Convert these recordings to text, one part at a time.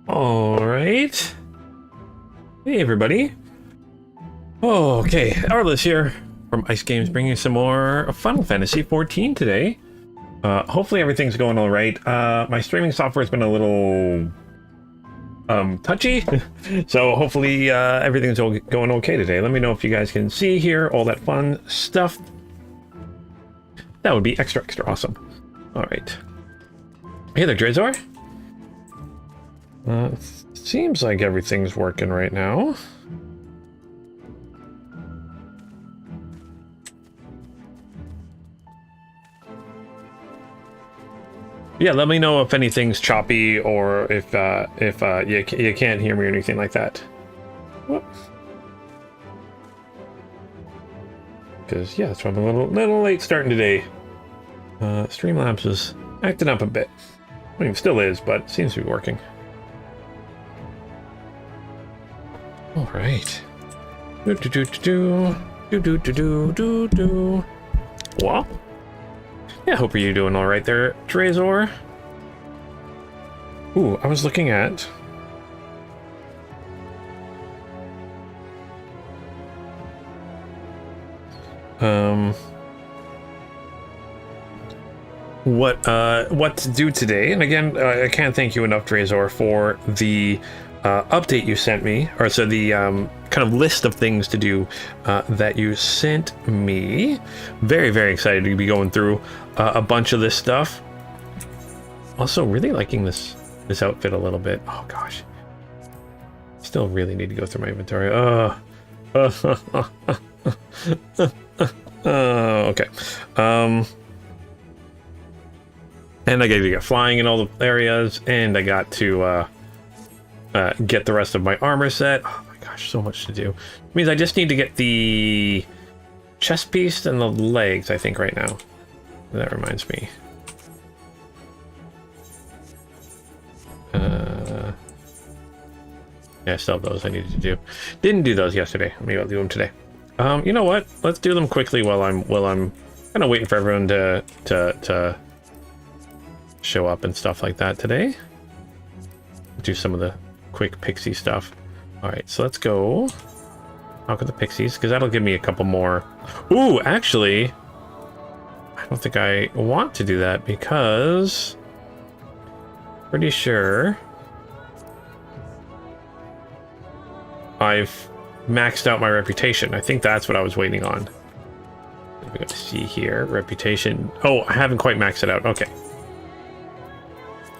All right. Hey, everybody. Oh, okay, Arliss here from Ice Games, bringing some more Final Fantasy XIV today. Hopefully everything's going all right. My streaming software's been a little touchy, so hopefully everything's going okay today. Let me know if you guys can see here all that fun stuff. That would be extra awesome. All right. Hey there, Drazor. Seems like everything's working right now. Yeah, let me know if anything's choppy or if you can't hear me or anything like that. Because yeah, so I'm a little late starting today. Streamlabs is acting up a bit. I mean, it still is, but it seems to be working. All right. Well, yeah, hope you're doing all right there, Drazor. Ooh, I was looking at what to do today, and again, I can't thank you enough, Drazor, for the update you sent me, or so the kind of list of things to do that you sent me. Very excited to be going through a bunch of this stuff. Also, really liking this outfit a little bit. Oh gosh, still really need to go through my inventory. Okay. And I got to get flying in all the areas, and I got to get the rest of my armor set. Oh my gosh, so much to do. It means I just need to get the chest piece and the legs, I think, right now. That reminds me. Yeah, I still have those I needed to do. Didn't do those yesterday. Maybe I'll do them today. You know what? Let's do them quickly while I'm kind of waiting for everyone to show up and stuff like that today. Do some of the quick pixie stuff. All right, so let's go talk with the pixies, because that'll give me a couple more. Ooh, actually, I don't think I want to do that, because pretty sure I've maxed out my reputation. I think that's what I was waiting on. We got to see here, reputation. Oh, I haven't quite maxed it out. Okay,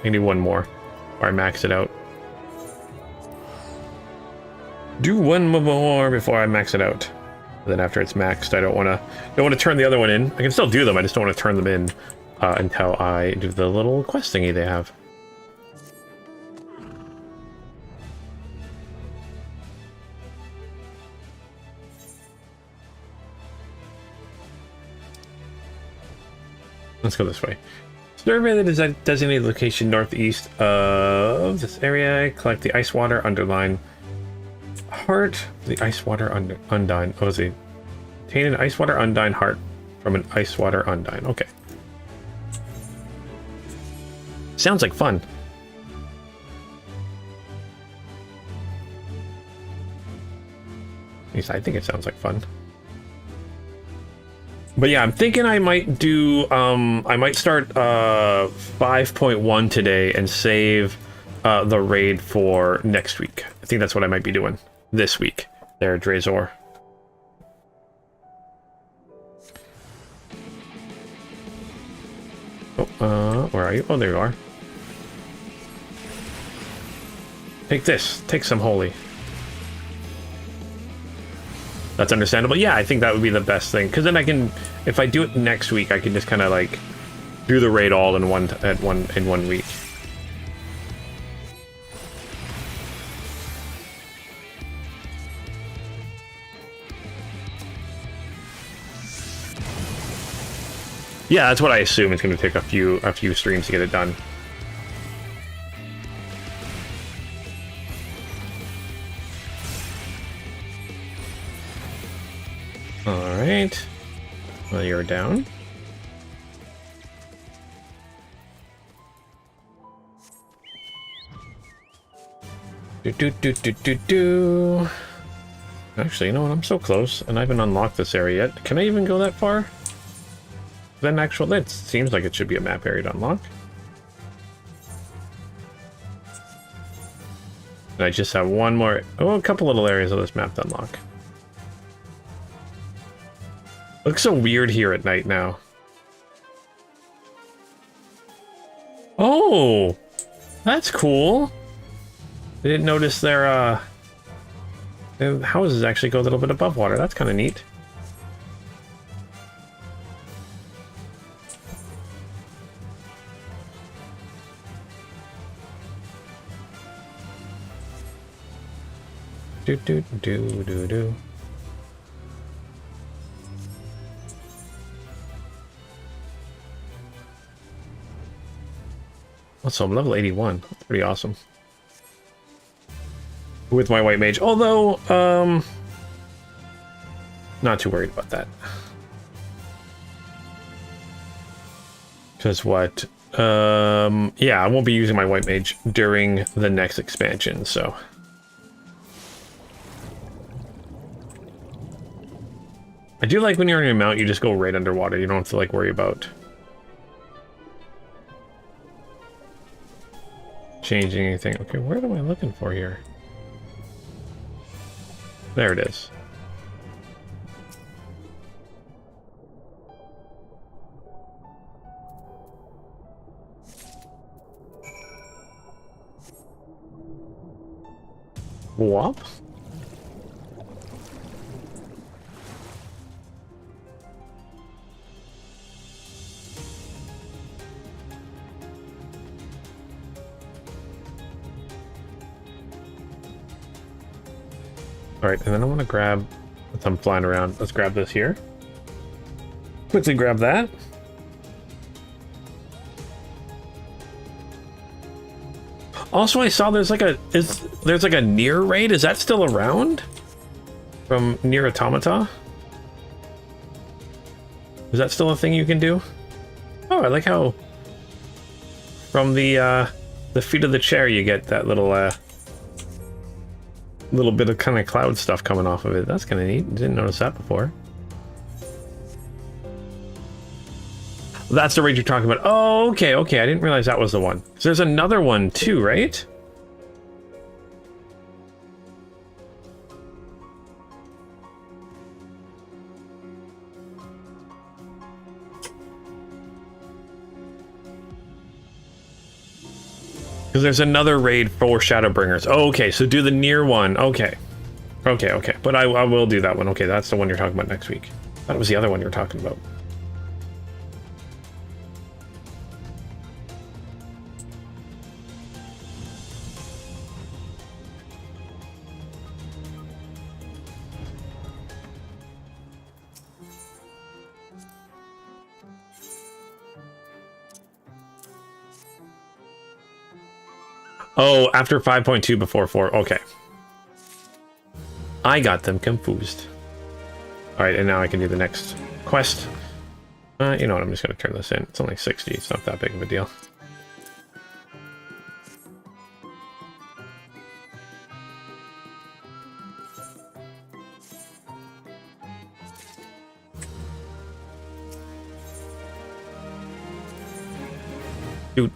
I need one more, or I max it out. Do one more before I max it out. Then after it's maxed, I don't want to turn the other one in. I can still do them. I just don't want to turn them in until I do the little quest thingy they have. Let's go this way. Survey the designated location northeast of this area. Collect the ice water underline heart. The ice water undine. Oh, is it? Obtain an ice water undine heart from an ice water undine. Okay. Sounds like fun. At least I think it sounds like fun. But yeah, I'm thinking I might do, I might start 5.1 today and save the raid for next week. I think that's what I might be doing this week. There, Drazor. Oh, where are you? Oh, there you are. Take this. Take some holy. That's understandable. Yeah, I think that would be the best thing, because then I can, if I do it next week, I can just kind of like do the raid all in one week. Yeah, that's what I assume. It's going to take a few streams to get it done. Alright. Well, you're down. Do. Actually, you know what? I'm so close, and I haven't unlocked this area yet. Can I even go that far? Then actual, that seems like it should be a map area to unlock. And I just have one more, a couple little areas of this map to unlock. Looks so weird here at night now. Oh, that's cool. I didn't notice their houses actually go a little bit above water. That's kind of neat. Do. Also, I'm level 81. That's pretty awesome. With my white mage, although, not too worried about that. Because what? Yeah, I won't be using my white mage during the next expansion, so. I do like when you're on your mount, you just go right underwater. You don't have to, like, worry about changing anything. Okay, where am I looking for here? There it is. Whop? Alright, and then I want to grab, as I'm flying around, let's grab this here. Quickly grab that. Also, I saw there's like a near raid. Is that still around? From Near Automata? Is that still a thing you can do? Oh, I like how from the feet of the chair you get that little bit of kind of cloud stuff coming off of it. That's kind of neat. Didn't notice that before. That's the raid you're talking about. Oh, okay. I didn't realize that was the one. So there's another one too, right? Because there's another raid for Shadowbringers. Oh, okay, so do the near one. Okay. But I will do that one. Okay, that's the one you're talking about next week. That was the other one you were talking about. Oh, after 5.2 before 4. Okay. I got them confused. Alright, and now I can do the next quest. You know what, I'm just going to turn this in. It's only 60, it's not that big of a deal.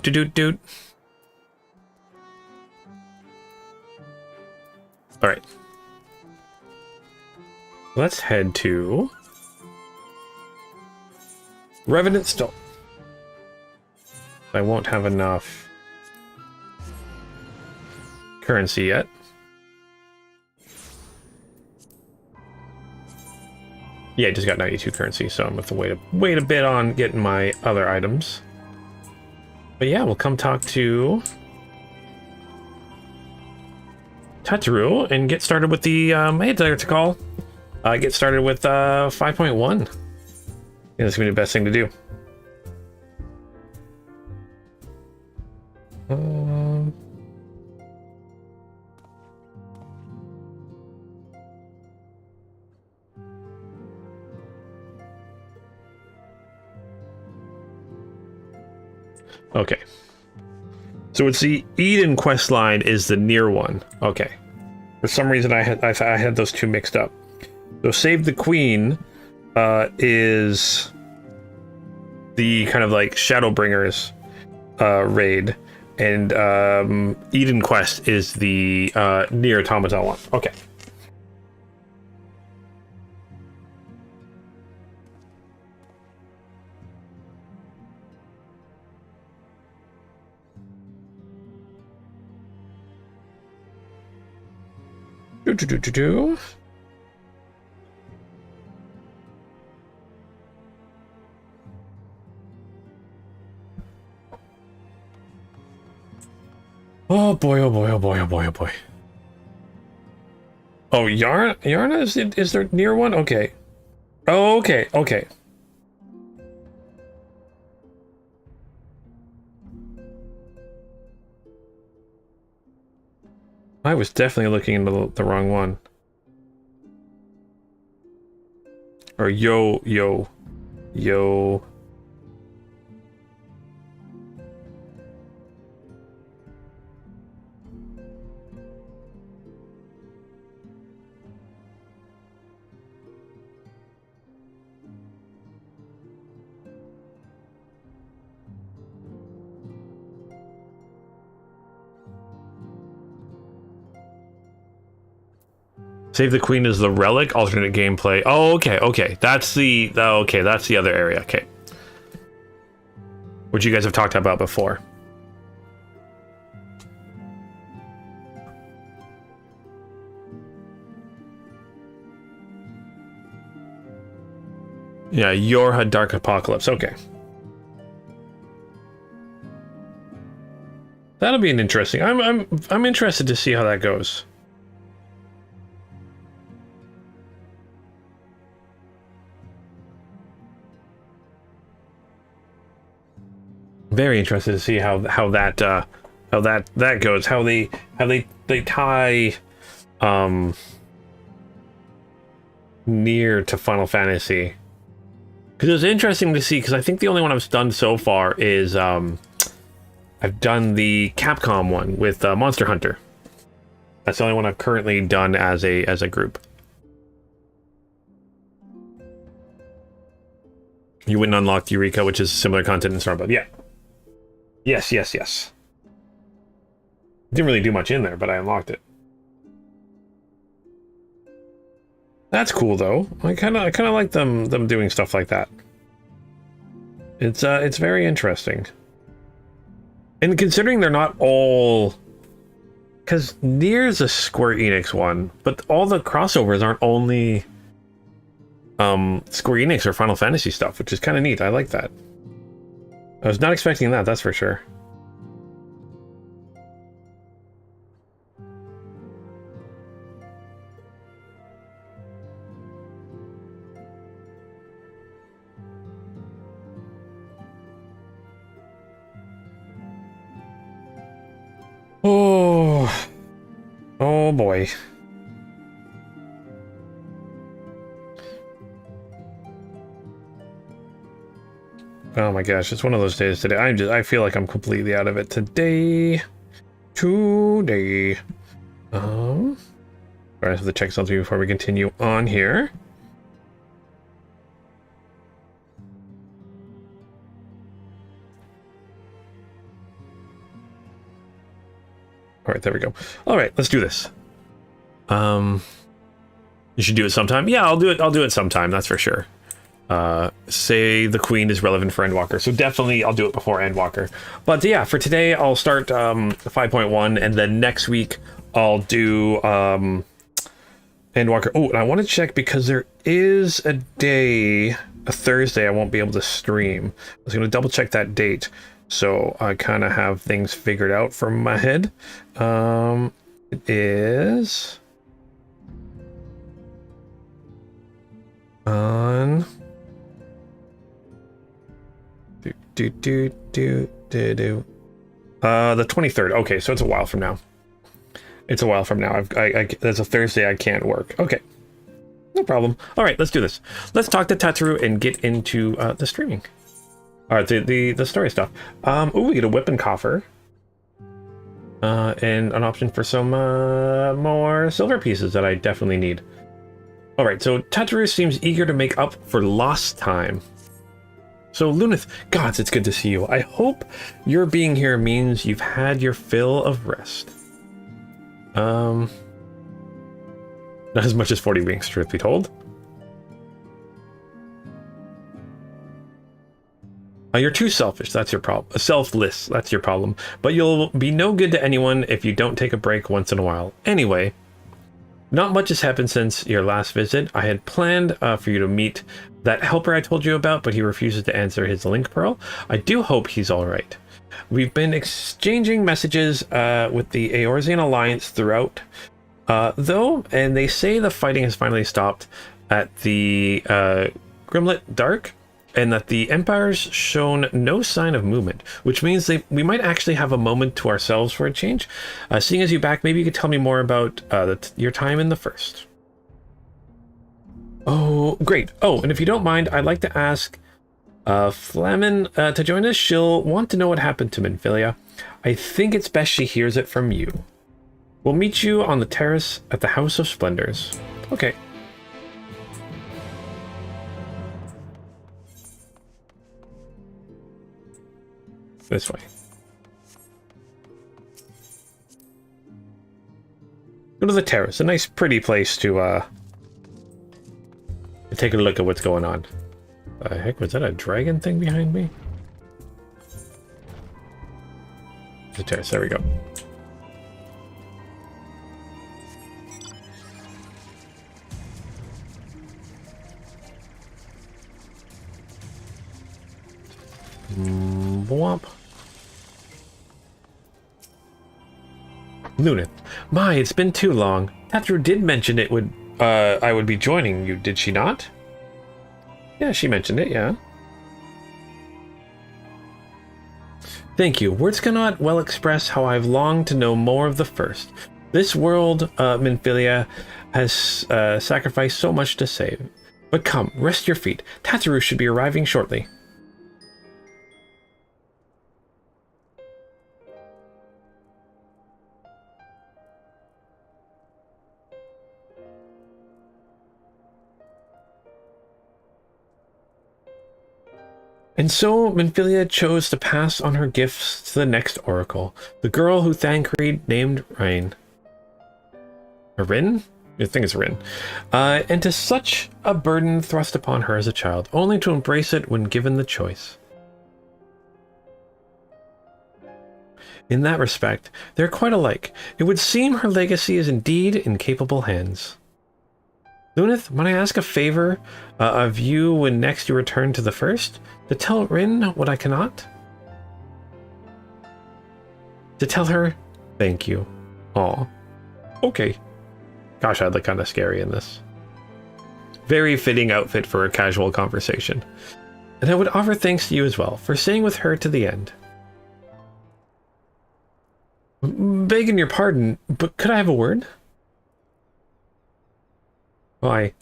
Doot. Alright. Let's head to Revenant Stone. I won't have enough currency yet. Yeah, I just got 92 currency, so I'm going to have to wait a bit on getting my other items. But yeah, we'll come talk to Tataru and get started with the get started with 5.1. Yeah, that's gonna be the best thing to do. Okay. So it's the Eden quest line is the near one. Okay. For some reason, I had those two mixed up. So Save the Queen is the kind of like Shadowbringers raid, and Eden Quest is the near Automata one. Okay. Do. Oh boy, oh boy, oh boy, oh boy, oh boy. Oh, Yarna is there near one? Okay. Oh, okay, okay. I was definitely looking into the wrong one. Or yo. Save the Queen is the relic, alternate gameplay. Oh, okay, okay. That's the other area. Okay. Which you guys have talked about before. Yeah, Eorzea Dark Apocalypse. Okay. That'll be an interesting. I'm interested to see how that goes. Very interested to see how that goes. How they tie near to Final Fantasy. Because it was interesting to see. Because I think the only one I've done so far is I've done the Capcom one with Monster Hunter. That's the only one I've currently done as a group. You wouldn't unlock Eureka, which is similar content in Star, but yeah. Yes. Didn't really do much in there, but I unlocked it. That's cool though. I kind of like them doing stuff like that. It's very interesting. And considering they're not all, because Nier's a Square Enix one, but all the crossovers aren't only Square Enix or Final Fantasy stuff, which is kind of neat. I like that. I was not expecting that, that's for sure. Oh boy. Oh my gosh, it's one of those days today. I feel like I'm completely out of it today. Alright, so the check something before we continue on here. Alright, there we go. Alright, let's do this. You should do it sometime. Yeah, I'll do it sometime, that's for sure. Say the Queen is relevant for Endwalker, so definitely I'll do it before Endwalker. But yeah, for today I'll start 5.1, and then next week I'll do Endwalker. Oh, and I want to check because there is a Thursday I won't be able to stream. I was going to double check that date, so I kind of have things figured out from my head. It is on the 23rd. Okay, so it's a while from now. It's a while from now. That's a Thursday I can't work. Okay, no problem. All right, let's do this. Let's talk to Tataru and get into the streaming. All right, the story stuff. Oh, we get a whip and coffer. And an option for some more silver pieces that I definitely need. All right, so Tataru seems eager to make up for lost time. So Lunith, gods, it's good to see you. I hope your being here means you've had your fill of rest. Not as much as 40 rings, truth be told. You're too selfish, that's your problem. Selfless, that's your problem. But you'll be no good to anyone if you don't take a break once in a while. Anyway, not much has happened since your last visit. I had planned for you to meet that helper I told you about, but he refuses to answer his link pearl. I do hope he's alright. We've been exchanging messages with the Eorzean Alliance throughout, though, and they say the fighting has finally stopped at the Grimlet Dark, and that the Empire's shown no sign of movement, which means we might actually have a moment to ourselves for a change. Seeing as you're back, maybe you could tell me more about your time in the First. Oh, great. Oh, and if you don't mind, I'd like to ask Flamen to join us. She'll want to know what happened to Minfilia. I think it's best she hears it from you. We'll meet you on the terrace at the House of Splendors. Okay. This way. Go to the terrace. A nice, pretty place to take a look at what's going on. The heck, was that a dragon thing behind me? The terrace. There we go. Womp. Lunith. My, it's been too long. Tataru did mention it would, I would be joining you, did she not? Yeah, she mentioned it, yeah. Thank you. Words cannot well express how I've longed to know more of the First. This world, Minfilia, has sacrificed so much to save. But come, rest your feet. Tataru should be arriving shortly. And so Minfilia chose to pass on her gifts to the next oracle, the girl who Thancred named Rain. Rin? I think it's Rin. And to such a burden thrust upon her as a child, only to embrace it when given the choice. In that respect, they're quite alike. It would seem her legacy is indeed in capable hands. Lunith, might I ask a favor of you when next you return to the First? To tell Rin what I cannot? To tell her, thank you. Aw. Okay. Gosh, I'd look kind of scary in this. Very fitting outfit for a casual conversation. And I would offer thanks to you as well, for staying with her to the end. Begging your pardon, but could I have a word? Why?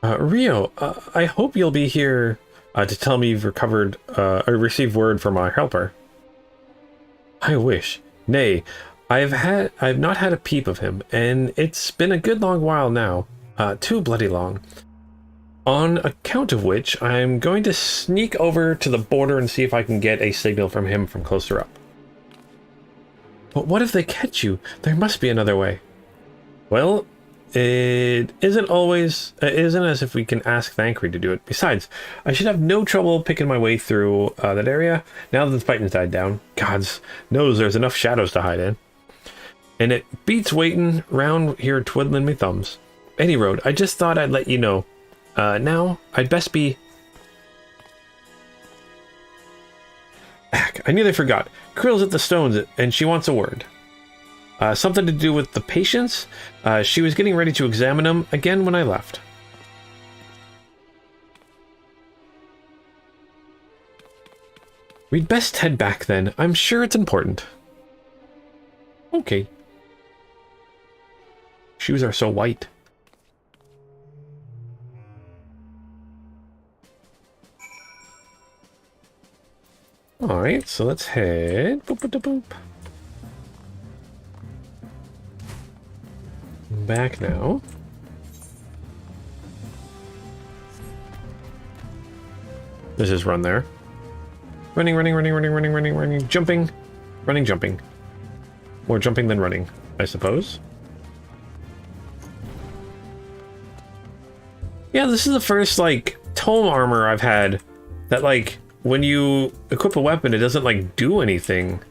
Rio, I hope you'll be here to tell me you've recovered or received word from our helper. I wish. Nay, I've not had a peep of him, and it's been a good long while now. Too bloody long. On account of which, I'm going to sneak over to the border and see if I can get a signal from him from closer up. But what if they catch you? There must be another way. Well, it isn't as if we can ask Thancred to do it. Besides, I should have no trouble picking my way through that area now that the fighting's died down. Gods knows there's enough shadows to hide in. And it beats waiting round here twiddling me thumbs. Any road, I just thought I'd let you know. Now, I'd best be... Heck, I nearly forgot. Krill's at the stones and she wants a word. Something to do with the patients. She was getting ready to examine them again when I left. We'd best head back then. I'm sure it's important. Okay. Shoes are so white. Alright, so let's head... Boop, boop, boop, boop. Back now. Let's just run there. Running, running, running, running, running, running, running, jumping. Running, jumping. More jumping than running, I suppose. Yeah, this is the first, like, tome armor I've had that, like, when you equip a weapon, it doesn't, like, do anything.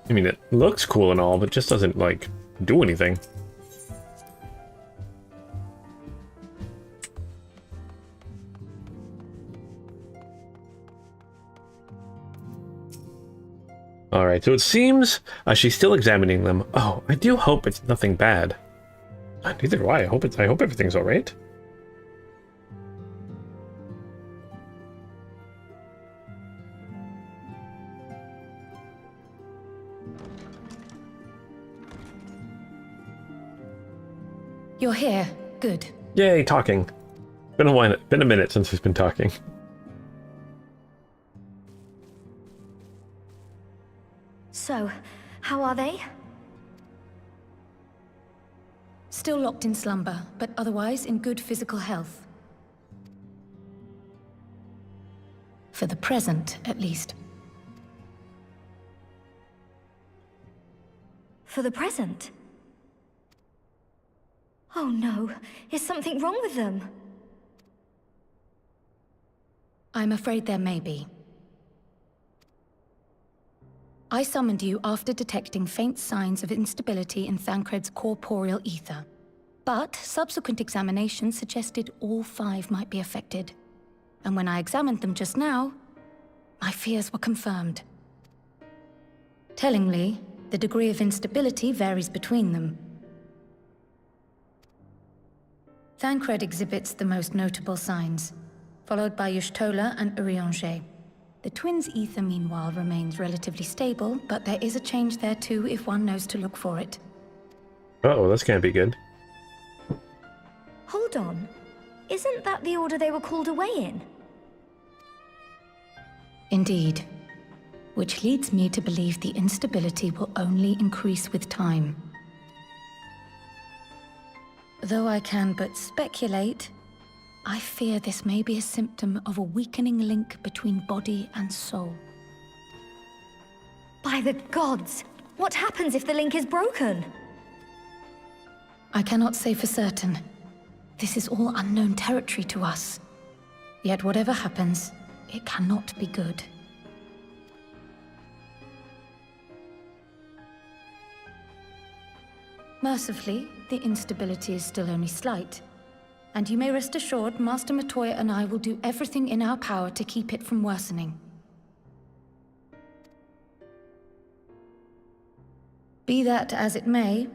I mean, it looks cool and all, but just doesn't, like, do anything. Alright, so it seems she's still examining them. Oh, I do hope it's nothing bad. Neither do I. I hope everything's alright. You're here. Good. Yay, talking. Been a minute since we've been talking. So, how are they? Still locked in slumber, but otherwise in good physical health. For the present, at least. For the present? Oh no, is something wrong with them? I'm afraid there may be. I summoned you after detecting faint signs of instability in Thancred's corporeal ether. But subsequent examination suggested all 5 might be affected. And when I examined them just now, my fears were confirmed. Tellingly, the degree of instability varies between them. Thancred exhibits the most notable signs, followed by Y'shtola and Eorzea. The twins' ether, meanwhile, remains relatively stable, but there is a change there too if one knows to look for it. Uh-oh, this can't be good. Hold on. Isn't that the order they were called away in? Indeed. Which leads me to believe the instability will only increase with time. Though I can but speculate, I fear this may be a symptom of a weakening link between body and soul. By the gods! What happens if the link is broken? I cannot say for certain. This is all unknown territory to us. Yet whatever happens, it cannot be good. Mercifully, the instability is still only slight. And you may rest assured, Master Matoya and I will do everything in our power to keep it from worsening. Be that as it may,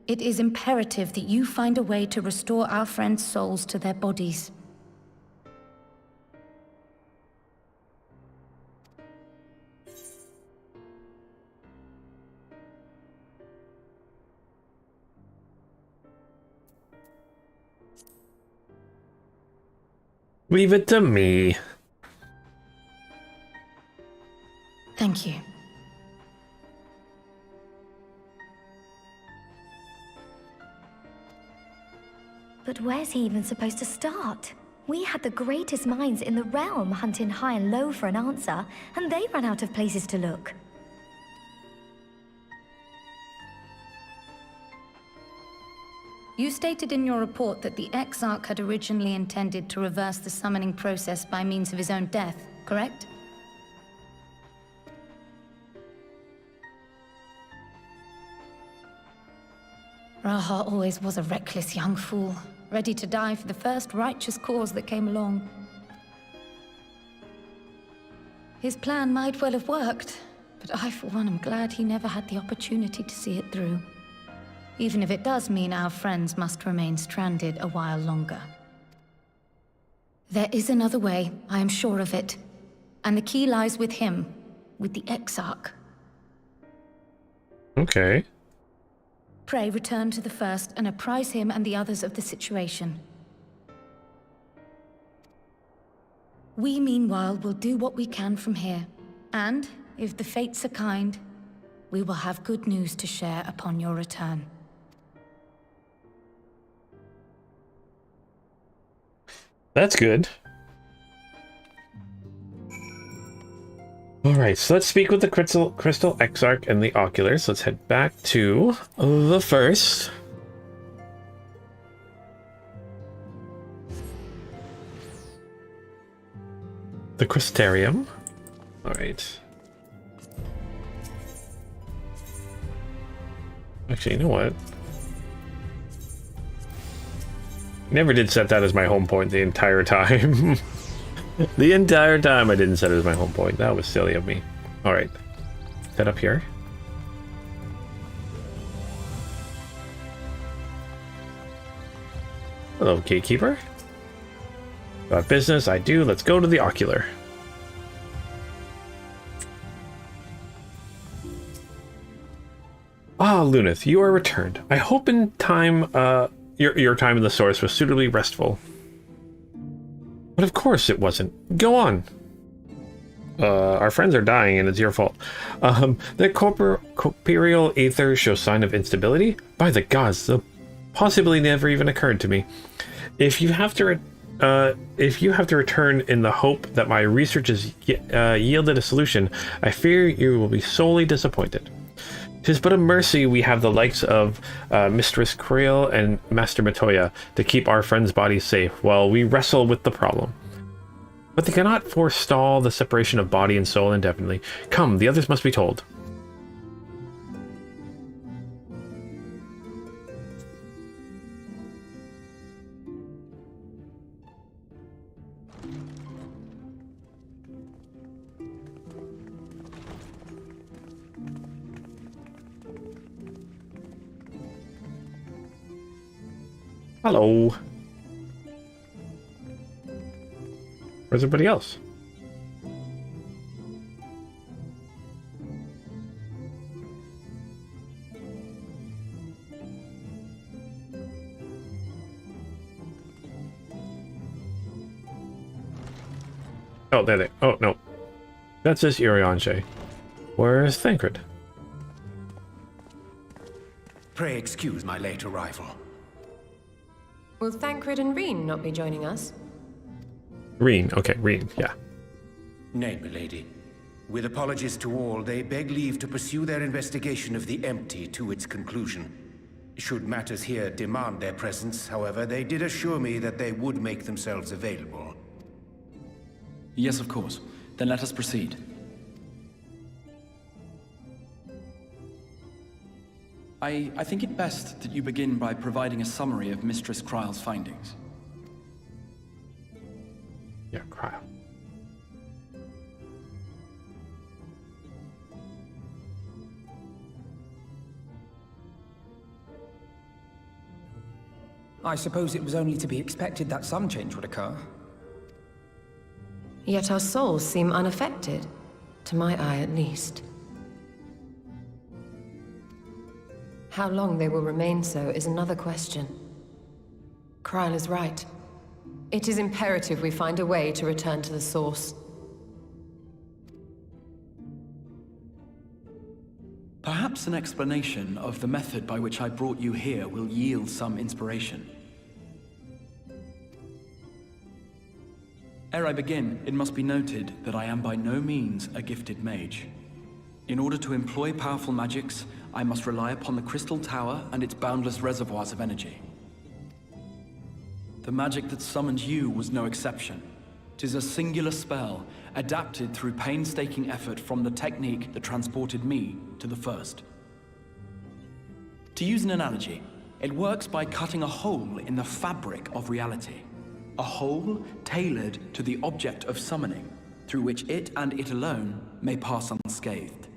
it is imperative that you find a way to restore our friends' souls to their bodies. Leave it to me. Thank you. But where's he even supposed to start? We had the greatest minds in the realm hunting high and low for an answer, and they ran out of places to look. You stated in your report that the Exarch had originally intended to reverse the summoning process by means of his own death, correct? Raha always was a reckless young fool, ready to die for the first righteous cause that came along. His plan might well have worked, but I, for one, am glad he never had the opportunity to see it through. Even if it does mean our friends must remain stranded a while longer. There is another way, I am sure of it. And the key lies with him, with the Exarch. Okay. Pray return to the First and apprise him and the others of the situation. We, meanwhile, will do what we can from here. And, if the fates are kind, we will have good news to share upon your return. That's good. Alright, so let's speak with the Crystal Exarch and the Oculars. Let's head back to the first. The Crystarium. Alright. Actually, you know what? Never did set that as my home point the entire time. The entire time I didn't set it as my home point. That was silly of me. Alright. Set up here. Hello, gatekeeper. Got business? I do. Let's go to the Ocular. Ah, Lunith, you are returned. I hope in time, your time in the source was suitably restful. But of course it wasn't. Go on. Our friends are dying and it's your fault. The corporeal aether shows sign of instability? By the gods, the possibility never even occurred to me. If you have to return in the hope that my research has yielded a solution, I fear you will be sorely disappointed. 'Tis but a mercy we have the likes of Mistress Creel and Master Matoya to keep our friends' bodies safe while we wrestle with the problem. But they cannot forestall the separation of body and soul indefinitely. Come, the others must be told. Hello. Where's everybody else? Oh, there they. Oh, no. That's this Eorzea. Where's Thancred? Pray excuse my late arrival. Will Thancred and Reen not be joining us? Reen. Okay, Reen. Yeah. Nay, milady. With apologies to all, they beg leave to pursue their investigation of the empty to its conclusion. Should matters here demand their presence, however, they did assure me that they would make themselves available. Yes, of course. Then let us proceed. I think it best that you begin by providing a summary of Mistress Kryle's findings. Yeah, Kryle. I suppose it was only to be expected that some change would occur. Yet our souls seem unaffected, to my eye at least. How long they will remain so is another question. Kryle is right. It is imperative we find a way to return to the source. Perhaps an explanation of the method by which I brought you here will yield some inspiration. Ere I begin, it must be noted that I am by no means a gifted mage. In order to employ powerful magics, I must rely upon the Crystal Tower and its boundless reservoirs of energy. The magic that summoned you was no exception. 'Tis a singular spell, adapted through painstaking effort from the technique that transported me to the first. To use an analogy, it works by cutting a hole in the fabric of reality. A hole tailored to the object of summoning, through which it and it alone may pass unscathed.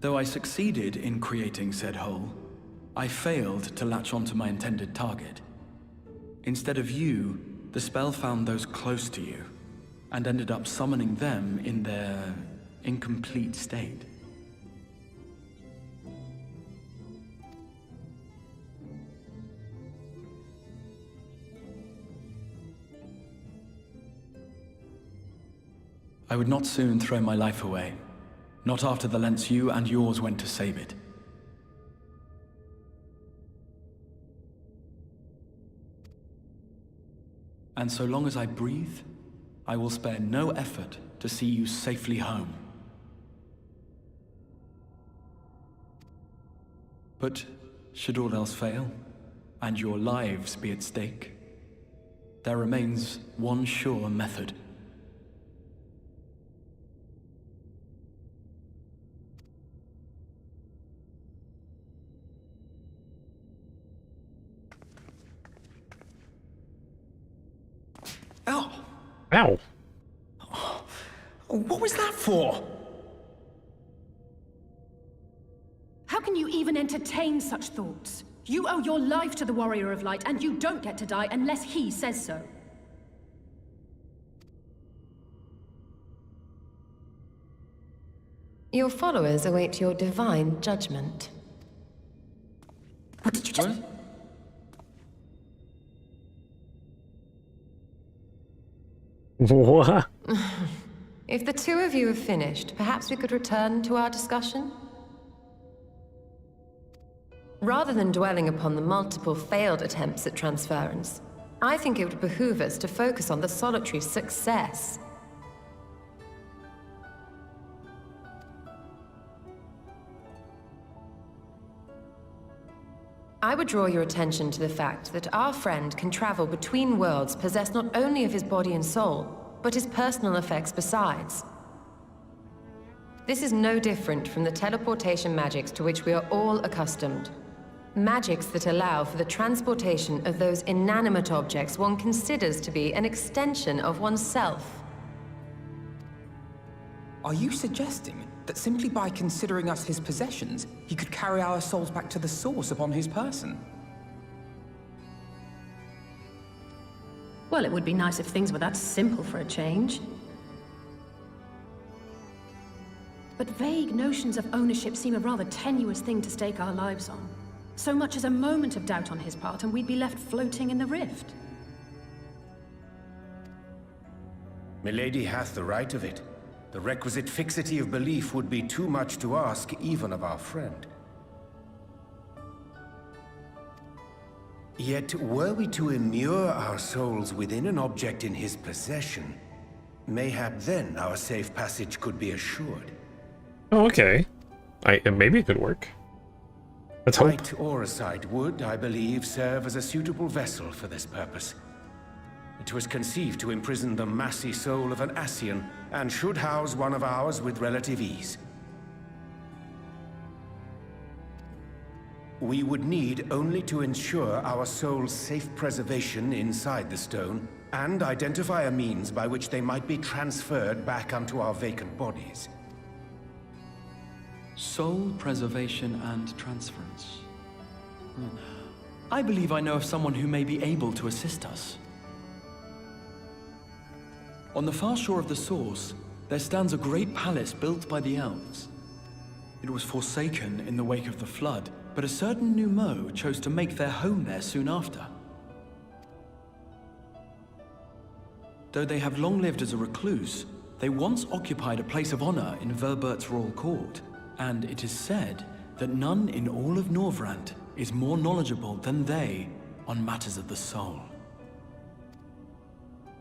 Though I succeeded in creating said hole, I failed to latch onto my intended target. Instead of you, the spell found those close to you, and ended up summoning them in their incomplete state. I would not soon throw my life away. Not after the lengths you and yours went to save it. And so long as I breathe, I will spare no effort to see you safely home. But should all else fail, and your lives be at stake, there remains one sure method. Ow! Ow. What was that for? How can you even entertain such thoughts? You owe your life to the Warrior of Light, and you don't get to die unless he says so. Your followers await your divine judgment. What did you just... What? If the two of you have finished, perhaps we could return to our discussion? Rather than dwelling upon the multiple failed attempts at transference, I think it would behoove us to focus on the solitary success. I would draw your attention to the fact that our friend can travel between worlds possessed not only of his body and soul, but his personal effects besides. This is no different from the teleportation magics to which we are all accustomed. Magics that allow for the transportation of those inanimate objects one considers to be an extension of oneself. Are you suggesting that simply by considering us his possessions, he could carry our souls back to the source upon his person? Well, it would be nice if things were that simple for a change. But vague notions of ownership seem a rather tenuous thing to stake our lives on. So much as a moment of doubt on his part, and we'd be left floating in the rift. Milady hath the right of it. The requisite fixity of belief would be too much to ask even of our friend. Yet, were we to immure our souls within an object in his possession, mayhap then our safe passage could be assured. Oh, okay. Maybe it could work. Let's hope. White Eorzea would, I believe, serve as a suitable vessel for this purpose. It was conceived to imprison the massy soul of an Ascian, and should house one of ours with relative ease. We would need only to ensure our soul's safe preservation inside the stone, and identify a means by which they might be transferred back unto our vacant bodies. Soul preservation and transference. I believe I know of someone who may be able to assist us. On the far shore of the source, there stands a great palace built by the elves. It was forsaken in the wake of the flood, but a certain Mhigo chose to make their home there soon after. Though they have long lived as a recluse, they once occupied a place of honor in Verbert's royal court, and it is said that none in all of Norvrant is more knowledgeable than they on matters of the soul.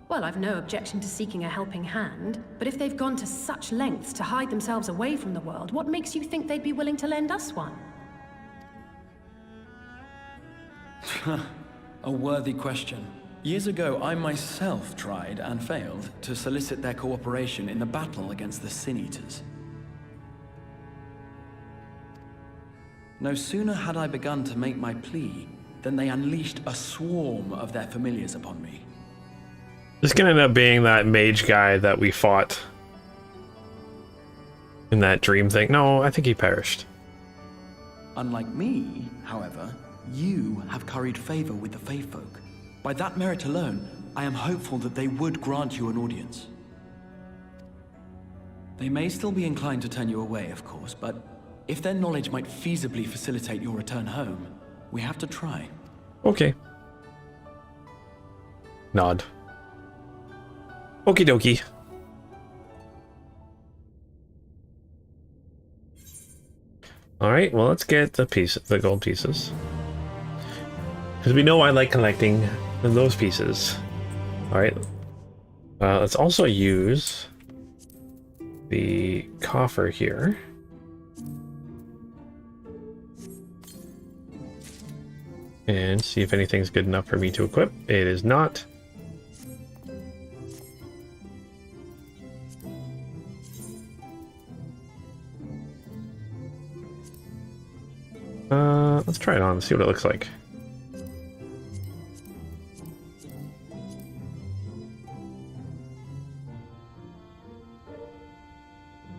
Well, I've no objection to seeking a helping hand, but if they've gone to such lengths to hide themselves away from the world, what makes you think they'd be willing to lend us one? A worthy question. Years ago, I myself tried and failed to solicit their cooperation in the battle against the Sin Eaters. No sooner had I begun to make my plea than they unleashed a swarm of their familiars upon me. This is gonna end up being that mage guy that we fought in that dream thing. No, I think he perished. Unlike me, however, you have curried favor with the Fae folk. By that merit alone, I am hopeful that they would grant you an audience. They may still be inclined to turn you away, of course, but if their knowledge might feasibly facilitate your return home, we have to try. Okay. Nod. Okie dokie. All right, well, let's get the gold pieces. Because we know I like collecting those pieces. All right, let's also use the coffer here. And see if anything's good enough for me to equip. It is not. Let's try it on, see what it looks like.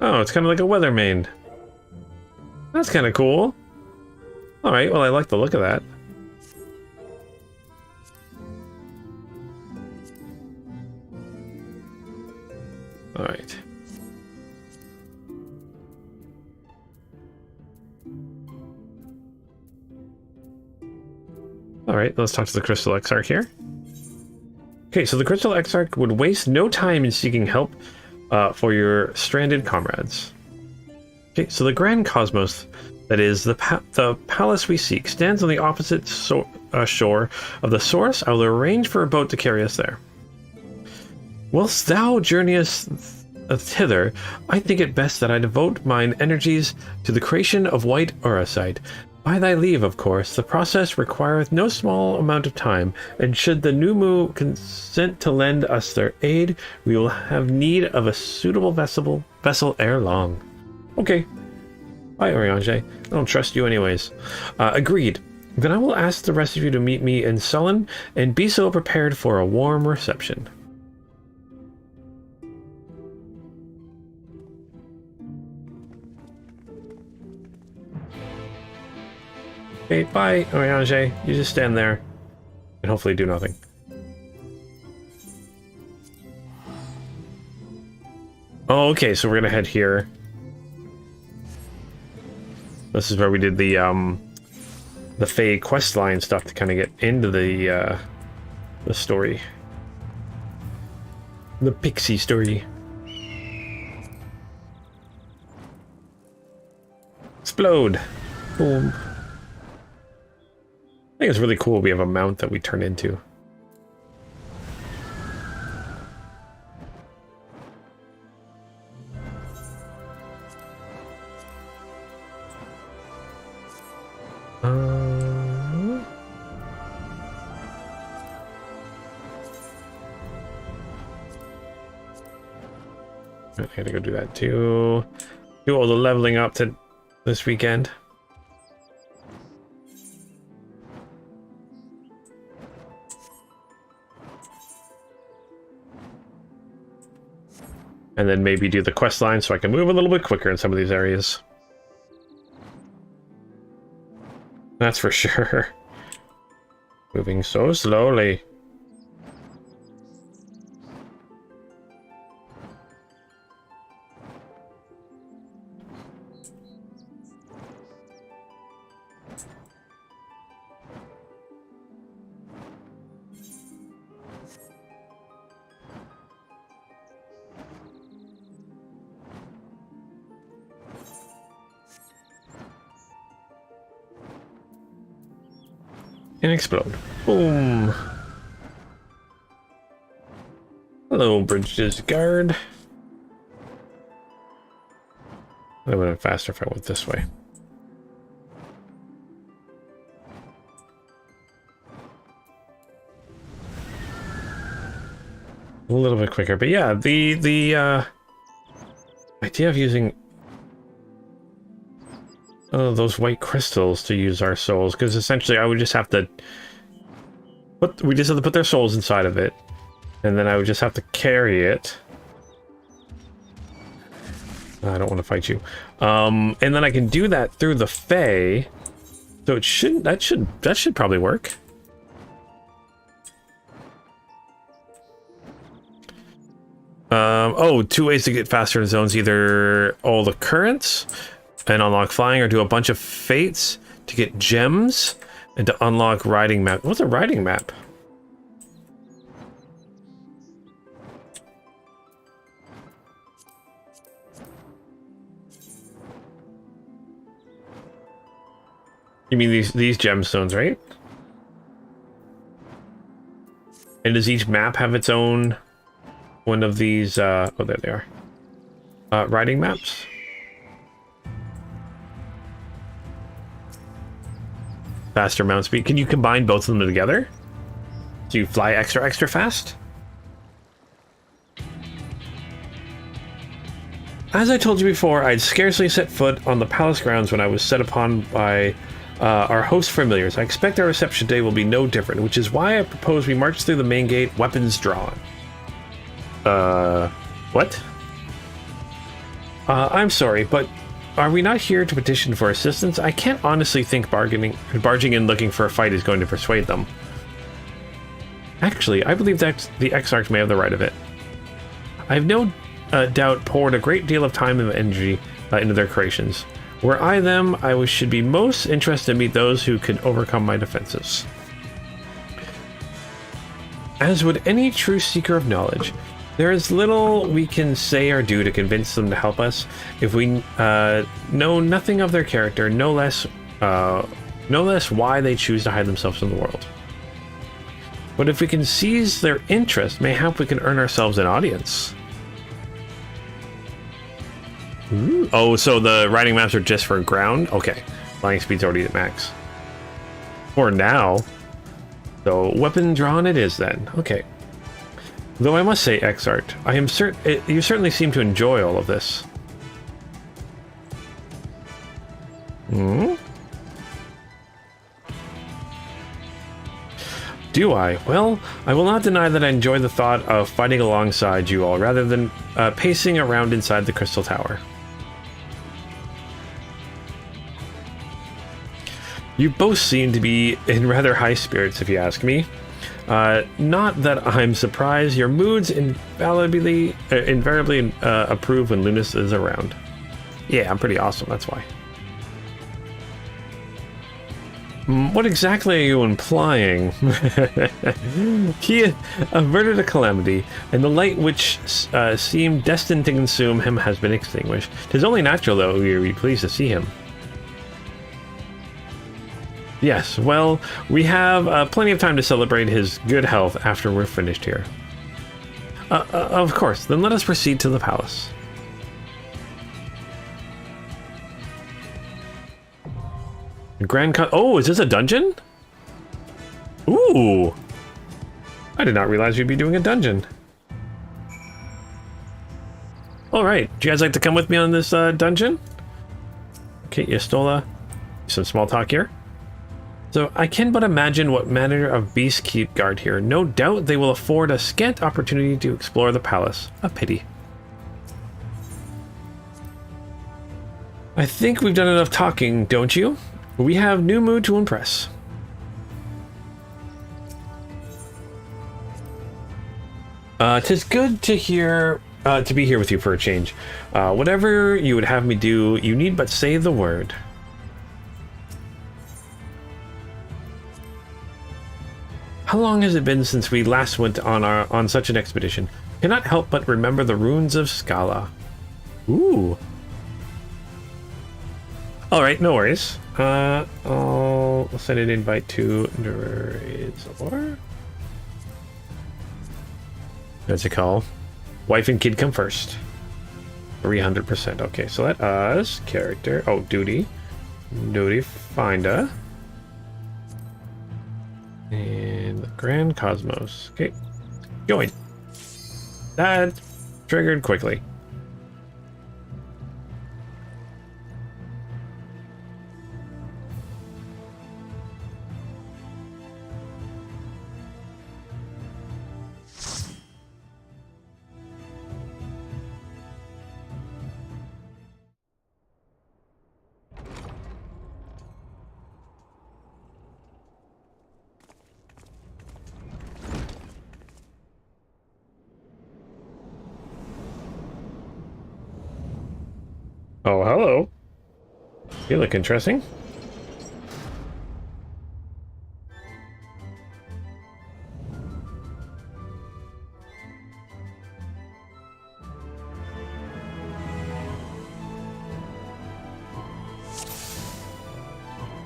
Oh, it's kind of like a Weathermane. That's kind of cool. Alright, well, I like the look of that. Alright. Alright, let's talk to the Crystal Exarch here. Okay, so the Crystal Exarch would waste no time in seeking help for your stranded comrades. Okay, so the Grand Cosmos, that is, the palace we seek, stands on the opposite shore of the source. I will arrange for a boat to carry us there. Whilst thou journeyest thither, I think it best that I devote mine energies to the creation of white Eorzea. By thy leave, of course, the process requireth no small amount of time, and should the Numu consent to lend us their aid, we will have need of a suitable vessel ere long. Okay. Bye, Eorzea. I don't trust you anyways. Agreed. Then I will ask the rest of you to meet me in Sullen, and be so prepared for a warm reception. Okay, bye, Eorzea. You just stand there and hopefully do nothing. Oh, okay, so we're gonna head here. This is where we did the Fae questline stuff to kind of get into the story. The pixie story. Explode! Boom. I think it's really cool we have a mount that we turn into. I gotta go do that too. Do all the leveling up to this weekend. And then maybe do the quest line so I can move a little bit quicker in some of these areas. That's for sure. Moving so slowly. And explode. Boom. Hello, Bridges Guard. I would have been faster if I went this way. A little bit quicker, but yeah, the idea of using those white crystals to use our souls, because essentially I would just have to put their souls inside of it, and then I would just have to carry it. I don't want to fight you. And then I can do that through the Fae, so that should probably work. Oh, two ways to get faster in zones: either all the currents and unlock flying, or do a bunch of fates to get gems and to unlock riding map. What's a riding map? You mean these gemstones, right? And does each map have its own one of these, oh, there they are. Riding maps? Faster mount speed. Can you combine both of them together? So you fly extra fast? As I told you before, I'd scarcely set foot on the palace grounds when I was set upon by our host familiars. I expect our reception day will be no different, which is why I propose we march through the main gate, weapons drawn. What? I'm sorry, but are we not here to petition for assistance? I can't honestly think barging in looking for a fight is going to persuade them. Actually, I believe that the Exarchs may have the right of it. I have no doubt poured a great deal of time and energy into their creations. Were I them, I should be most interested to meet those who can overcome my defenses. As would any true seeker of knowledge, there is little we can say or do to convince them to help us if we know nothing of their character, no less why they choose to hide themselves from the world. But if we can seize their interest, mayhap we can earn ourselves an audience. Ooh. Oh, so the riding maps are just for ground? Okay. Flying speed's already at max. For now. So, weapon drawn it is then. Okay. Though I must say, Exarch, I am you certainly seem to enjoy all of this. Hmm? Do I? Well, I will not deny that I enjoy the thought of fighting alongside you all, rather than pacing around inside the Crystal Tower. You both seem to be in rather high spirits, if you ask me. Not that I'm surprised. Your moods invariably approve when Lunas is around. Yeah, I'm pretty awesome, that's why. What exactly are you implying? He averted a calamity, and the light which seemed destined to consume him has been extinguished. 'Tis only natural, though, we are pleased to see him. Yes, well, we have plenty of time to celebrate his good health after we're finished here. Of course, then let us proceed to the palace. Oh, is this a dungeon? Ooh! I did not realize we'd be doing a dungeon. Alright, do you guys like to come with me on this dungeon? Okay, Yastola, some small talk here. So, I can but imagine what manner of beasts keep guard here. No doubt they will afford a scant opportunity to explore the palace. A pity. I think we've done enough talking, don't you? We have new mood to impress. Tis good to hear, to be here with you for a change. Whatever you would have me do, you need but say the word. How long has it been since we last went on such an expedition? Cannot help but remember the ruins of Scala. Ooh. Alright, no worries. I'll send an invite to Eorzea. What's it called? Wife and kid come first. 300%. Okay, so let us character. Oh, duty. Duty finder. And the Grand Cosmos. Okay. Join. That triggered quickly. Oh, hello. You look interesting.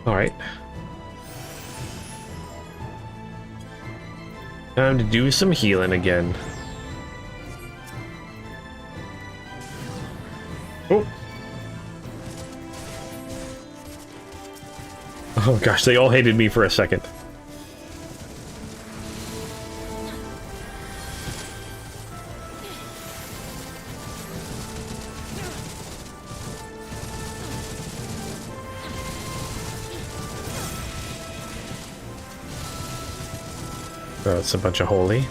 All right. Time to do some healing again. Oh. Oh gosh, they all hated me for a second. Oh, it's a bunch of holy.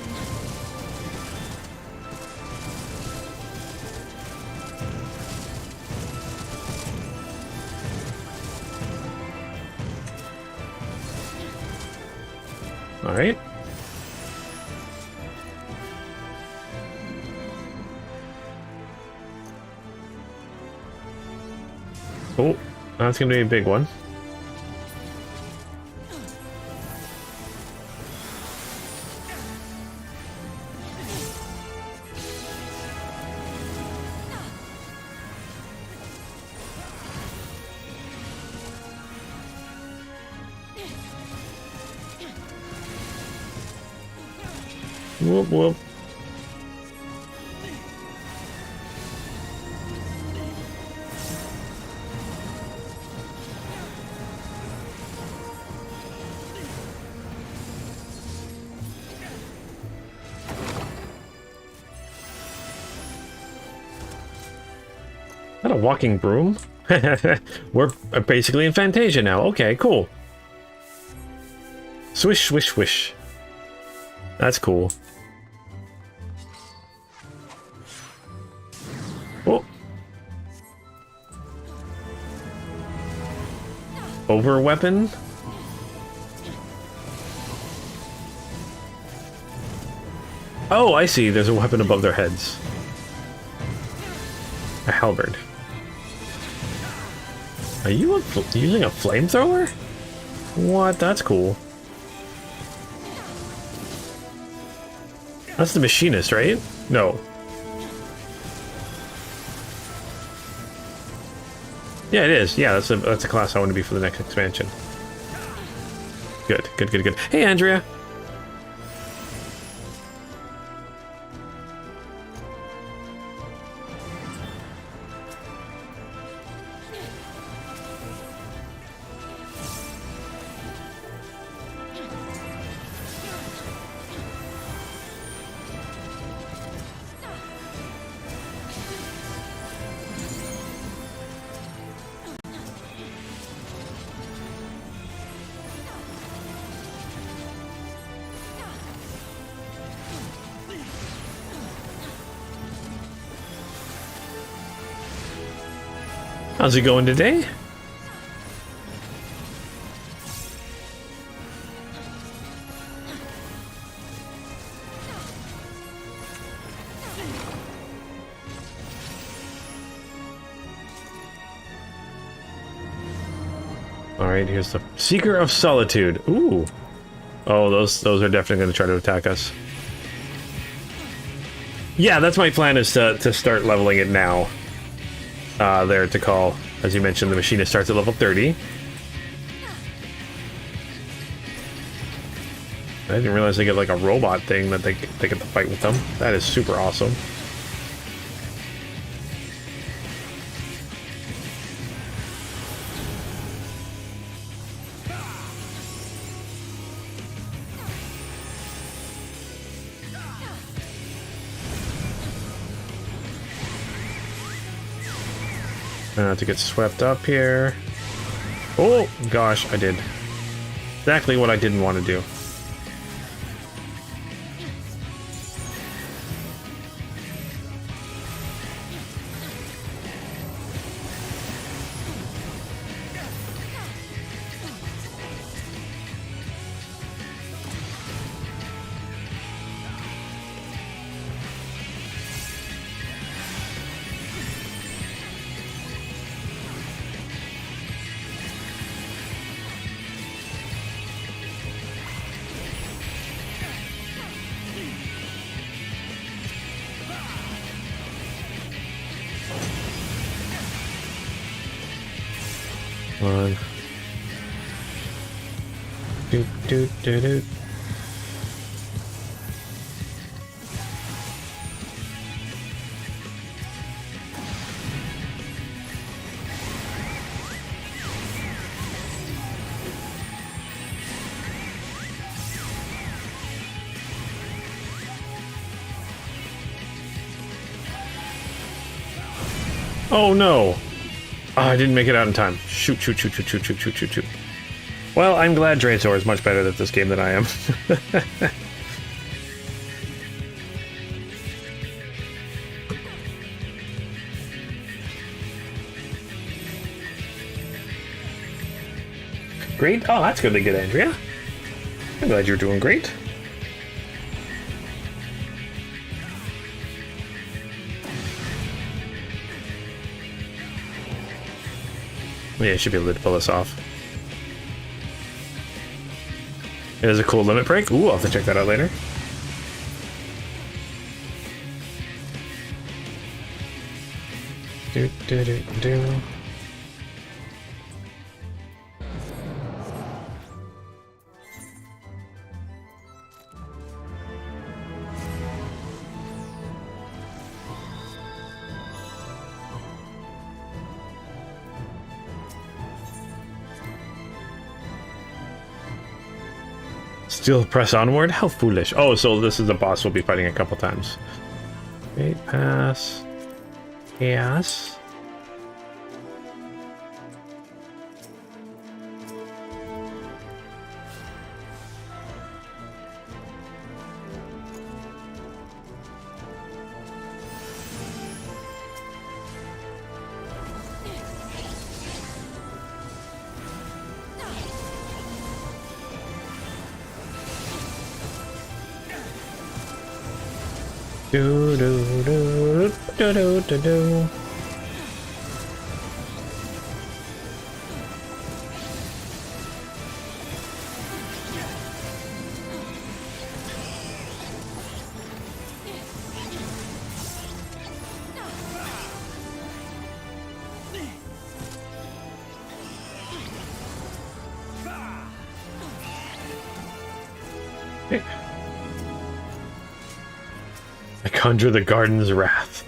All right. Oh, that's gonna be a big one. Whoop, whoop. Is that a walking broom? We're basically in Fantasia now. Okay, cool. Swish, swish, swish. That's cool. Oh. Over weapon? Oh, I see. There's a weapon above their heads. A halberd. Are you using a flamethrower? What? That's cool. That's the machinist, right? No. Yeah, it is. Yeah, that's a class I want to be for the next expansion. Good, good, good, good. Hey, Andrea. How's it going today? All right, here's the Seeker of Solitude. Ooh. Oh, those are definitely going to try to attack us. Yeah, that's my plan, is to start leveling it now. There to call. As you mentioned, the machinist starts at level 30. I didn't realize they get like a robot thing that they get to fight with them. That is super awesome. To get swept up here. Oh gosh, I did exactly what I didn't want to do. On. Do do do do. Oh no! Oh, I didn't make it out in time. Shoot, shoot, shoot, shoot, shoot, shoot, shoot, shoot, shoot. Well, I'm glad Draenor is much better at this game than I am. Great. Oh, that's really good, Andrea. I'm glad you're doing great. Yeah, you should be able to pull this off. It is a cool limit break. Ooh, I'll have to check that out later. Do, do, do, do. Still press onward? How foolish. Oh, so this is the boss we'll be fighting a couple times. Okay, pass. Yes. Do do do do do do do. I conjure the garden's wrath.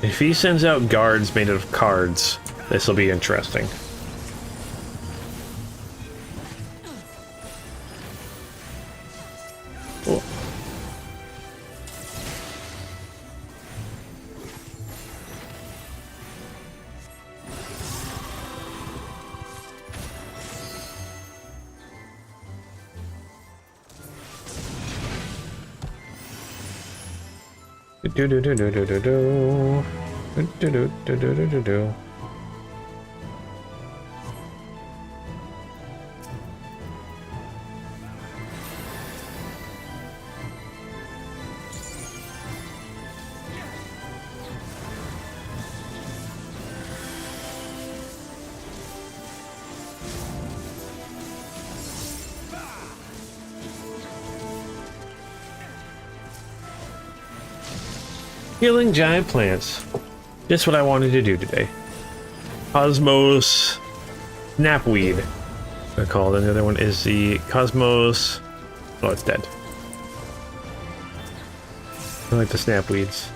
If he sends out guards made of cards, this will be interesting. Cool. Do do do do do do do do do do do do do do. Healing giant plants. Just what I wanted to do today. Cosmos Snapweed, I call it. And the other one is the Cosmos. Oh, it's dead. I like the Snapweeds.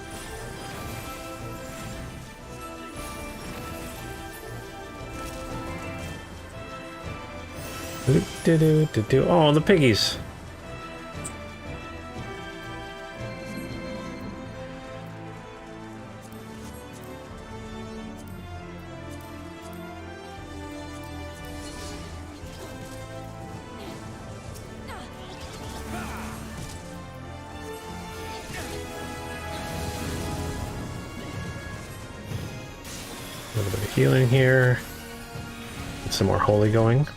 Oh, the piggies. A little bit of healing here. Get some more holy going.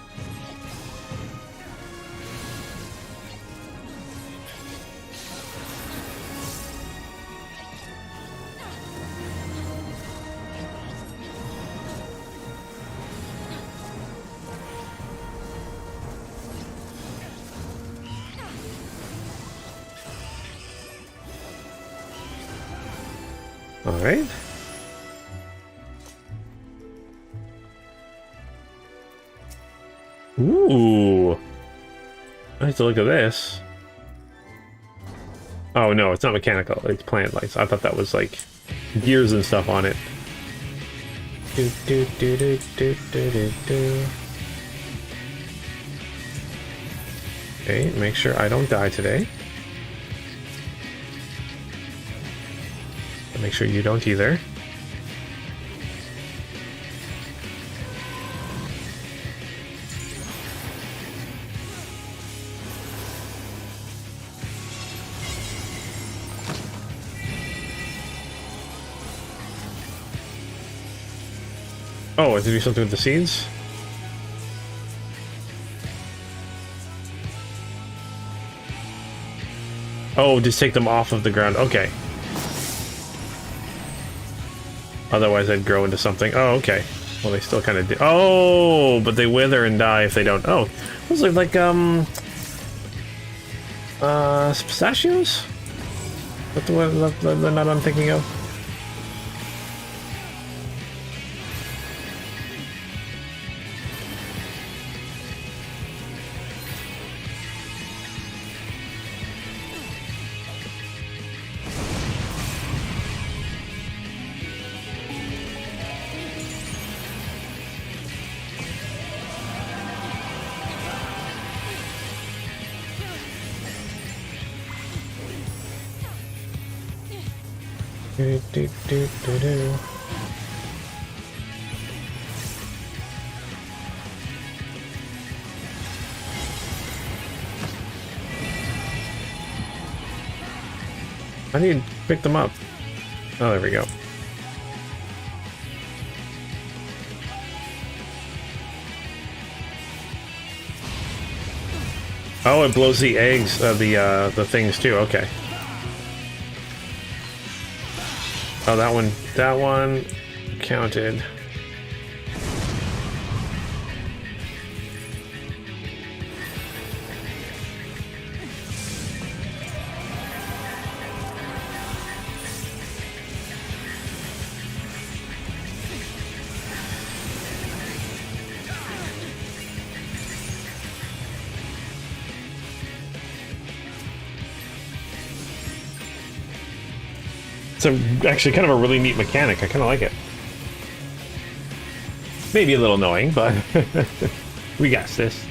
All right. Ooh. I have to look at this. Oh no, it's not mechanical. It's plant lights. I thought that was like gears and stuff on it. Do, do, do, do, do, do, do, do. Okay, make sure I don't die today. Make sure you don't either. Oh, I have to do something with the seeds? Oh, just take them off of the ground. Okay. Otherwise, I'd grow into something. Oh, okay. Well, they still kind of do. Oh, but they wither and die if they don't. Oh, those look like, pistachios? What the nut I'm thinking of? Do, do, do, do, do. How do you pick them up? Oh, there we go. Oh, it blows the eggs, the things too. Okay. Oh, that one counted. It's actually kind of a really neat mechanic. I kind of like it. Maybe a little annoying, but we got this.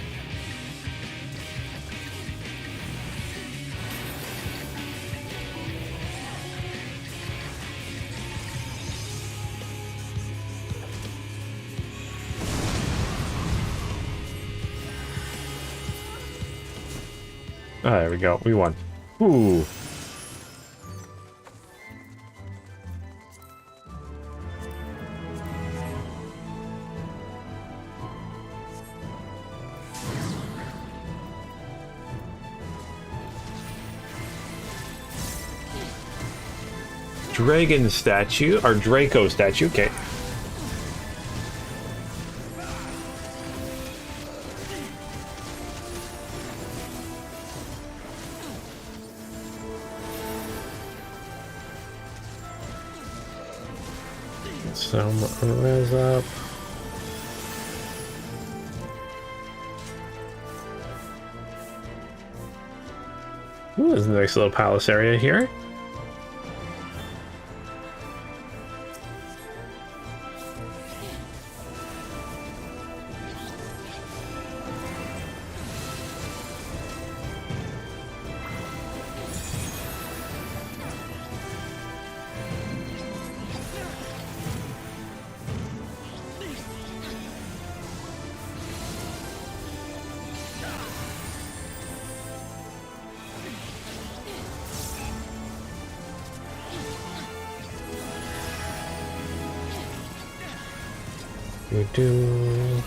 Ah, there we go. We won. Ooh. Dragon statue, or Draco statue, okay. Some res up. Ooh, there's a nice little palace area here. We do.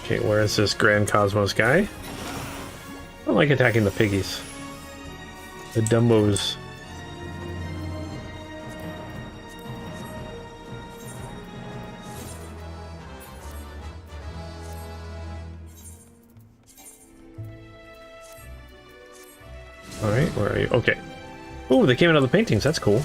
Okay, where is this Grand Cosmos guy? I don't like attacking the piggies. The Dumbos. Alright, where are you? Okay. Oh, they came out of the paintings. That's cool.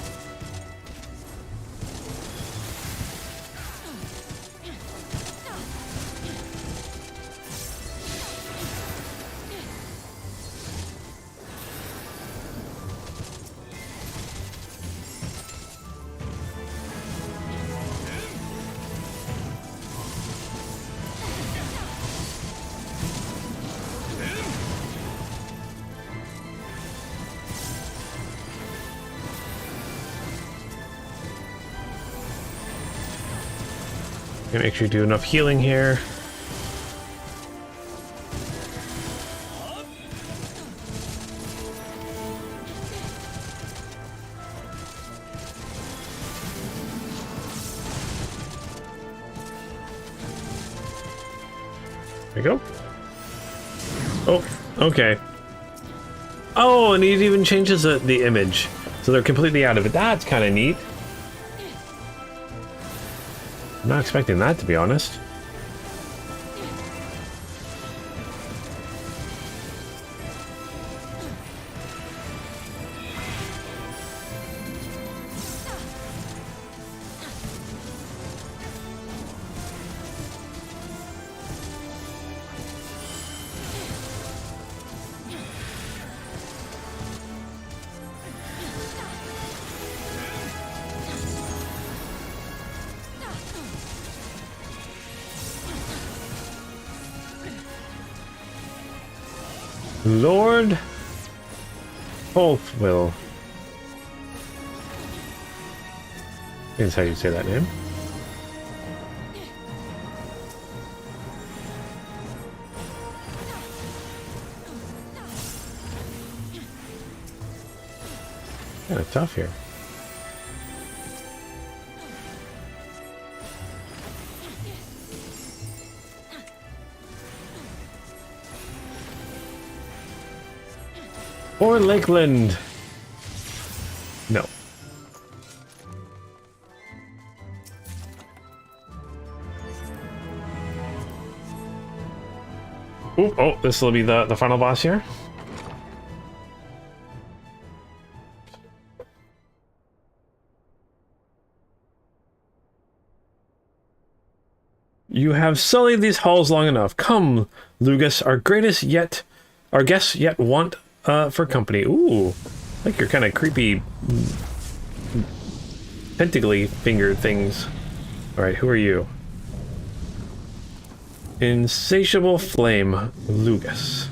Okay, make sure you do enough healing here. There you go. Oh, okay. Oh, and it even changes the image. So they're completely out of it. That's kind of neat. I'm not expecting that, to be honest. Lord Holthwill. Is how you say that name. Kind of tough here. Or Lakeland. No. Ooh, oh, this will be the final boss here. You have sullied these halls long enough. Come, Lugus, our guests yet want for company. Ooh, like your kind of creepy tentacly fingered things. All right, who are you? Insatiable Flame Lugus.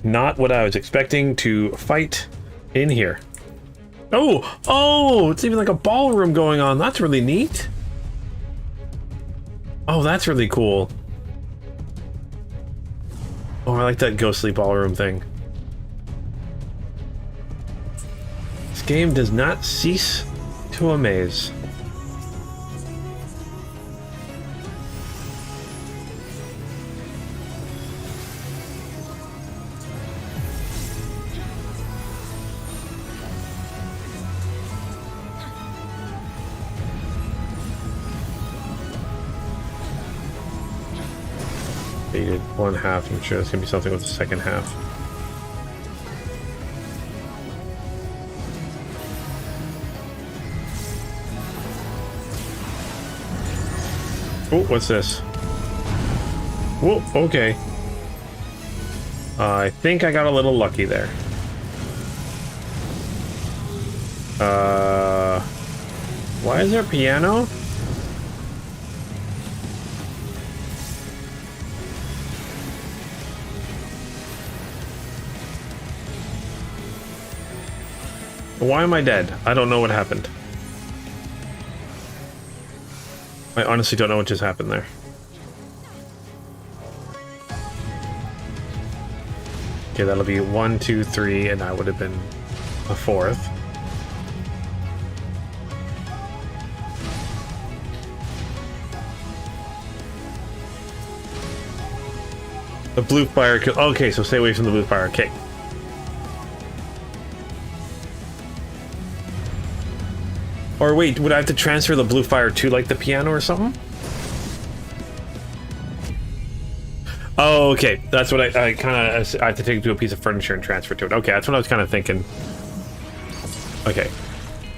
Not what I was expecting to fight in here. Oh, it's even like a ballroom going on. That's really neat. Oh, that's really cool. Oh, I like that ghostly ballroom thing. This game does not cease to amaze. You did one half. I'm sure there's gonna be something with the second half. Oh, what's this? Whoa, okay. I think I got a little lucky there. Why is there a piano? Why am I dead? I don't know what happened. I honestly don't know what just happened there. Okay, that'll be 1, 2, 3, and I would have been a fourth. The blue fire. Okay, so stay away from the blue fire. Okay. Or wait, would I have to transfer the blue fire to like the piano or something? Oh, okay. That's what I kind of I have to take it to a piece of furniture and transfer to it. Okay, that's what I was kind of thinking. Okay,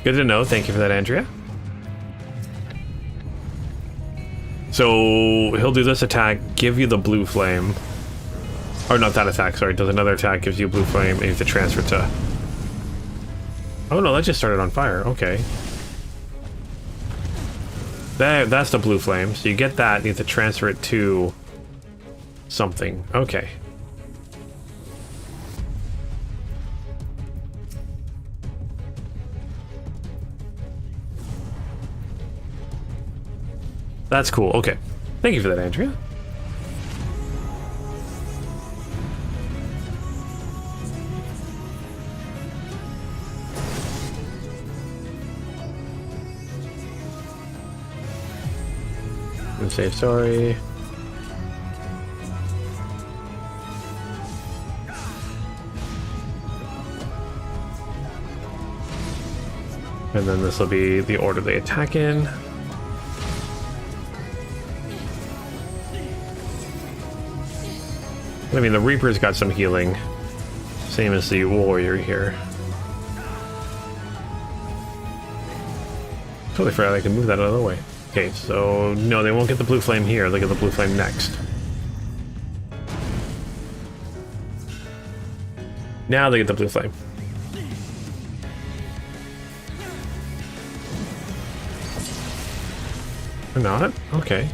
good to know. Thank you for that, Andrea. So he'll do this attack, give you the blue flame, or not that attack. Sorry, does another attack, gives you a blue flame, and you have to transfer to. Oh no, that just started on fire. Okay. That's the blue flame. So you get that, you have to transfer it to something. Okay. That's cool. Okay. Thank you for that, Andrea. And say sorry. And then this will be the order they attack in. I mean, the Reaper's got some healing. Same as the Warrior here. Totally forgot I could move that out of the way. Okay, so no, they won't get the blue flame here. They'll get the blue flame next. Now they get the blue flame. Or not? Okay.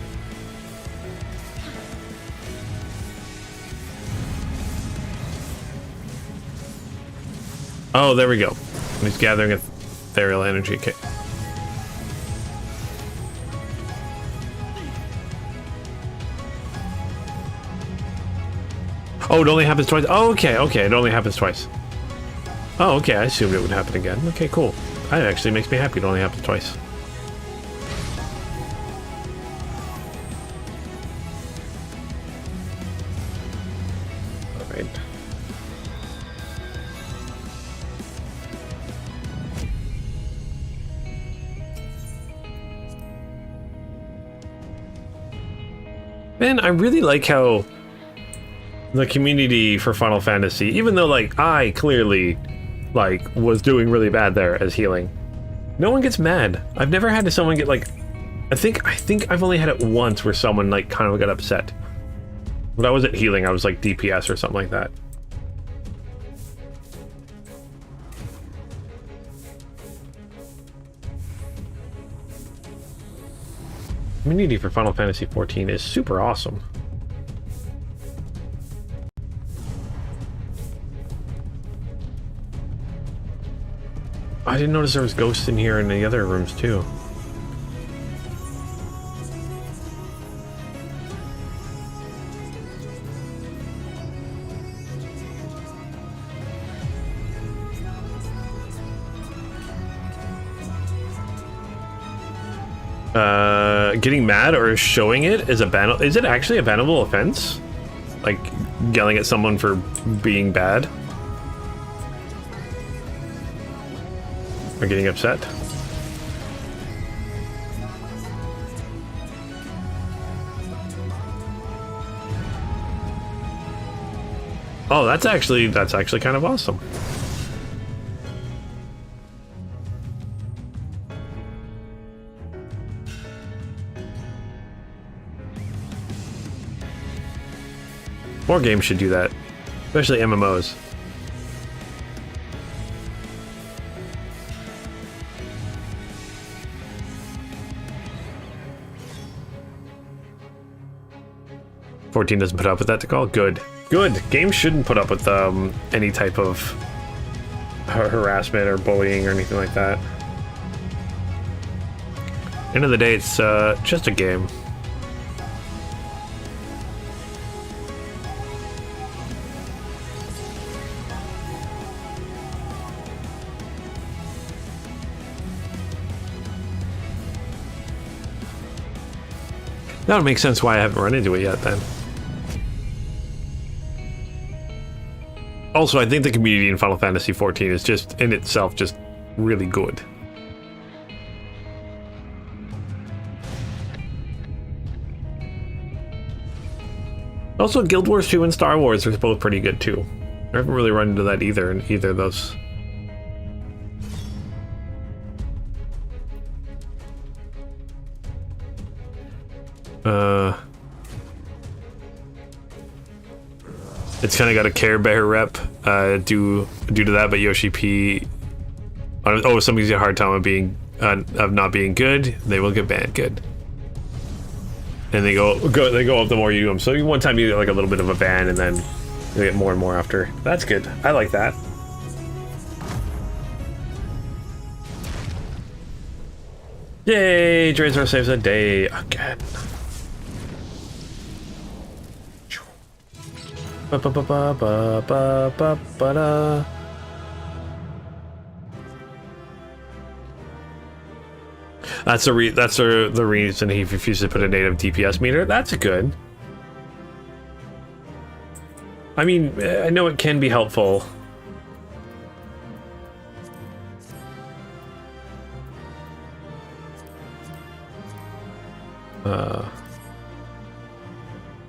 Oh, there we go. He's gathering ethereal energy. Okay. Oh, it only happens twice. Oh, okay, okay. It only happens twice. Oh, okay. I assumed it would happen again. Okay, cool. That actually makes me happy. It only happens twice. All right. Man, I really like how the community for Final Fantasy, even though like I clearly like was doing really bad there as healing, no one gets mad. I've never had someone get like, I think I've only had it once where someone like kind of got upset. But I wasn't healing, I was like DPS or something like that. Community for Final Fantasy XIV is super awesome. I didn't notice there was ghosts in here in the other rooms too. Getting mad or showing it is a ban. Is it actually a bannable offense? Like yelling at someone for being bad? Or getting upset? Oh, that's actually kind of awesome. More games should do that, especially MMOs. $14 doesn't put up with that to call? Good. Good. Games shouldn't put up with any type of harassment or bullying or anything like that. End of the day, it's just a game. That would make sense why I haven't run into it yet then. Also, I think the community in Final Fantasy XIV is just, in itself, just really good. Also, Guild Wars 2 and Star Wars are both pretty good too. I haven't really run into that either in either of those. It's kind of got a Care Bear rep due to that, but Yoshi P. Oh, if somebody's got a hard time of not being good, they will get banned. Good. And they go up the more you do them. So one time you get like a little bit of a ban, and then you get more and more after. That's good. I like that. Yay! Drazor saves a day again. Ba ba ba ba ba ba ba ba da. That's the reason he refused to put a native DPS meter. That's good. I mean, I know it can be helpful.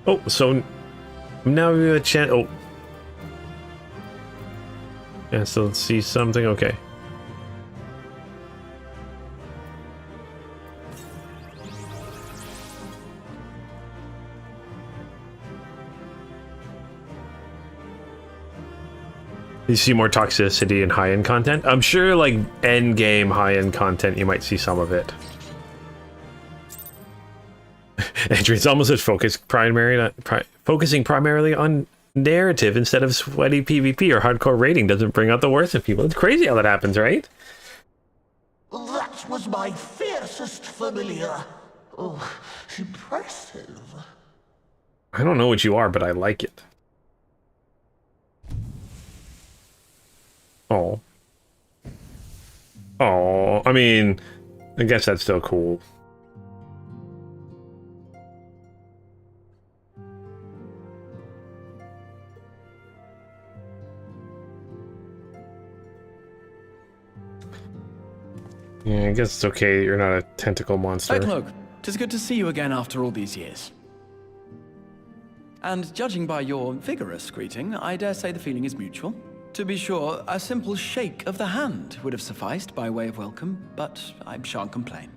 Oh, so now we have a chance. Oh, yeah. So let's see something. Okay. You see more toxicity in high-end content? I'm sure, like, end-game high-end content, you might see some of it. Adrian's almost as focusing primarily on narrative instead of sweaty PvP or hardcore raiding doesn't bring out the worst in people. It's crazy how that happens, right? That was my fiercest familiar. Oh, impressive. I don't know what you are, but I like it. Oh. Oh, I mean, I guess that's still cool. Yeah, I guess it's okay. You're not a tentacle monster. Look, 'tis good to see you again after all these years. And judging by your vigorous greeting, I dare say the feeling is mutual. To be sure, a simple shake of the hand would have sufficed by way of welcome, but I shan't complain.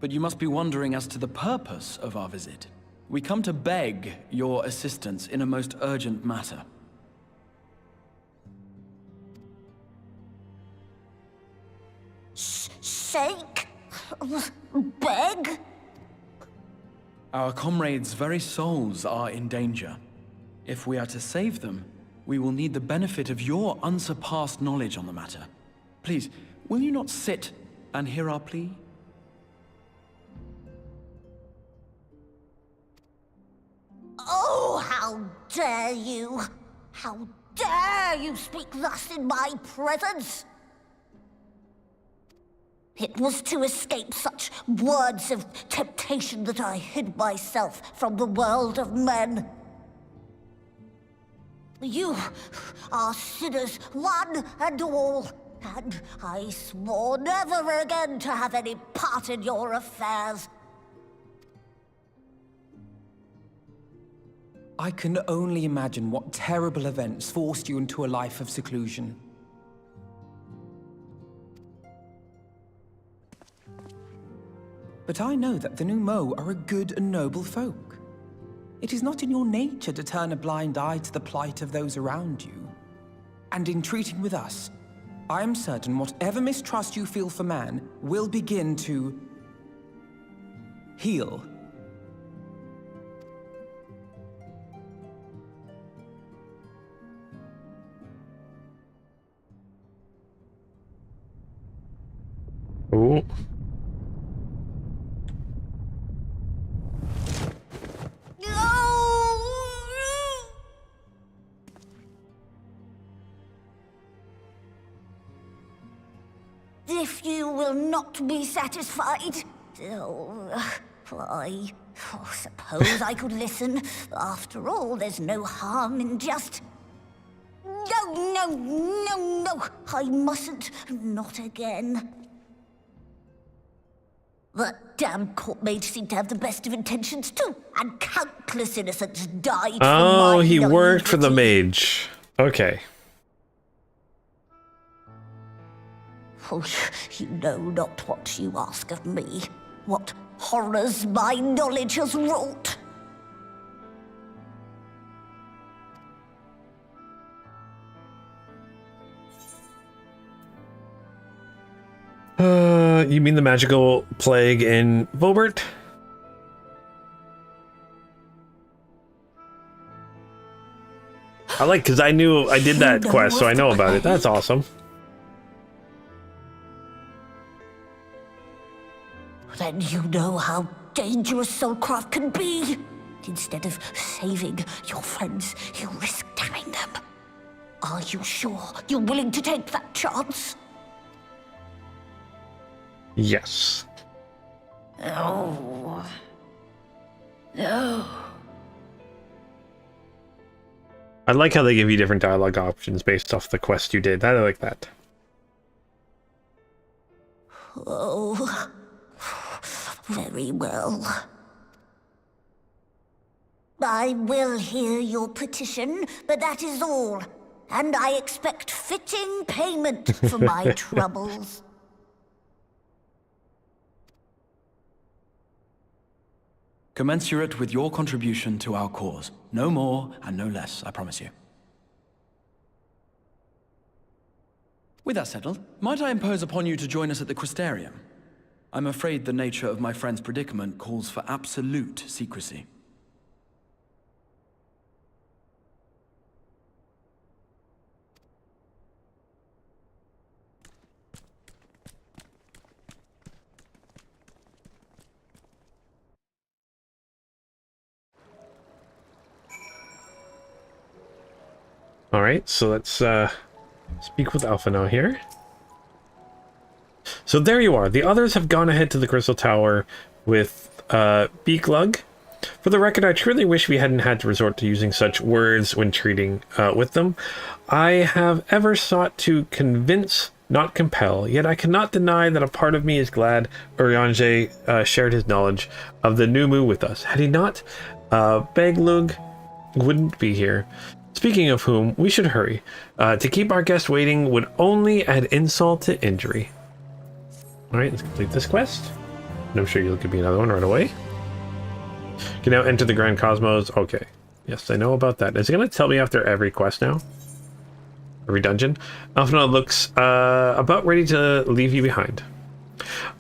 But you must be wondering as to the purpose of our visit. We come to beg your assistance in a most urgent matter. Shake? Beg? Our comrades' very souls are in danger. If we are to save them, we will need the benefit of your unsurpassed knowledge on the matter. Please, will you not sit and hear our plea? Oh, how dare you! How dare you speak thus in my presence! It was to escape such words of temptation that I hid myself from the world of men. You are sinners, one and all, and I swore never again to have any part in your affairs. I can only imagine what terrible events forced you into a life of seclusion. But I know that the Mhigo are a good and noble folk. It is not in your nature to turn a blind eye to the plight of those around you. And in treating with us, I am certain whatever mistrust you feel for man will begin to heal. Ooh. If you will not be satisfied, I suppose I could listen. After all, there's no harm in just... No, I mustn't. Not again. That damn court mage seemed to have the best of intentions too, and countless innocents died. Oh, he worked for the mage. Okay. Oh, you know not what you ask of me. What horrors my knowledge has wrought. You mean the magical plague in Vobert? I like, because I did that quest, so I know about it. That's awesome. Then you know how dangerous soulcraft can be. Instead of saving your friends, you risk damning them. Are you sure you're willing to take that chance? Yes. Oh. No. I like how they give you different dialogue options based off the quest you did. I like that. Oh. Very well. I will hear your petition, but that is all. And I expect fitting payment for my troubles. Commensurate with your contribution to our cause. No more and no less, I promise you. With that settled, might I impose upon you to join us at the Crystarium? I'm afraid the nature of my friend's predicament calls for absolute secrecy. Alright, so let's speak with Alpha now here. So there you are. The others have gone ahead to the Crystal Tower with Beaklug. For the record, I truly wish we hadn't had to resort to using such words when treating with them. I have ever sought to convince, not compel, yet I cannot deny that a part of me is glad Eorzea shared his knowledge of the Numu with us. Had he not, Beglug wouldn't be here. Speaking of whom, we should hurry. To keep our guest waiting would only add insult to injury. Alright, let's complete this quest. And I'm sure you'll give me another one right away. Can now enter the Grand Cosmos. Okay. Yes, I know about that. Is it going to tell me after every quest now? Every dungeon? Alphinaud looks about ready to leave you behind.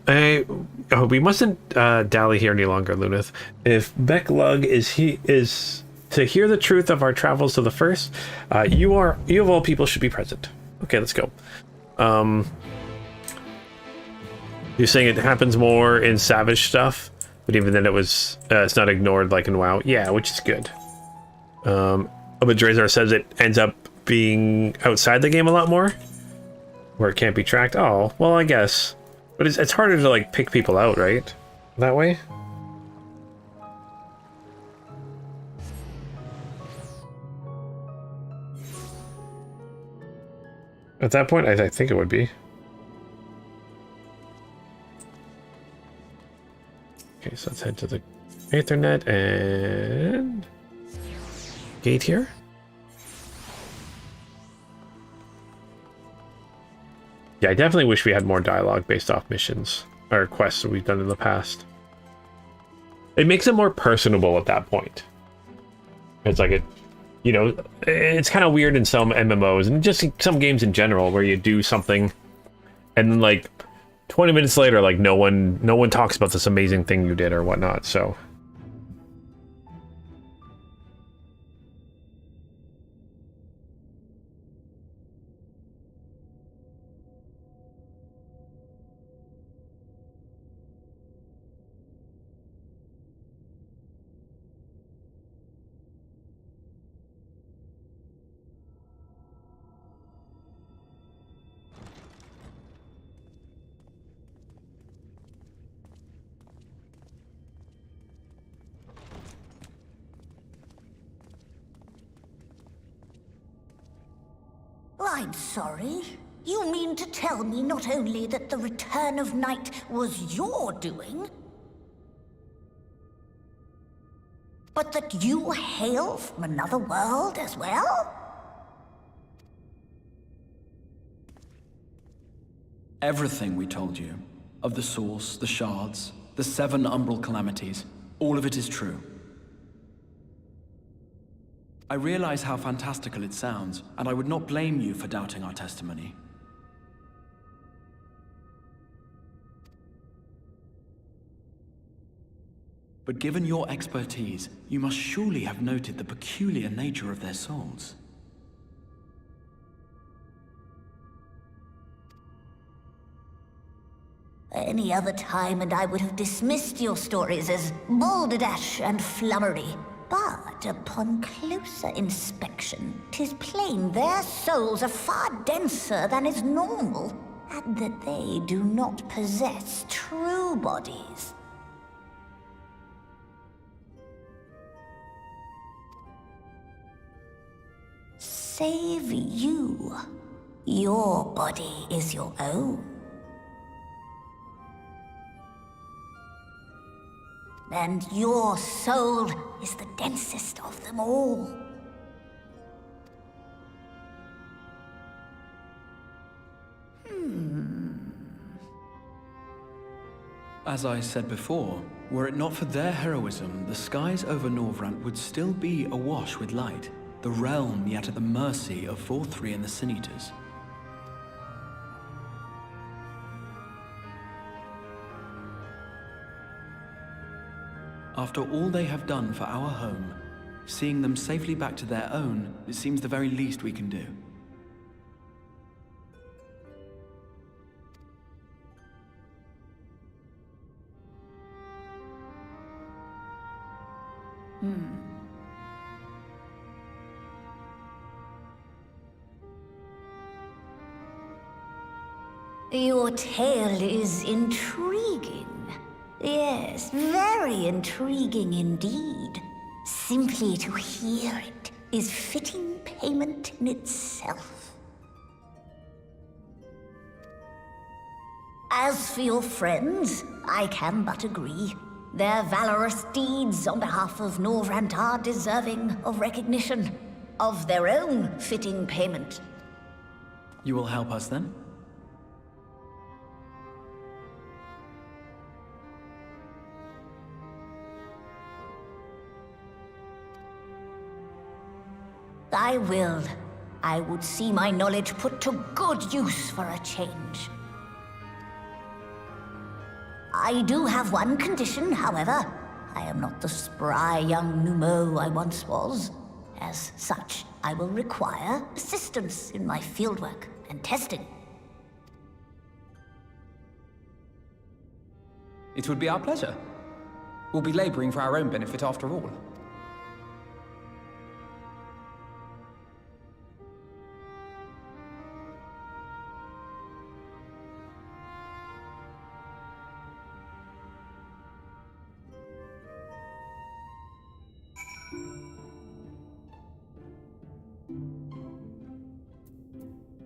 We mustn't dally here any longer, Lunith. If Beklug is to hear the truth of our travels to the first, you of all people should be present. Okay, let's go. You're saying it happens more in Savage stuff, but even then it's not ignored like in WoW. Yeah, which is good. But Drazar says it ends up being outside the game a lot more, where it can't be tracked. Oh, well, I guess. But it's harder to like pick people out, right? That way? At that point, I think it would be. Okay, so let's head to the Aethernet and gate here. Yeah, I definitely wish we had more dialogue based off missions or quests that we've done in the past. It makes it more personable at that point. It's like it's kind of weird in some MMOs and just some games in general where you do something and then like 20 minutes later, like no one talks about this amazing thing you did or whatnot. So I'm sorry. You mean to tell me not only that the return of night was your doing, but that you hail from another world as well? Everything we told you, of the source, the shards, the 7 umbral calamities, all of it is true. I realize how fantastical it sounds, and I would not blame you for doubting our testimony. But given your expertise, you must surely have noted the peculiar nature of their souls. Any other time and I would have dismissed your stories as balderdash and flummery. But upon closer inspection, 'tis plain their souls are far denser than is normal, and that they do not possess true bodies. Save you. Your body is your own. And your soul is the densest of them all. As I said before, were it not for their heroism, the skies over Norvrant would still be awash with light, the realm yet at the mercy of Vorthri and the Sin Eaters. After all they have done for our home, seeing them safely back to their own, it seems the very least we can do. Your tale is intriguing. Yes, very intriguing indeed. Simply to hear it is fitting payment in itself. As for your friends, I can but agree. Their valorous deeds on behalf of Norvrant are deserving of recognition, of their own fitting payment. You will help us then? I will. I would see my knowledge put to good use for a change. I do have one condition, however. I am not the spry young Mhigo I once was. As such, I will require assistance in my fieldwork and testing. It would be our pleasure. We'll be laboring for our own benefit after all.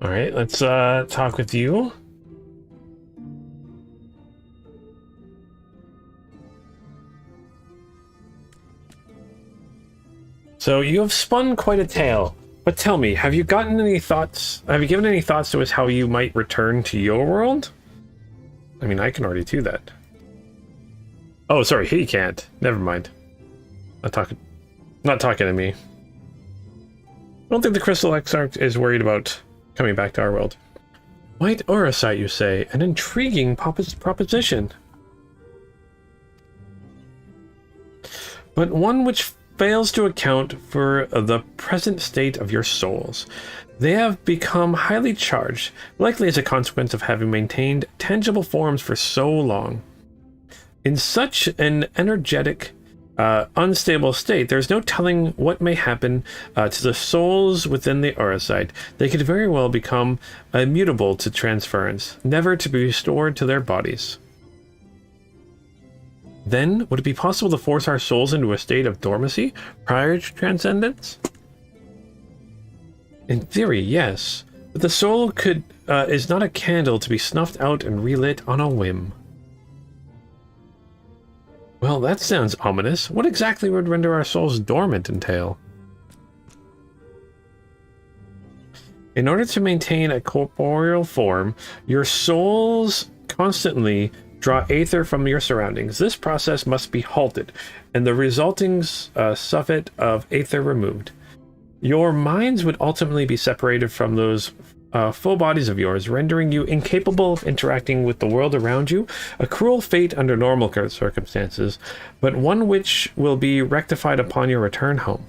All right, let's talk with you. So you have spun quite a tale, but tell me, have you gotten any thoughts? Have you given any thoughts to us how you might return to your world? I mean, I can already do that. Oh, sorry, he can't. Never mind. Not talking to me. I don't think the Crystal Exarch is worried about coming back to our world. White Eorzea, you say? An intriguing proposition. But one which fails to account for the present state of your souls. They have become highly charged, likely as a consequence of having maintained tangible forms for so long. In such an energetic, unstable state, there's no telling what may happen to the souls within the Eorzea. They could very well become immutable to transference, never to be restored to their bodies. Then, would it be possible to force our souls into a state of dormancy prior to transcendence? In theory, yes, but the soul is not a candle to be snuffed out and relit on a whim. Well, that sounds ominous. What exactly would render our souls dormant entail? In order to maintain a corporeal form, your souls constantly draw aether from your surroundings. This process must be halted, and the resulting suffit of aether removed. Your minds would ultimately be separated from those full bodies of yours, rendering you incapable of interacting with the world around you. A cruel fate under normal circumstances, but one which will be rectified upon your return home.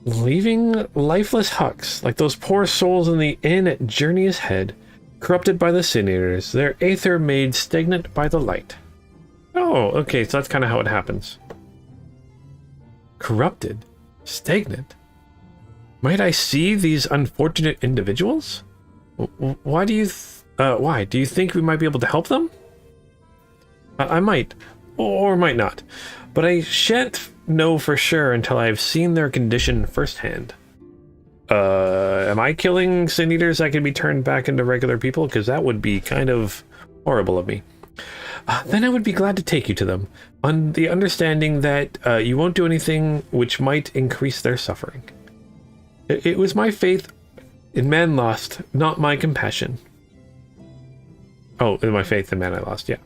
Leaving lifeless hucks, like those poor souls in the inn at Journey's Head, Corrupted by the Sin Eaters, their aether made stagnant by the light. Oh, okay, so that's kind of how it happens. Corrupted? Stagnant? Might I see these unfortunate individuals? Why do you why? Do you think we might be able to help them? I might, or might not, but I shan't know for sure until I have seen their condition firsthand. Am I killing Sin Eaters that can be turned back into regular people? Because that would be kind of horrible of me. Then I would be glad to take you to them, on the understanding that you won't do anything which might increase their suffering. It was my faith in man lost, not my compassion. Oh, in my faith in man I lost, yeah.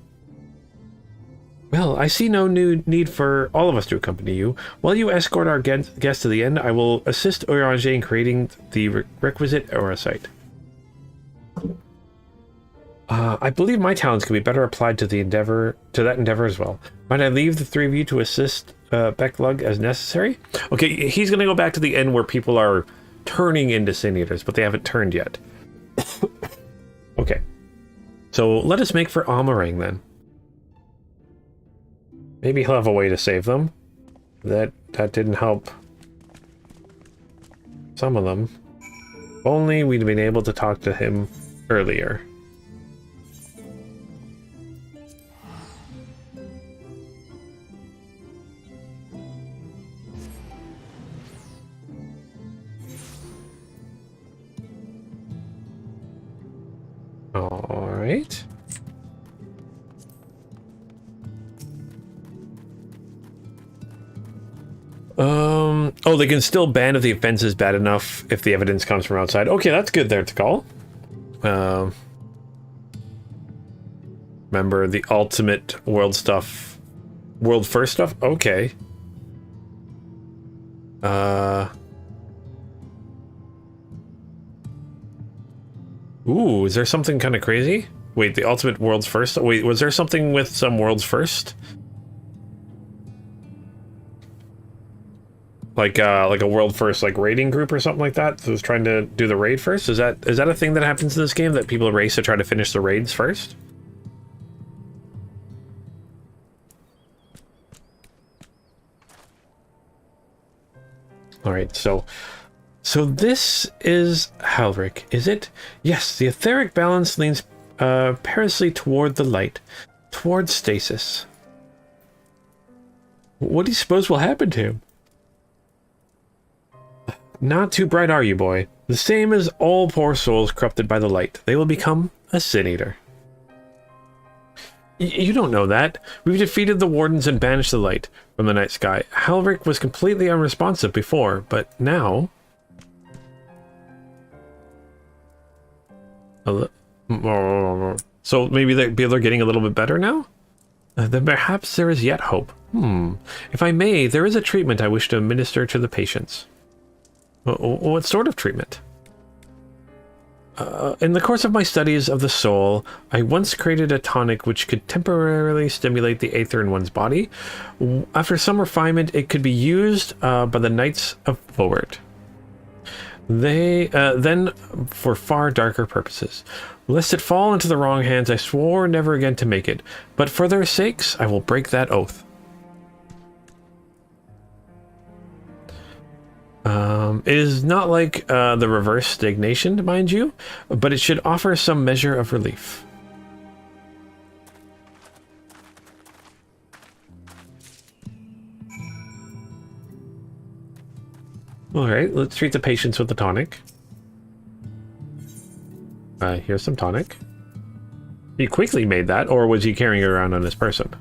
Well, I see no new need for all of us to accompany you. While you escort our guests to the end, I will assist Eorzea in creating the requisite aura site. I believe my talents could be better applied to that endeavor as well. Might I leave the three of you to assist Becklug as necessary? Okay, he's going to go back to the end where people are turning into Sin Eaters, but they haven't turned yet. Okay. So let us make for Amarang then. Maybe he'll have a way to save them. That didn't help some of them. If only we'd been able to talk to him earlier. All right. Oh, they can still ban if the offense is bad enough if the evidence comes from outside. Okay, that's good there to call. Remember the ultimate world stuff, world first stuff? Okay. Ooh, is there something kind of crazy? Wait, the ultimate world's first? Wait, was there something with some world's first? Like a world first, like raiding group or something like that. So who's trying to do the raid first? Is that a thing that happens in this game, that people race to try to finish the raids first? All right, so this is Halric, is it? Yes, the etheric balance leans perilously toward the light, toward stasis. What do you suppose will happen to him? Not too bright, are you, boy? The same as all poor souls corrupted by the light. They will become a Sin Eater. You don't know that. We've defeated the Wardens and banished the light from the night sky. Halric was completely unresponsive before, but now... So maybe they're getting a little bit better now? Then perhaps there is yet hope. If I may, there is a treatment I wish to administer to the patients. What sort of treatment? In the course of my studies of the soul, I once created a tonic which could temporarily stimulate the aether in one's body. After some refinement, it could be used by the Knights of Vobert. They then for far darker purposes. Lest it fall into the wrong hands, I swore never again to make it, but for their sakes, I will break that oath. It is not like the reverse stagnation, mind you, but it should offer some measure of relief. Alright, let's treat the patients with the tonic. Here's some tonic. He quickly made that, or was he carrying it around on his person?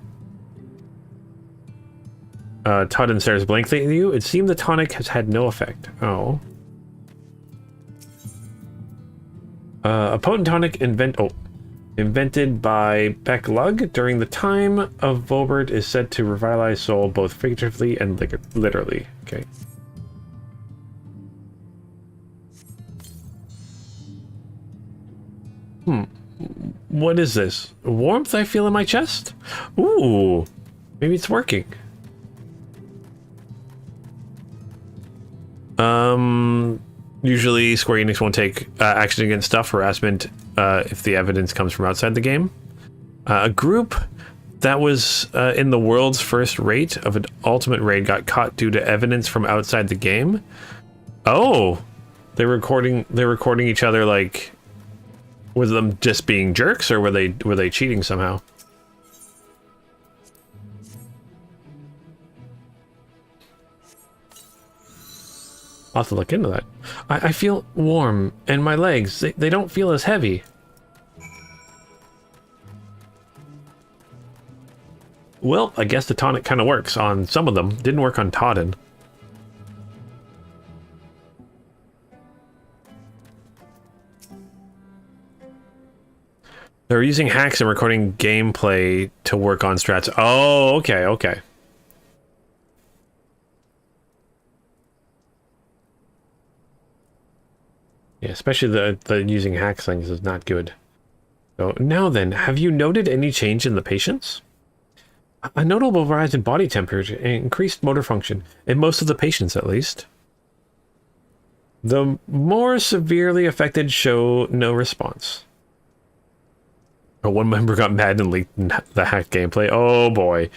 Tudden stares blankly at you. It seemed the tonic has had no effect. Oh. A potent tonic invented by Becklug during the time of Vobert is said to revitalize soul both figuratively and literally. Okay. What is this? Warmth I feel in my chest? Ooh. Maybe it's working. Usually, Square Enix won't take action against stuff harassment if the evidence comes from outside the game. A group that was in the world's first rate of an ultimate raid got caught due to evidence from outside the game. Oh, they're recording each other. Like, was them just being jerks, or were they cheating somehow? I'll have to look into that. I feel warm, and my legs, they don't feel as heavy. Well, I guess the tonic kind of works on some of them. Didn't work on Todden. They're using hacks and recording gameplay to work on strats. Oh, okay, okay. Yeah, especially the using hacks things is not good. So now then, have you noted any change in the patients? A notable rise in body temperature and increased motor function, in most of the patients at least. The more severely affected show no response. Oh, one member got mad and leaked the hacked gameplay. Oh boy.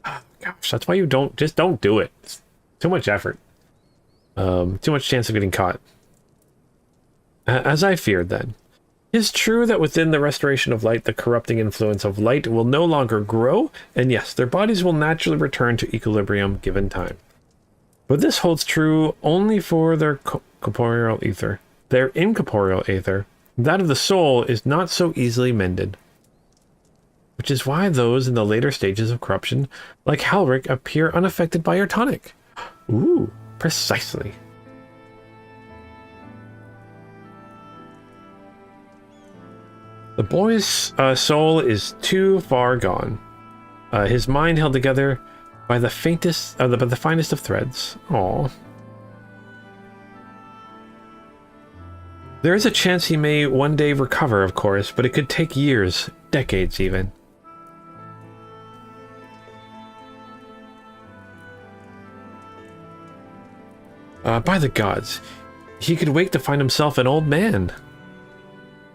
Gosh, that's why you don't do it. It's too much effort. Too much chance of getting caught. As I feared then. It's true that within the restoration of light, the corrupting influence of light will no longer grow, and yes, their bodies will naturally return to equilibrium given time. But this holds true only for their corporeal ether. Their incorporeal ether, that of the soul, is not so easily mended. Which is why those in the later stages of corruption, like Halric, appear unaffected by your tonic. Ooh, precisely. The boy's soul is too far gone. His mind held together by the finest of threads. Aww. There is a chance he may one day recover, of course, but it could take years, decades even. By the gods, he could wake to find himself an old man.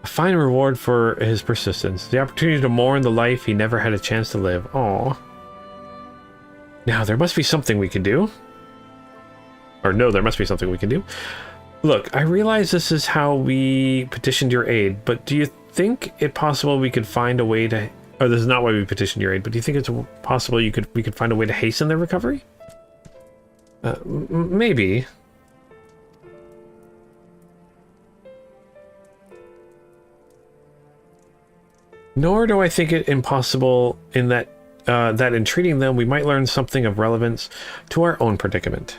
A fine reward for his persistence. The opportunity to mourn the life he never had a chance to live. Aww. Now, there must be something we can do. Or no, there must be something we can do. Look, I realize this is how we petitioned your aid, but do you think it possible we could find a way to... Or this is not why we petitioned your aid, but do you think it's possible we could find a way to hasten their recovery? Maybe. Nor do I think it impossible in that in treating them we might learn something of relevance to our own predicament.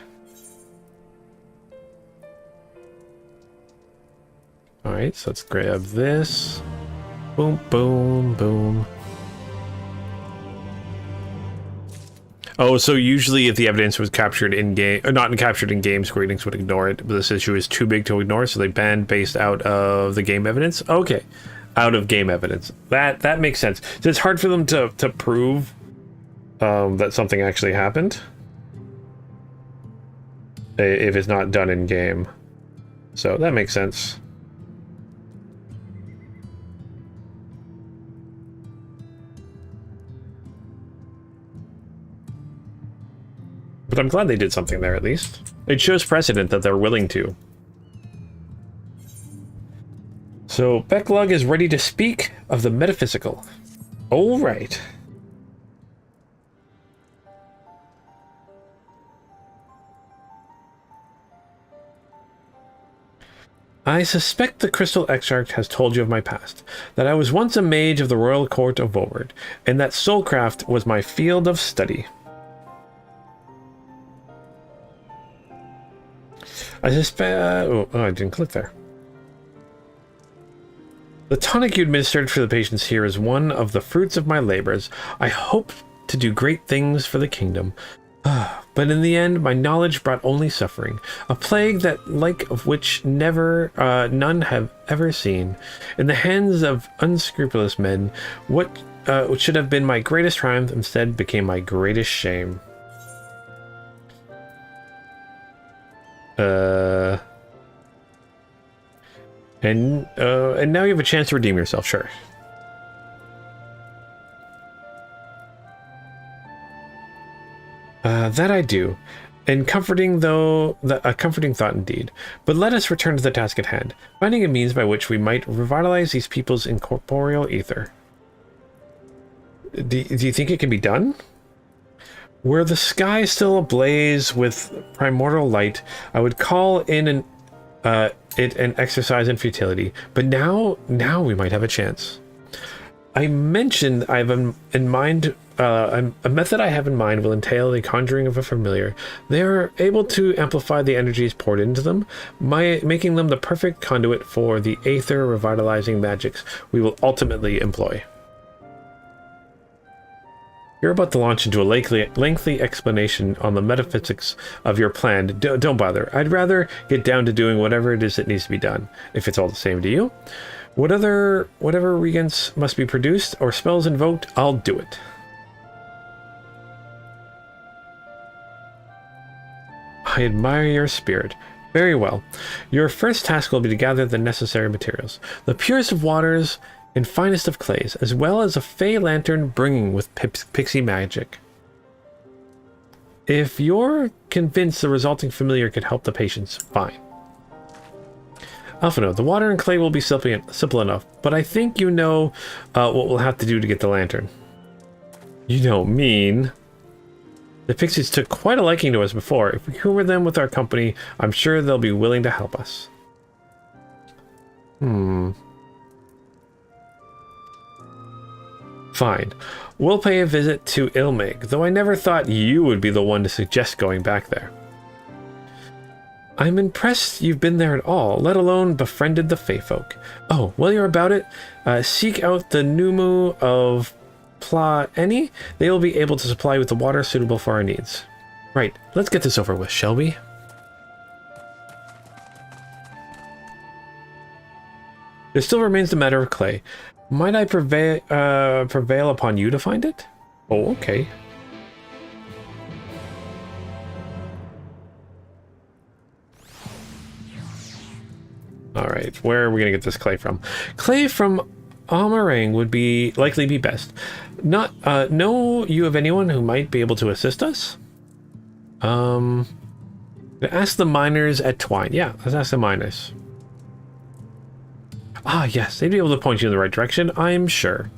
Alright, so let's grab this. Boom, boom, boom. Oh, so usually if the evidence was captured in game, or not captured in game, Square Enix would ignore it, but this issue is too big to ignore, so they banned based out of the game evidence? Okay. Out of game evidence. That makes sense. So it's hard for them to prove that something actually happened if it's not done in game. So that makes sense. But I'm glad they did something there at least. It shows precedent that they're willing to. So, Becklug is ready to speak of the metaphysical. All right. I suspect the Crystal Exarch has told you of my past, that I was once a mage of the royal court of Vovard, and that soulcraft was my field of study. I suspect... oh, I didn't click there. The tonic you administered for the patients here is one of the fruits of my labors. I hope to do great things for the kingdom. But in the end, my knowledge brought only suffering. A plague that like of which none have ever seen. In the hands of unscrupulous men, what should have been my greatest triumph instead became my greatest shame. And now you have a chance to redeem yourself, sure. That I do. And comforting, though, a comforting thought indeed. But let us return to the task at hand, finding a means by which we might revitalize these people's incorporeal ether. Do you think it can be done? Were the sky still ablaze with primordial light, I would call in it an exercise in futility. But now we might have a chance. I mentioned I have in mind a method I have in mind will entail the conjuring of a familiar. They are able to amplify the energies poured into them, making them the perfect conduit for the aether revitalizing magics we will ultimately employ. You're about to launch into a lengthy explanation on the metaphysics of your plan. Don't bother. I'd rather get down to doing whatever it is that needs to be done, if it's all the same to you. Whatever regents must be produced or spells invoked, I'll do it. I admire your spirit. Very well. Your first task will be to gather the necessary materials. The purest of waters and finest of clays, as well as a fey lantern brimming with pixie magic. If you're convinced the resulting familiar could help the patients, fine. Alphino, the water and clay will be simple enough, but I think you know what we'll have to do to get the lantern. You don't mean... The pixies took quite a liking to us before. If we humor them with our company, I'm sure they'll be willing to help us. Fine. We'll pay a visit to Ilmig, though I never thought you would be the one to suggest going back there. I'm impressed you've been there at all, let alone befriended the Fey folk. Oh, while you're about it, seek out the Numu of Pla Eni. They will be able to supply you with the water suitable for our needs. Right, let's get this over with, shall we? There still remains the matter of clay. Might I prevail upon you to find it? Oh, okay. Alright, where are we going to get this clay from? Clay from Amarang would likely be best. Know you of anyone who might be able to assist us? Ask the miners at Twine. Yeah, let's ask the miners. Ah, yes, they'd be able to point you in the right direction, I'm sure.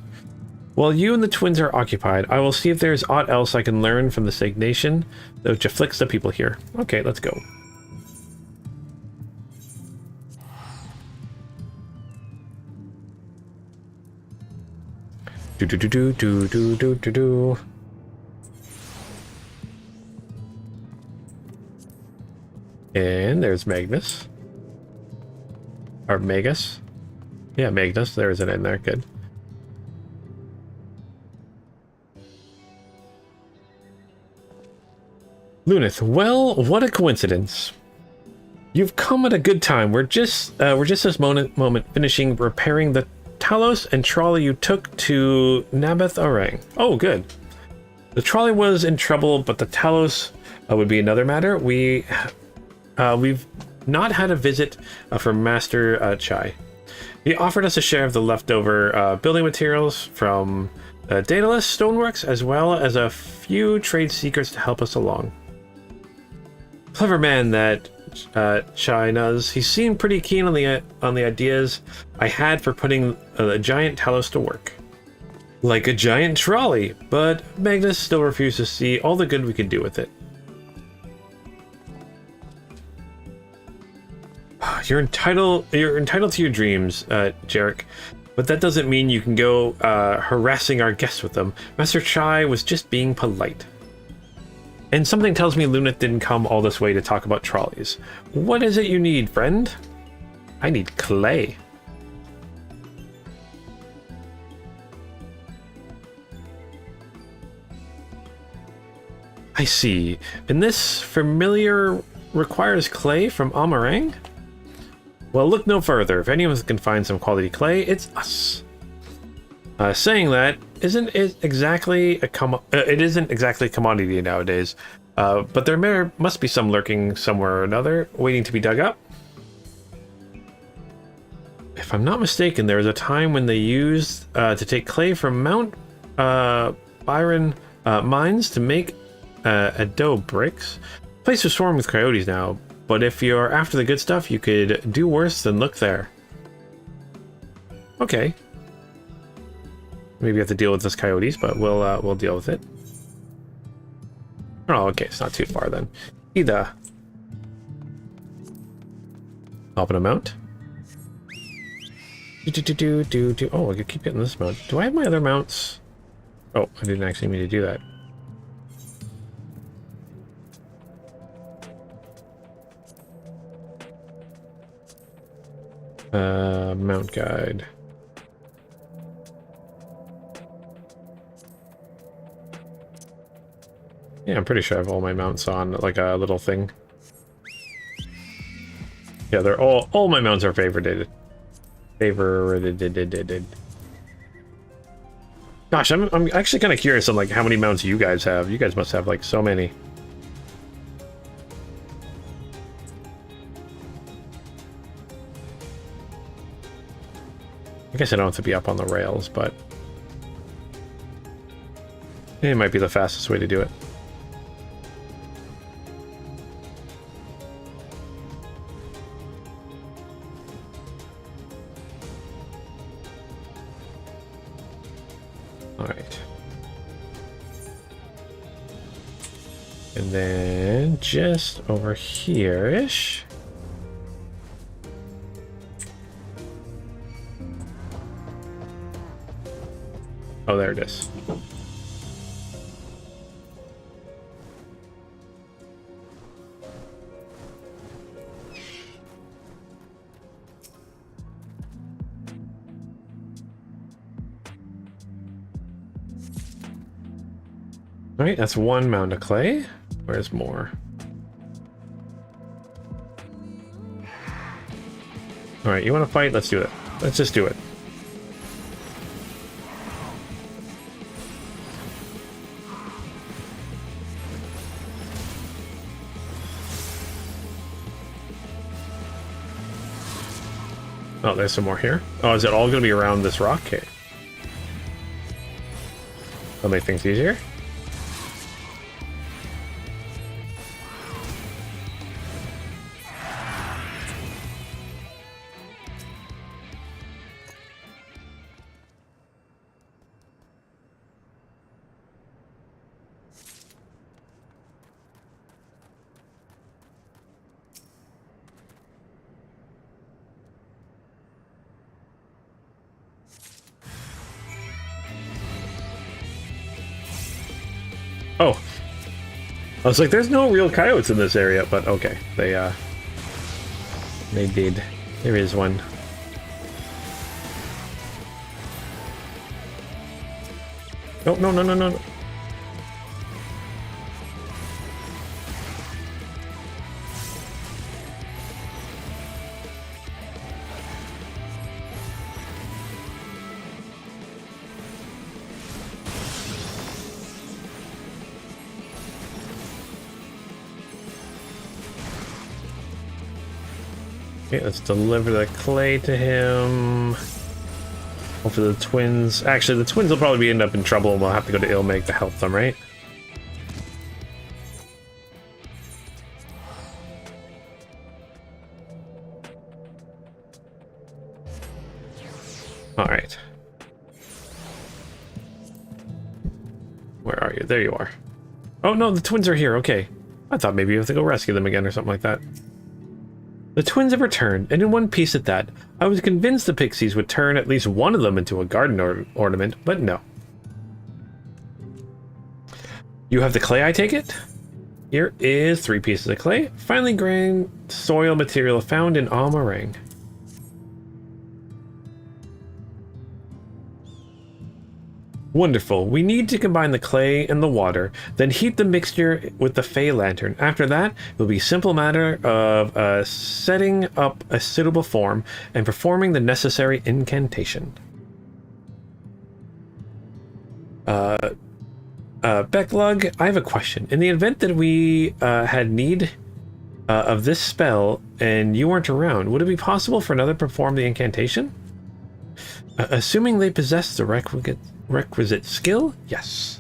While you and the twins are occupied, I will see if there's aught else I can learn from the stagnation which afflicts the people here. Okay, let's go. Do. And there's Magnus. Or Magus. Yeah, Magnus. There is an in there. Good. Lunith. Well, what a coincidence. You've come at a good time. We're just this moment finishing repairing the Talos and trolley you took to Nabeth Orang. Oh, good. The trolley was in trouble, but the Talos would be another matter. We've not had a visit from Master Chai. He offered us a share of the leftover building materials from Daedalus Stoneworks, as well as a few trade secrets to help us along. Clever man that Chai does. He seemed pretty keen on the ideas I had for putting a giant Talos to work. Like a giant trolley, but Magnus still refused to see all the good we could do with it. You're entitled to your dreams, Jarek, but that doesn't mean you can go harassing our guests with them. Master Chai was just being polite. And something tells me Lunith didn't come all this way to talk about trolleys. What is it you need, friend? I need clay. I see. And this familiar requires clay from Amarang? Well, look no further. If anyone can find some quality clay, it's us. Saying that, it isn't exactly a commodity nowadays, but there must be some lurking somewhere or another, waiting to be dug up. if I'm not mistaken, there was a time when they used to take clay from Mount Byron mines to make Ado bricks. The place is swarming with coyotes now, but if you're after the good stuff, you could do worse than look there. Okay. Maybe you have to deal with those coyotes, but we'll deal with it. Oh, okay, it's not too far then. Either. Open a mount. Oh, I could keep getting this mount. Do I have my other mounts? Oh, I didn't actually mean to do that. Mount guide. Yeah, I'm pretty sure I have all my mounts on like a little thing. Yeah, they're all my mounts are favorited. Gosh, I'm actually kind of curious on like how many mounts you guys have. You guys must have like so many. I guess I don't have to be up on the rails, but it might be the fastest way to do it. Alright. And then just over here-ish. Oh, there it is. All right, that's one mound of clay. Where's more? All right, you want to fight? Let's do it. Let's just do it. Oh, there's some more here. Oh, is it all going to be around this rock cave? That'll make things easier. Oh, I was like, there's no real coyotes in this area, but okay, they did. There is one. Oh, no, no, no, no, no. Okay, let's deliver the clay to him. Hopefully the twins... Actually, the twins will probably end up in trouble and we'll have to go to Ilmeg to help them, right? Alright. Where are you? There you are. Oh no, the twins are here, okay. I thought maybe you have to go rescue them again or something like that. The twins have returned, and in one piece at that. I was convinced the pixies would turn at least one of them into a garden ornament, but no. You have the clay, I take it? Here is 3 pieces of clay, finely grained soil material found in Almarang. Wonderful. We need to combine the clay and the water, then heat the mixture with the Fey lantern. After that, it will be a simple matter of setting up a suitable form and performing the necessary incantation. Becklug, I have a question. In the event that we had need of this spell and you weren't around, would it be possible for another to perform the incantation? Assuming they possess the requisite skill? Yes.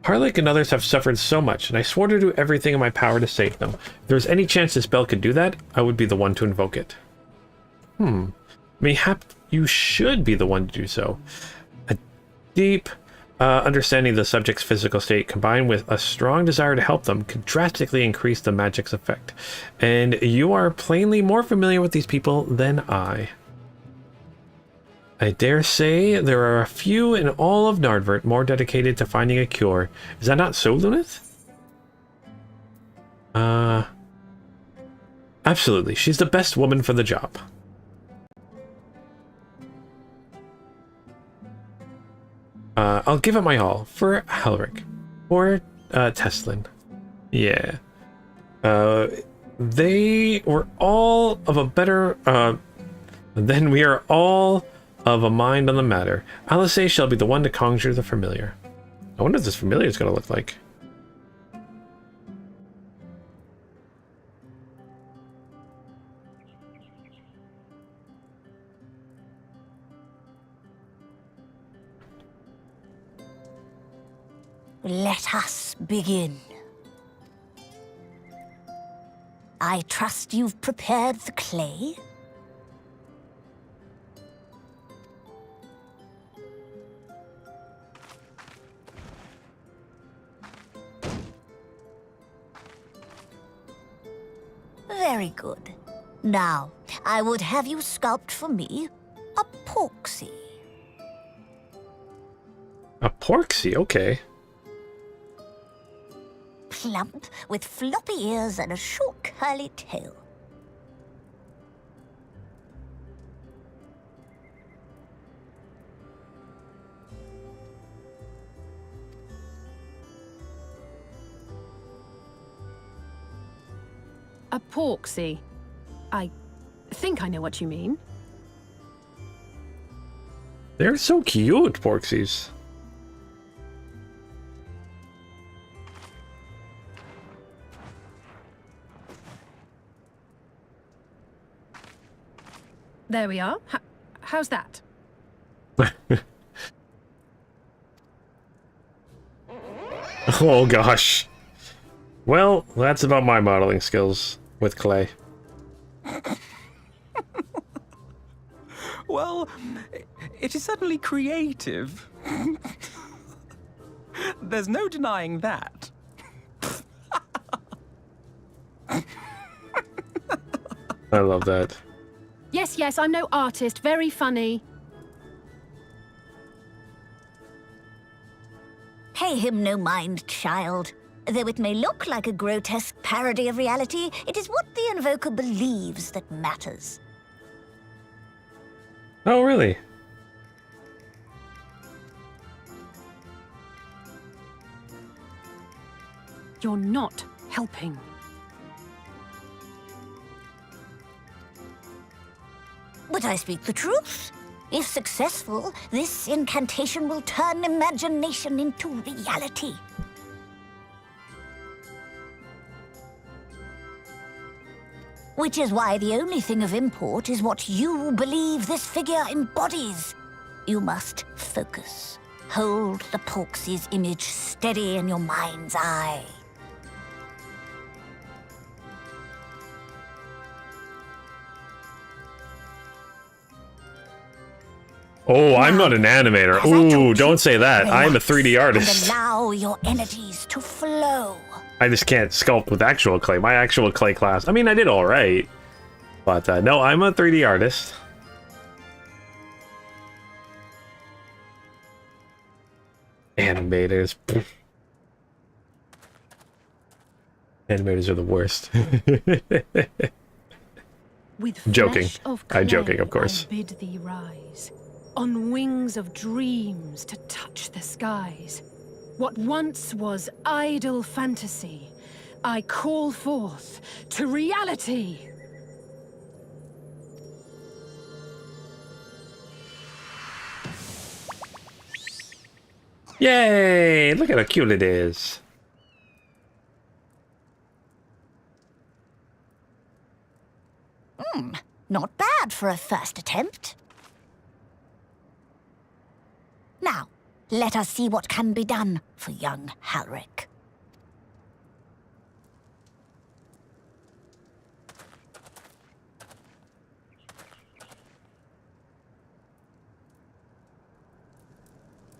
Harlech and others have suffered so much, and I swore to do everything in my power to save them. If there was any chance this spell could do that, I would be the one to invoke it. Mayhap you should be the one to do so. A deep understanding of the subject's physical state, combined with a strong desire to help them, could drastically increase the magic's effect. And you are plainly more familiar with these people than I. I dare say there are a few in all of Nardvert more dedicated to finding a cure. Is that not so, Lunith? Absolutely. She's the best woman for the job. I'll give it my all for Helric. Or Teslin. Yeah. They were all of a better... then we are all... of a mind on the matter. Alice shall be the one to conjure the familiar. I wonder what this familiar is going to look like. Let us begin. I trust you've prepared the clay? Very good. Now, I would have you sculpt for me a porksy. A porksy? Okay. Plump, with floppy ears and a short curly tail. A porksy. I think I know what you mean. They're so cute, porksies. There we are. How's that? Oh gosh. Well, that's about my modeling skills with clay. Well, it is certainly creative. There's no denying that. I love that. Yes, yes, I'm no artist. Very funny. Pay him no mind, child. Though it may look like a grotesque parody of reality, it is what the invoker believes that matters. Oh, really? You're not helping. But I speak the truth. If successful, this incantation will turn imagination into reality. Which is why the only thing of import is what you believe this figure embodies. You must focus. Hold the Porksy's image steady in your mind's eye. Oh, I'm not an animator. Ooh, don't say that. I'm a 3D artist. And allow your energies to flow. I just can't sculpt with actual clay. My actual clay class. I mean, I did all right. But no, I'm a 3D artist. Animators. Animators are the worst. With Joking. flesh of I'm joking, clay of course. I bid thee rise, on wings of dreams to touch the skies. What once was idle fantasy, I call forth to reality. Yay! Look at how cute it is. Not bad for a first attempt. Now, let us see what can be done for young Halric.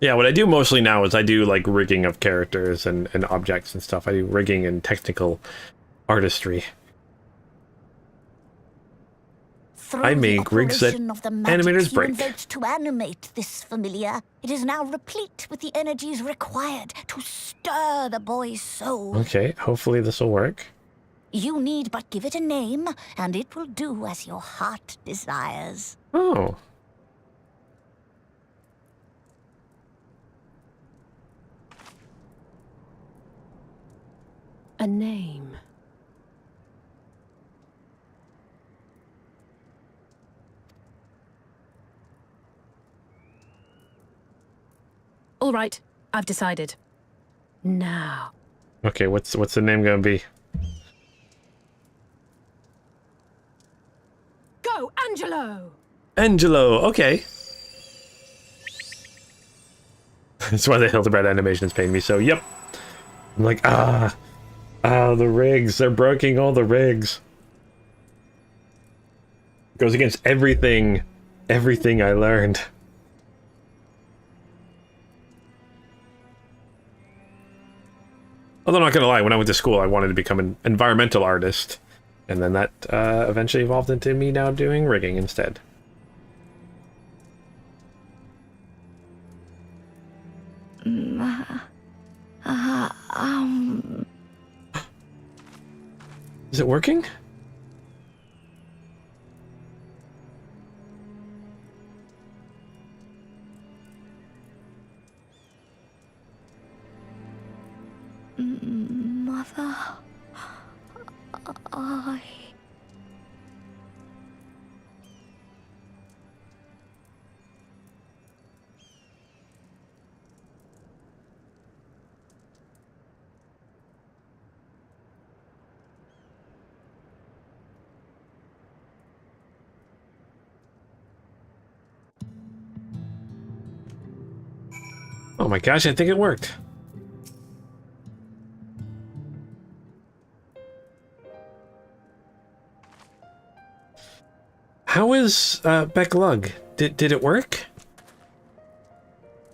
Yeah, what I do mostly now is I do like rigging of characters and objects and stuff. I do rigging and technical artistry. I make rigs that animators break. To animate this familiar, it is now replete with the energies required to stir the boy's soul. Okay, hopefully this will work. You need but give it a name, and it will do as your heart desires. Oh. A name. All right, I've decided. Now. Okay, what's the name gonna be? Go, Angelo! Angelo, okay. That's why the Hildebrat animation is paying me so, yep. I'm like, the rigs, they're breaking all the rigs. Goes against everything I learned. Although I'm not gonna lie, when I went to school I wanted to become an environmental artist. And then that eventually evolved into me now doing rigging instead. Is it working? Mother, Oh my gosh, I think it worked. How is Becklug? Did it work?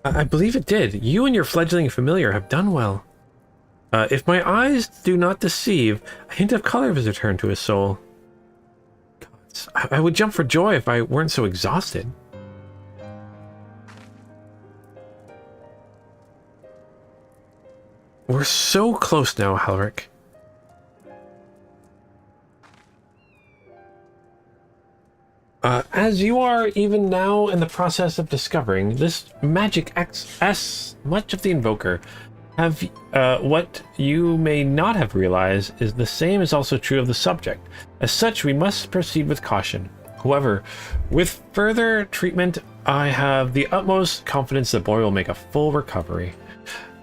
I believe it did. You and your fledgling familiar have done well. If my eyes do not deceive, a hint of color has returned to his soul. Gods, I would jump for joy if I weren't so exhausted. We're so close now, Halric. As you are even now in the process of discovering, this magic acts much of the invoker. What you may not have realized is the same is also true of the subject. As such, we must proceed with caution. However, with further treatment, I have the utmost confidence the boy will make a full recovery.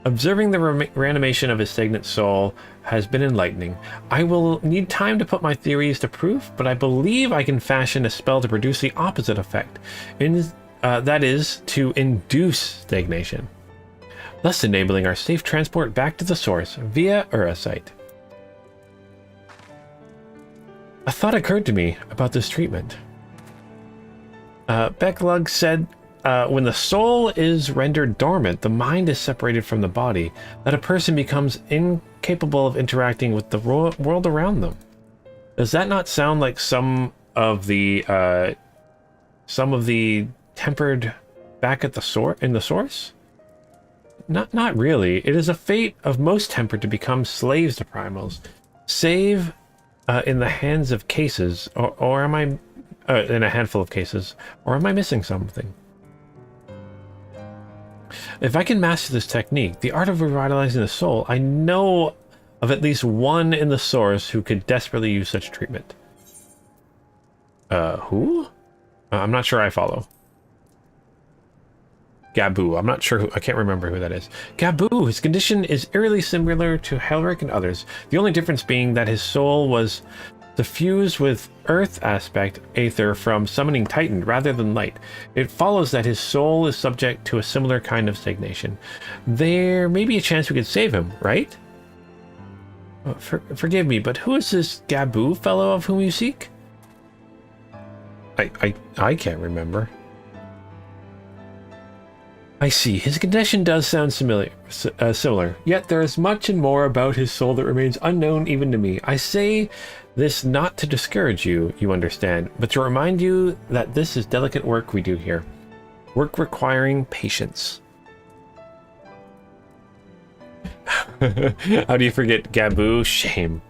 Observing the reanimation of his stagnant soul has been enlightening. I will need time to put my theories to proof, but I believe I can fashion a spell to produce the opposite effect. That is, to induce stagnation, thus enabling our safe transport back to the source via Eorzea. A thought occurred to me about this treatment. Becklug said, when the soul is rendered dormant, the mind is separated from the body, that a person becomes incapable of interacting with the world around them. Does that not sound like some of the tempered back at the source? Not really. It is a fate of most tempered to become slaves to primals, save in the hands of cases, or am I in a handful of cases, or am I missing something? If I can master this technique, the art of revitalizing the soul, I know of at least one in the source who could desperately use such treatment. Who? I'm not sure I follow. Gabu. I'm not sure who. I can't remember who that is. Gabu. His condition is eerily similar to Halric and others. The only difference being that his soul was suffused with earth aspect aether from summoning Titan rather than light. It follows that his soul is subject to a similar kind of stagnation. There may be a chance we could save him, right? Forgive me, but who is this Gabu fellow of whom you seek? I can't remember. I see. His condition does sound similar, yet there is much and more about his soul that remains unknown even to me. I say this not to discourage you, you understand, but to remind you that this is delicate work we do here. Work requiring patience. How do you forget Gabu? Shame.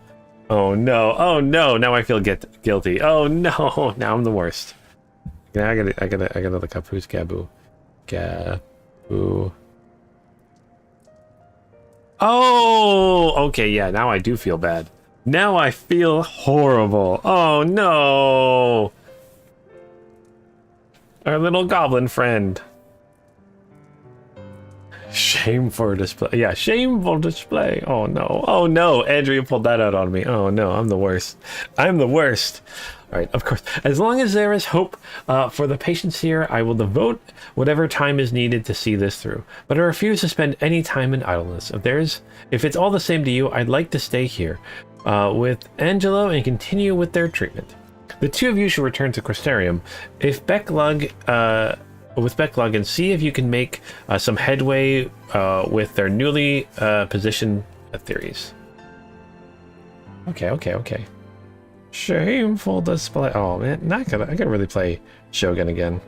Oh no, now I feel guilty. Oh no, now I'm the worst. Yeah, I gotta look up who's Gabu. Gabu. Oh, okay, yeah, now I do feel bad. Now I feel horrible. Oh no! Our little goblin friend. Shameful display. Yeah, shameful display. Oh no. Oh no. Andrea pulled that out on me. Oh no, I'm the worst. I'm the worst. All right, of course. As long as there is hope for the patients here, I will devote whatever time is needed to see this through. But I refuse to spend any time in idleness. If it's all the same to you, I'd like to stay here with Angelo and continue with their treatment. The two of you should return to Crystarium. If with Becklug and see if you can make some headway with their newly positioned theories. Okay. Shameful display. Oh man, I gotta really play Shogun again.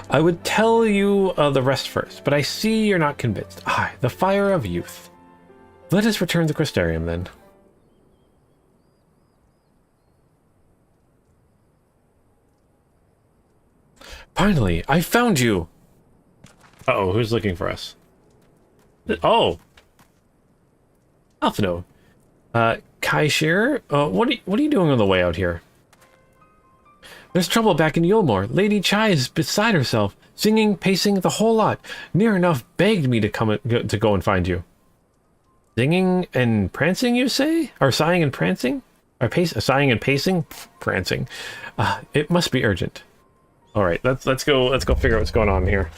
I would tell you the rest first, but I see you're not convinced. The fire of youth. Let us return to Crystarium then. Finally, I found you! Uh-oh, who's looking for us? Oh! Alphino. Kaishir, what are you doing on the way out here? There's trouble back in Yulmore. Lady Chai is beside herself, singing, pacing, the whole lot. Near enough begged me to go and find you. Singing and prancing, you say? Or sighing and prancing? Or sighing and pacing? Prancing. It must be urgent. All right, let's go figure out what's going on here.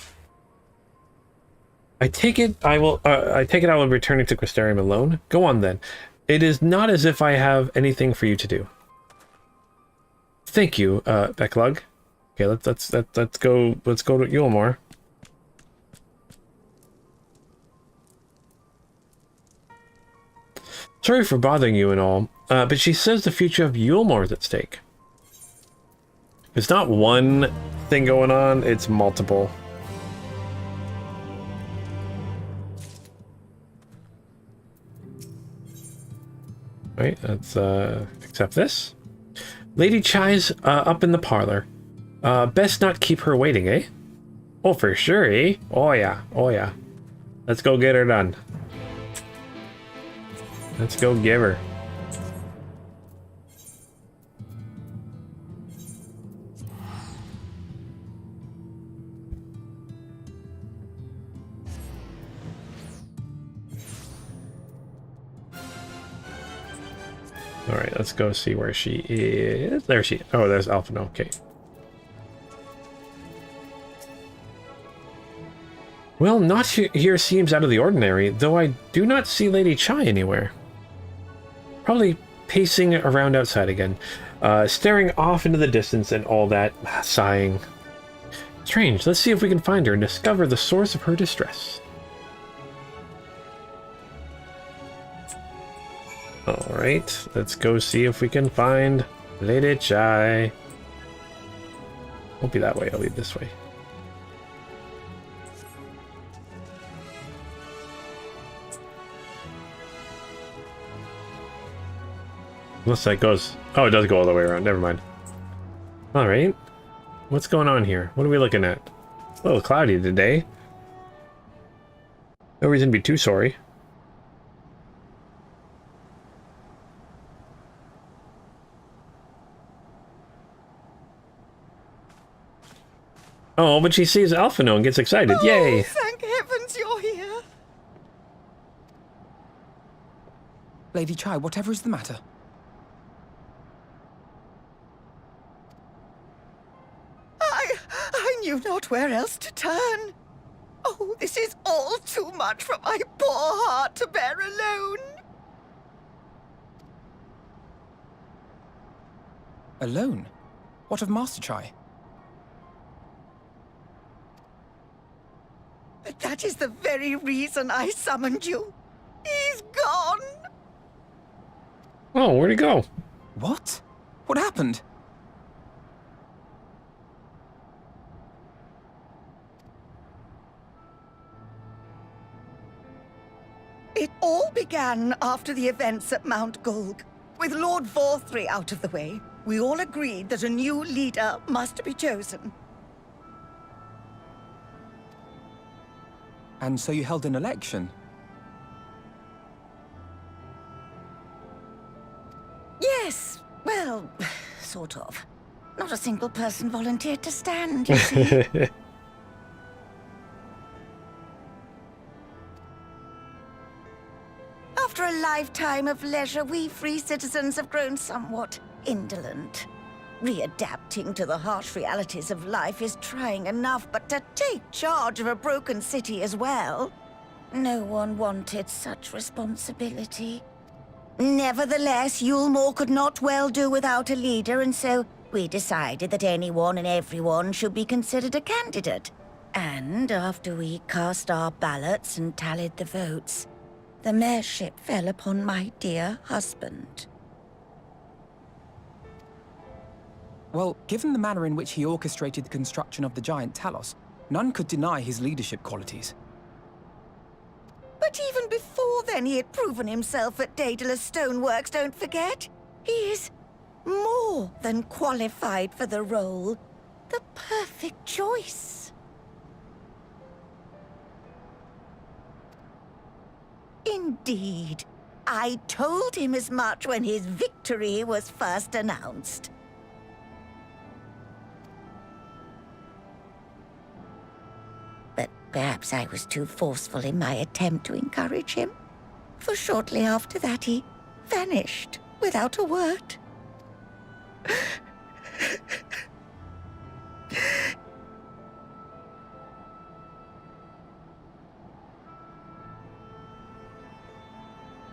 I take it I will be returning to Crystarium alone. Go on then. It is not as if I have anything for you to do. Thank you, Becklug. Okay, let's go to Yulmore. Sorry for bothering you and all, but she says the future of Yulmore is at stake. It's not one thing going on, it's multiple. Right, let's accept this. Lady Chai's up in the parlor. Best not keep her waiting, eh? Oh, for sure, eh? Oh yeah. Let's go get her done. Let's go give her. Alright, let's go see where she is. There she is. Oh, there's Alphino. Okay. Well, not here seems out of the ordinary, though I do not see Lady Chai anywhere. Probably pacing around outside again, staring off into the distance and all that, sighing. Strange, let's see if we can find her and discover the source of her distress. Alright, let's go see if we can find Lady Chai. Won't be that way, I'll be this way. Unless that goes... Oh, it does go all the way around, never mind. Alright, what's going on here? What are we looking at? A little cloudy today. No reason to be too sorry. Oh, but she sees Alphino and gets excited. Oh, yay! Thank heavens you're here! Lady Chai, whatever is the matter? I knew not where else to turn. Oh, this is all too much for my poor heart to bear alone. Alone? What of Master Chai? But that is the very reason I summoned you. He's gone. Oh, where'd he go? What? What happened? It all began after the events at Mount Gulg. With Lord Vorthri out of the way, we all agreed that a new leader must be chosen. And so you held an election? Yes, well, sort of. Not a single person volunteered to stand, you see. After a lifetime of leisure, we free citizens have grown somewhat indolent. Readapting to the harsh realities of life is trying enough, but to take charge of a broken city as well? No one wanted such responsibility. Nevertheless, Yulmore could not well do without a leader, and so we decided that anyone and everyone should be considered a candidate. And after we cast our ballots and tallied the votes, the mayorship fell upon my dear husband. Well, given the manner in which he orchestrated the construction of the giant Talos, none could deny his leadership qualities. But even before then, he had proven himself at Daedalus Stoneworks, don't forget. He is more than qualified for the role. The perfect choice. Indeed. I told him as much when his victory was first announced. But perhaps I was too forceful in my attempt to encourage him. For shortly after that, he vanished without a word.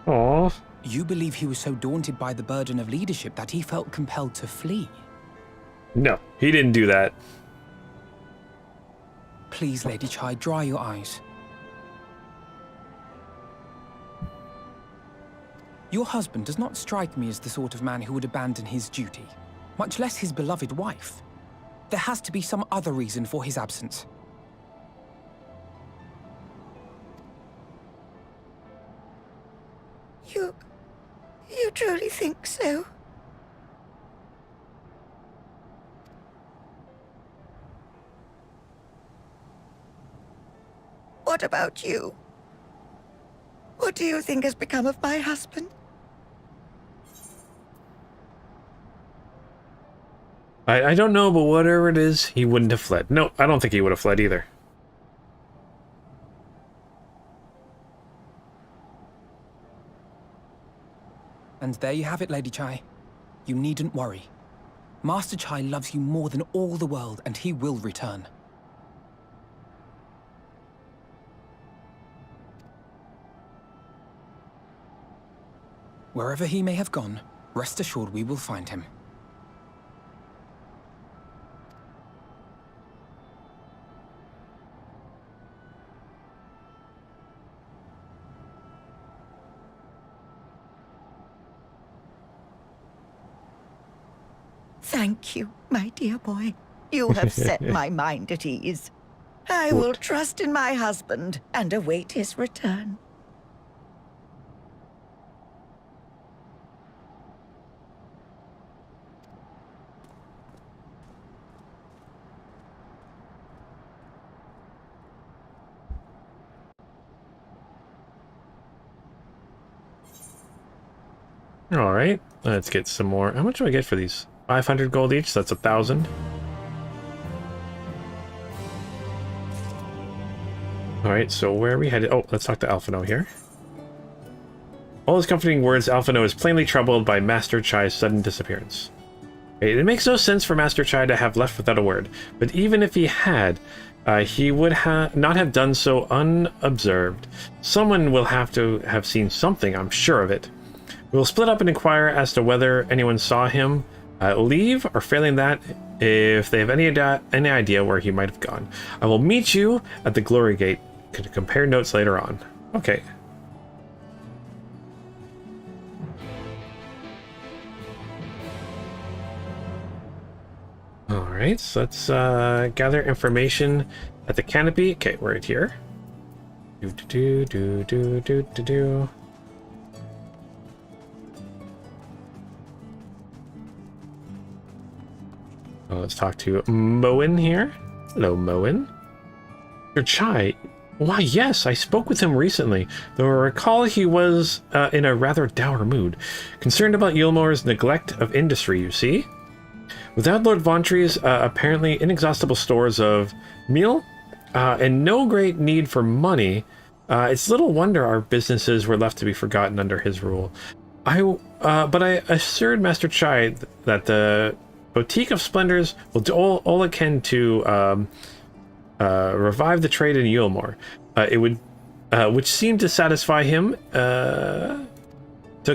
Aww. You believe he was so daunted by the burden of leadership that he felt compelled to flee? No, he didn't do that. Please, Lady Chai, dry your eyes. Your husband does not strike me as the sort of man who would abandon his duty, much less his beloved wife. There has to be some other reason for his absence. You truly think so? What about you? What do you think has become of my husband? I don't know, but whatever it is, he wouldn't have fled. No, I don't think he would have fled either. And there you have it, Lady Chai. You needn't worry. Master Chai loves you more than all the world, and he will return. Wherever he may have gone, rest assured we will find him. Thank you, my dear boy. You have set my mind at ease. I will trust in my husband and await his return. All right, let's get some more. How much do I get for these? 500 gold each, so that's 1,000. All right, so where are we headed? Oh, let's talk to Alphino here. All his comforting words, Alphino is plainly troubled by Master Chai's sudden disappearance. It makes no sense for Master Chai to have left without a word, but even if he had, he would not have done so unobserved. Someone will have to have seen something, I'm sure of it. We'll split up and inquire as to whether anyone saw him leave, or failing that, if they have any idea where he might have gone. I will meet you at the Glory Gate to compare notes later on. Okay. Alright, so let's gather information at the canopy. Okay, we're right here. Oh, let's talk to Moen here. Hello, Moen. Your Chai. Why, yes, I spoke with him recently, though I recall he was in a rather dour mood. Concerned about Ylmor's neglect of industry, you see? Without Lord Vauntry's apparently inexhaustible stores of meal and no great need for money, it's little wonder our businesses were left to be forgotten under his rule. But I assured Master Chai that the Boutique of Splendors will do all it can to revive the trade in Ylmor. Which seemed to satisfy him.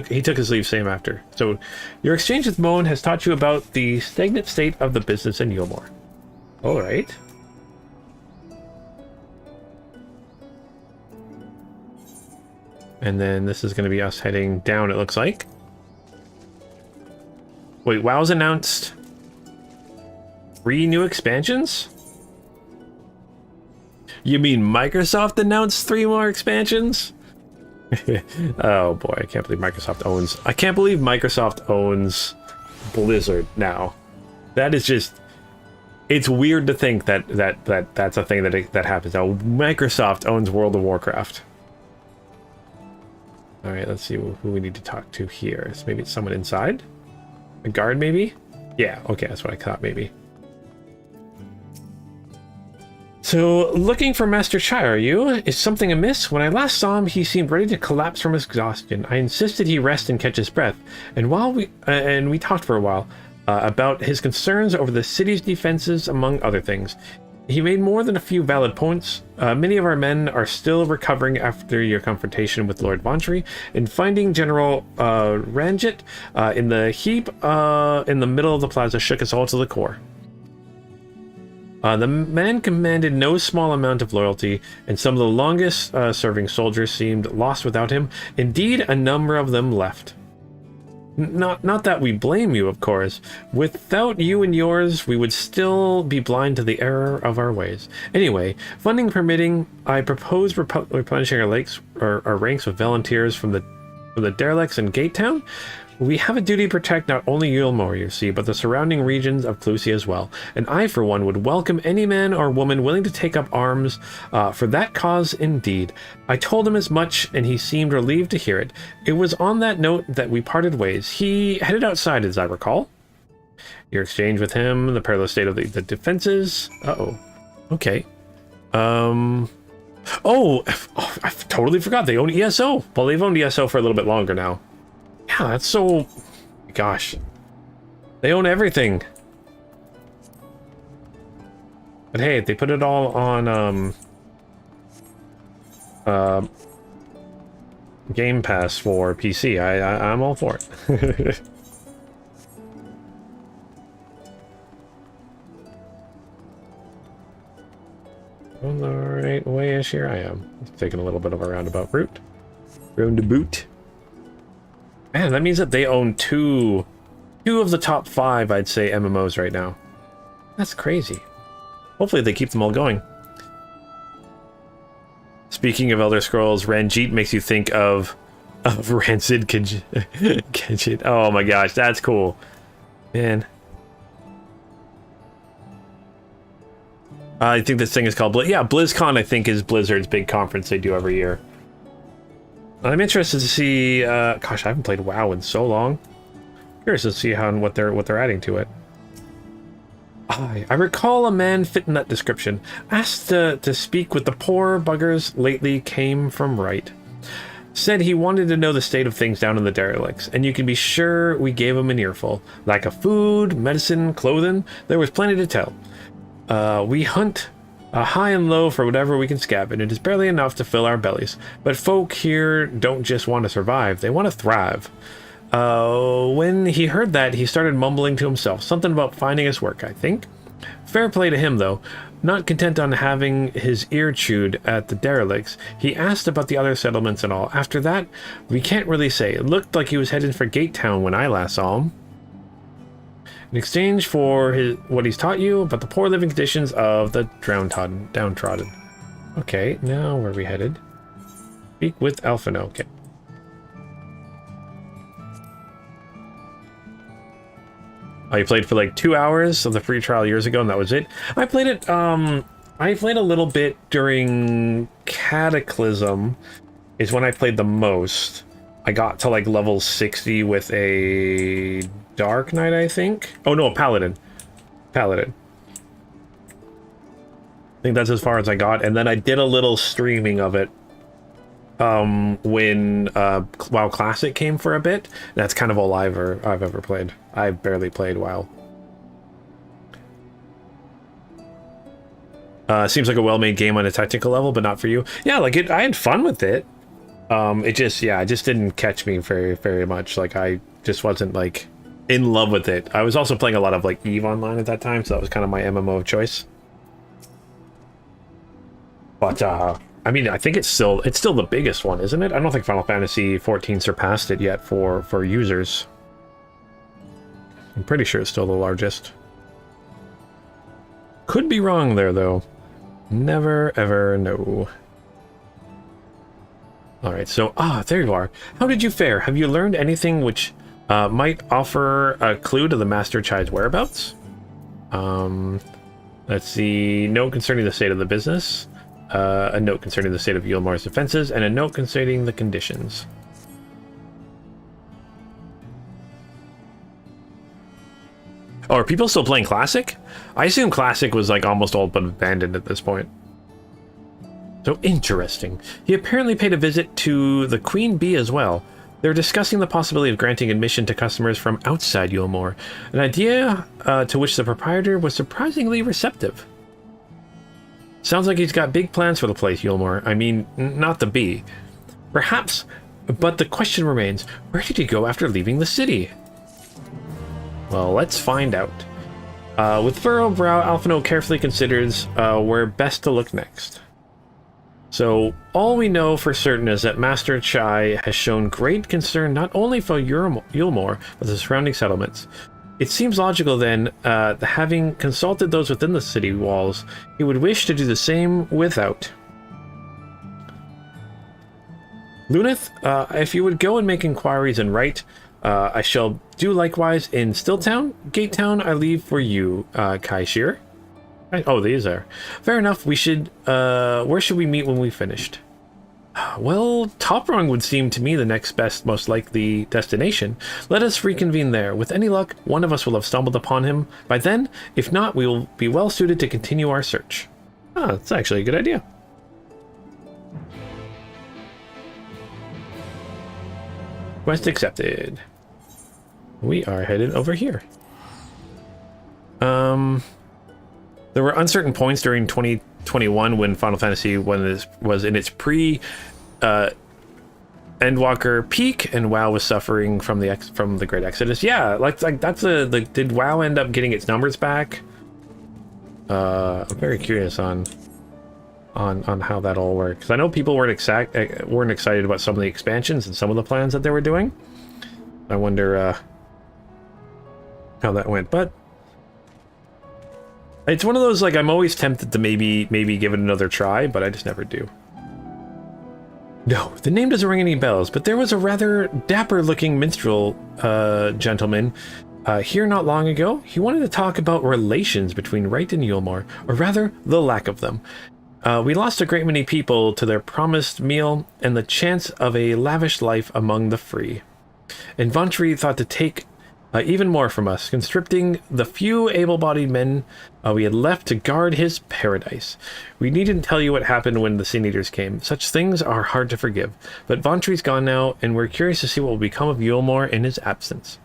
He took his leave same after. So, your exchange with Moen has taught you about the stagnant state of the business in Ylmor. Alright. And then this is going to be us heading down, it looks like. Wait, WoW's announced 3 new expansions? You mean Microsoft announced 3 more expansions? Oh boy, I can't believe Microsoft owns Blizzard now. That is just, it's weird to think that that's a thing that happens now. Microsoft owns World of Warcraft. All right, let's see who we need to talk to here. So maybe it's someone inside, a guard maybe. Yeah, okay, that's what I thought maybe. So, looking for Master Chai, are you? Is something amiss? When I last saw him, he seemed ready to collapse from exhaustion. I insisted he rest and catch his breath, and we talked for a while about his concerns over the city's defenses, among other things. He made more than a few valid points. Many of our men are still recovering after your confrontation with Lord Vauntry, and finding General Ranjit in the heap in the middle of the plaza shook us all to the core. The man commanded no small amount of loyalty, and some of the longest serving soldiers seemed lost without him. Indeed, a number of them left. Not that we blame you, of course. Without you and yours, we would still be blind to the error of our ways. Anyway, funding permitting, I propose replenishing our ranks with volunteers from the derelicts in Gate Town. We have a duty to protect not only Ylmor, you see, but the surrounding regions of Clusia as well. And I, for one, would welcome any man or woman willing to take up arms for that cause indeed. I told him as much, and he seemed relieved to hear it. It was on that note that we parted ways. He headed outside, as I recall. Your exchange with him, the perilous state of the defenses. Uh-oh. Okay. Oh, I totally forgot. They own ESO. Well, they've owned ESO for a little bit longer now. Yeah, that's so... Gosh. They own everything. But hey, they put it all on, Game Pass for PC. I'm all for it. On the right way-ish here I am. Taking a little bit of a roundabout route. Roundabout. Man, that means that they own two of the top 5, I'd say, MMOs right now. That's crazy. Hopefully they keep them all going. Speaking of Elder Scrolls, Ranjit makes you think of Rancid Kenshin. Oh my gosh, that's cool. Man. I think this thing is called BlizzCon, I think, is Blizzard's big conference they do every year. I'm interested to see. Gosh, I haven't played WoW in so long. Curious to see what they're adding to it. I recall a man fit in that description. Asked to speak with the poor buggers lately came from right. Said he wanted to know the state of things down in the derelicts, and you can be sure we gave him an earful. Lack of food, medicine, clothing, there was plenty to tell. We hunt high and low for whatever we can scavenge, and it is barely enough to fill our bellies. But folk here don't just want to survive, they want to thrive. When he heard that, he started mumbling to himself, something about finding us work, I think. Fair play to him, though. Not content on having his ear chewed at the derelicts, he asked about the other settlements and all. After that, we can't really say. It looked like he was heading for Gate Town when I last saw him. In exchange for what he's taught you about the poor living conditions of the downtrodden. Okay, now where are we headed? Speak with Alphino. Okay. I played for like 2 hours of the free trial years ago, and that was it. I played it, I played a little bit during Cataclysm, is when I played the most. I got to like level 60 with a Dark Knight, I think. Oh no, a Paladin. Paladin. I think that's as far as I got, and then I did a little streaming of it when WoW Classic came for a bit. That's kind of all I've ever played. I barely played WoW. Seems like a well-made game on a technical level, but not for you. Yeah, like I had fun with it. It just didn't catch me very, very much. Like I just wasn't like in love with it. I was also playing a lot of like EVE Online at that time, so that was kind of my MMO of choice. But I mean, I think it's still the biggest one, isn't it? I don't think Final Fantasy XIV surpassed it yet for users. I'm pretty sure it's still the largest. Could be wrong there, though. Never ever know. Alright, so, there you are. How did you fare? Have you learned anything which might offer a clue to the Master Chai's whereabouts? Let's see. Note concerning the state of the business. A note concerning the state of Eorzea's defenses, and a note concerning the conditions. Oh, are people still playing Classic? I assume Classic was like almost all but abandoned at this point. So interesting. He apparently paid a visit to the Queen Bee as well. They're discussing the possibility of granting admission to customers from outside Eorzea, an idea to which the proprietor was surprisingly receptive. Sounds like he's got big plans for the place, Eorzea. I mean, not the bee. Perhaps, but the question remains, where did he go after leaving the city? Well, let's find out. With furrowed brow, Alphino carefully considers where best to look next. So, all we know for certain is that Master Chai has shown great concern not only for Eorzea, but the surrounding settlements. It seems logical then, that having consulted those within the city walls, he would wish to do the same without. Lunith, if you would go and make inquiries and write, I shall do likewise in Stilltown. Gate Town I leave for you, Kaishir. Oh, these are. Fair enough, we should, where should we meet when we finished? Well, Top Rung would seem to me the next best, most likely destination. Let us reconvene there. With any luck, one of us will have stumbled upon him. By then, if not, we will be well suited to continue our search. That's actually a good idea. Quest accepted. We are headed over here. There were uncertain points during 2021 when Final Fantasy was in its Endwalker peak, and WoW was suffering from the Great Exodus. Yeah, like that's did WoW end up getting its numbers back? I'm very curious on how that all works. Because I know people weren't excited about some of the expansions and some of the plans that they were doing. I wonder how that went, but it's one of those, like, I'm always tempted to maybe give it another try, but I just never do. No, the name doesn't ring any bells, but there was a rather dapper-looking minstrel gentleman here not long ago. He wanted to talk about relations between Wright and Eorzea, or rather, the lack of them. We lost a great many people to their promised meal and the chance of a lavish life among the free. And Vantry thought to take Even more from us, conscripting the few able-bodied men we had left to guard his paradise. We needn't tell you what happened when the Sin Eaters came. Such things are hard to forgive. But Vontri's gone now, and we're curious to see what will become of Yulmore in his absence.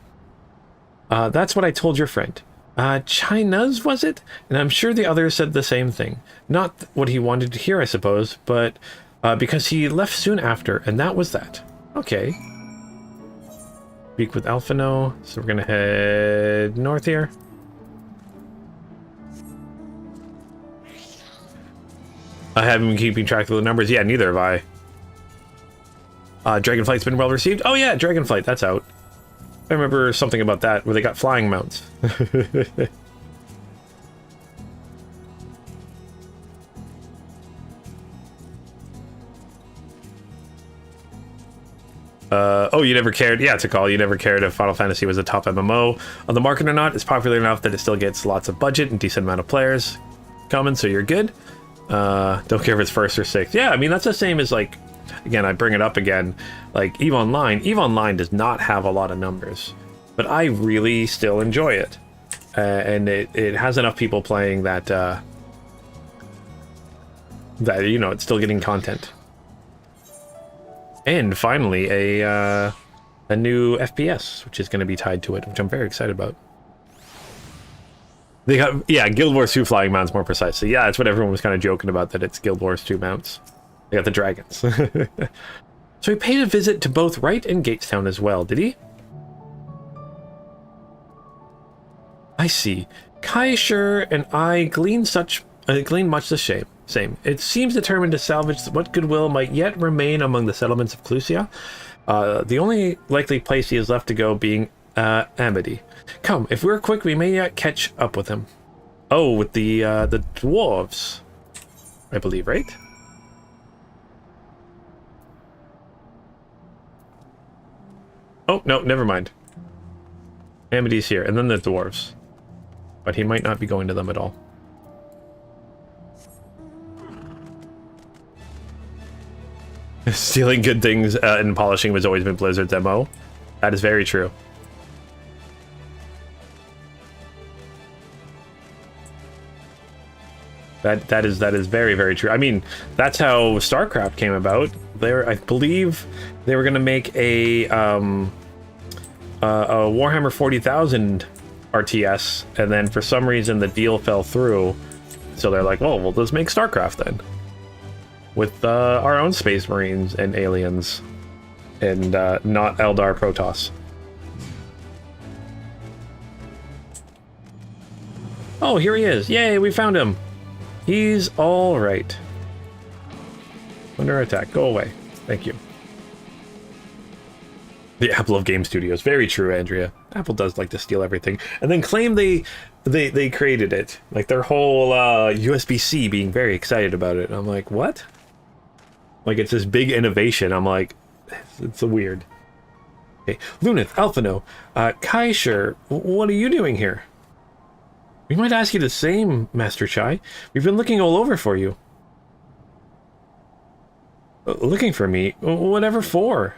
That's what I told your friend. China's, was it? And I'm sure the others said the same thing. Not what he wanted to hear, I suppose, but because he left soon after, and that was that. Okay. Speak with Alphino, so we're gonna head north here. I haven't been keeping track of the numbers. Yeah, neither have I. Dragonflight's been well received. Oh yeah, Dragonflight, that's out. I remember something about that, where they got flying mounts. Oh, you never cared? Yeah, it's a call. You never cared if Final Fantasy was a top MMO on the market or not. It's popular enough that it still gets lots of budget and decent amount of players coming, so you're good. Don't care if it's first or sixth. Yeah, I mean, that's the same as, like, again, I bring it up again, like EVE Online. EVE Online does not have a lot of numbers, but I really still enjoy it. And it has enough people playing that, that, you know, it's still getting content. And finally, a new FPS, which is going to be tied to it, which I'm very excited about. They got, yeah, Guild Wars 2 flying mounts more precisely. Yeah, that's what everyone was kind of joking about, that it's Guild Wars 2 mounts. They got the dragons. So he paid a visit to both Wright and Gatestown as well, did he? I see. Kaishur and I glean much the same. It seems determined to salvage what goodwill might yet remain among the settlements of Clusia. The only likely place he has left to go being Amity. Come, if we're quick, we may yet catch up with him. Oh, with the dwarves, I believe, right? Oh, no, never mind. Amity's here, and then the dwarves. But he might not be going to them at all. Stealing good things and polishing has always been Blizzard's MO. That is very true. That is very, very true. I mean, that's how StarCraft came about. I believe they were going to make a Warhammer 40,000 RTS, and then for some reason the deal fell through. So they're like, well, we'll just make StarCraft then, with our own Space Marines and aliens, and not Eldar Protoss. Oh, here he is! Yay, we found him. He's all right. Under attack. Go away. Thank you. The Apple of Game Studios. Very true, Andrea. Apple does like to steal everything and then claim they created it. Like their whole USB-C being very excited about it. And I'm like, what? Like it's this big innovation. I'm like, it's weird. Okay, Lunith, Alphino, Kaishur, what are you doing here? We might ask you the same, Master Chai. We've been looking all over for you. Looking for me? Whatever for?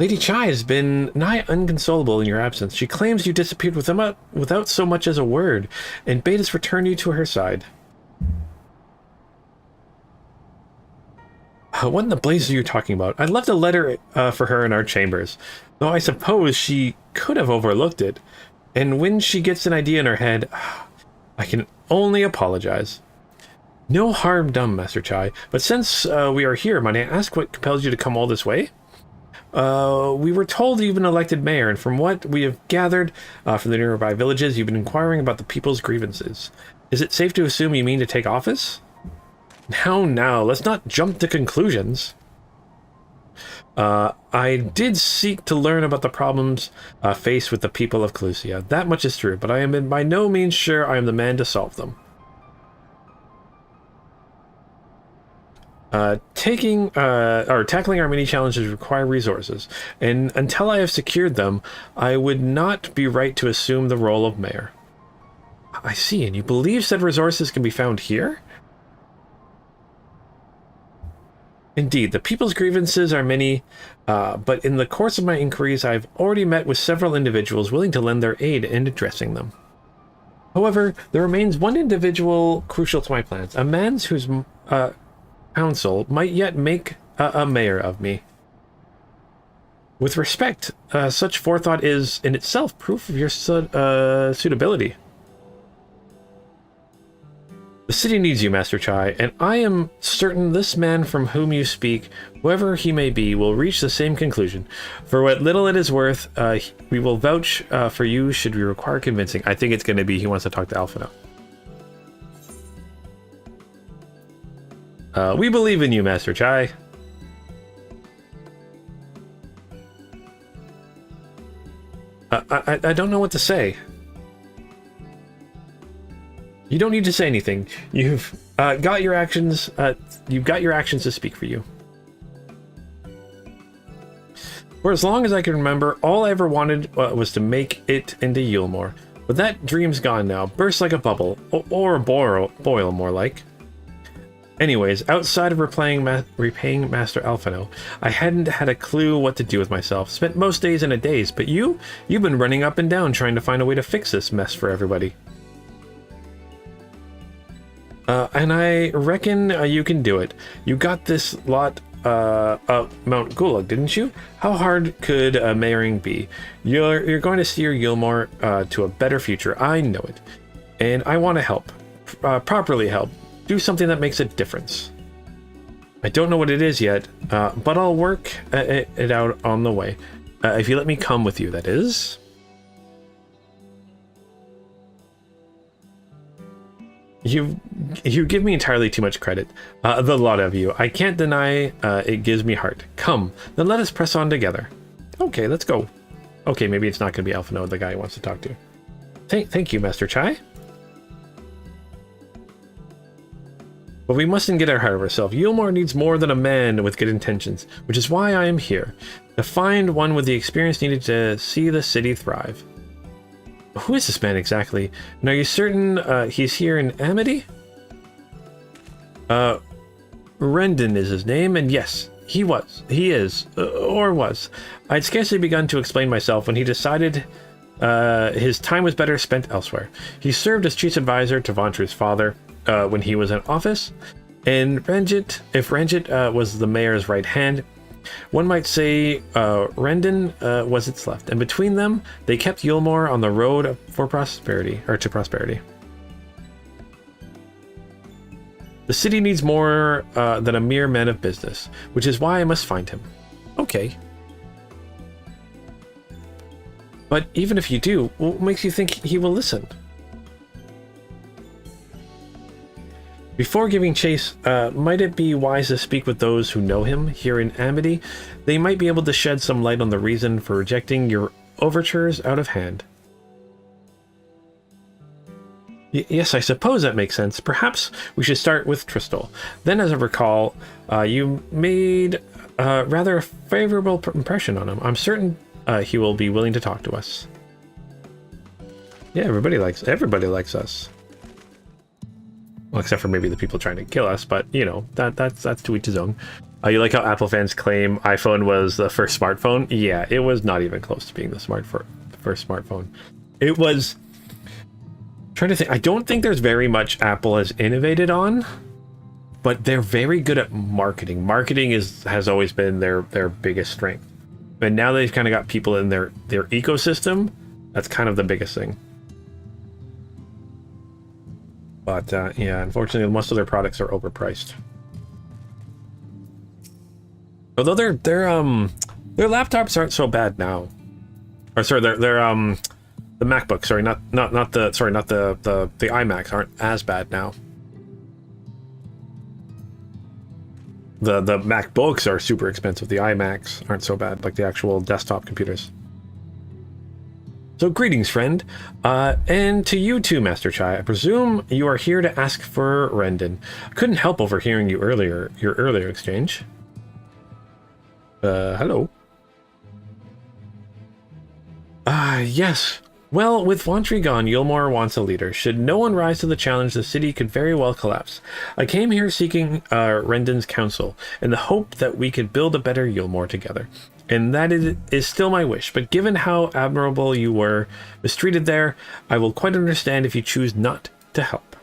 Lady Chai has been nigh inconsolable in your absence. She claims you disappeared without so much as a word, and bade us return you to her side. What in the blazes are you talking about? I left a letter for her in our chambers, though I suppose she could have overlooked it. And when she gets an idea in her head, I can only apologize. No harm done, Master Chai, but since we are here, might I ask what compels you to come all this way? We were told you've been elected mayor, and from what we have gathered from the nearby villages, you've been inquiring about the people's grievances. Is it safe to assume you mean to take office? Now, let's not jump to conclusions. I did seek to learn about the problems faced with the people of Clusia. That much is true, but I am by no means sure I am the man to solve them. Tackling our mini challenges require resources, and until I have secured them, I would not be right to assume the role of mayor. I see, and you believe said resources can be found here? Indeed, the people's grievances are many, but in the course of my inquiries, I've already met with several individuals willing to lend their aid in addressing them. However, there remains one individual crucial to my plans, a man whose counsel might yet make a mayor of me. With respect, such forethought is in itself proof of your suitability. The city needs you, Master Chai, and I am certain this man from whom you speak, whoever he may be, will reach the same conclusion. For what little it is worth, we will vouch for you should we require convincing. I think it's going to be he wants to talk to Alphino. We believe in you, Master Chai. I don't know what to say. You don't need to say anything. You've got your actions. You've got your actions to speak for you. For as long as I can remember, all I ever wanted was to make it into Yulmore. But that dream's gone now. Burst like a bubble, or a boil more like. Anyways, outside of repaying Master Alphino, I hadn't had a clue what to do with myself. Spent most days in a daze, but you've been running up and down trying to find a way to fix this mess for everybody. And I reckon you can do it. You got this lot up Mount Gulag, didn't you? How hard could mayoring be? You're going to steer Yulmore to a better future. I know it. And I want to help. Properly help. Do something that makes a difference. I don't know what it is yet, but I'll work it out on the way. If you let me come with you, that is. You give me entirely too much credit. The lot of you. I can't deny it gives me heart. Come, then let us press on together. Okay, let's go. Okay, maybe it's not going to be Alphino, the guy he wants to talk to. Thank you, Master Chai. But we mustn't get ahead of ourselves. Yulmore needs more than a man with good intentions, which is why I am here. To find one with the experience needed to see the city thrive. Who is this man exactly? And are you certain he's here in Amity? Rendon is his name, and yes, he is, or was. I'd scarcely begun to explain myself when he decided his time was better spent elsewhere. He served as chief advisor to Vantru's father when he was in office, and if Ranjit was the mayor's right hand, one might say Rendon was its left, and between them, they kept Yulmore on the road for prosperity, or to prosperity. The city needs more than a mere man of business, which is why I must find him. Okay. But even if you do, what makes you think he will listen? Before giving chase, might it be wise to speak with those who know him here in Amity? They might be able to shed some light on the reason for rejecting your overtures out of hand. Yes, I suppose that makes sense. Perhaps we should start with Tristal. Then, as I recall, you made rather a favorable impression on him. I'm certain he will be willing to talk to us. Yeah, everybody likes us. Well, except for maybe the people trying to kill us, but you know, that's to each his own. You like how Apple fans claim iPhone was the first smartphone? Yeah, it was not even close to being the first smartphone. It was. Trying to think, I don't think there's very much Apple has innovated on, but they're very good at marketing. Marketing has always been their biggest strength, and now they've kind of got people in their ecosystem. That's kind of the biggest thing. But yeah, unfortunately, most of their products are overpriced. Although their laptops aren't so bad now. Or sorry, the MacBook, sorry, not the iMacs aren't as bad now. The MacBooks are super expensive. The iMacs aren't so bad, like the actual desktop computers. So greetings, friend, and to you too, Master Chai. I presume you are here to ask for Rendon. I couldn't help overhearing your earlier exchange. Hello. Yes. Well, with Vantry gone, Yulmore wants a leader. Should no one rise to the challenge, the city could very well collapse. I came here seeking Rendon's counsel, in the hope that we could build a better Yulmore together. And that is still my wish, but given how admirable you were mistreated there, I will quite understand if you choose not to help.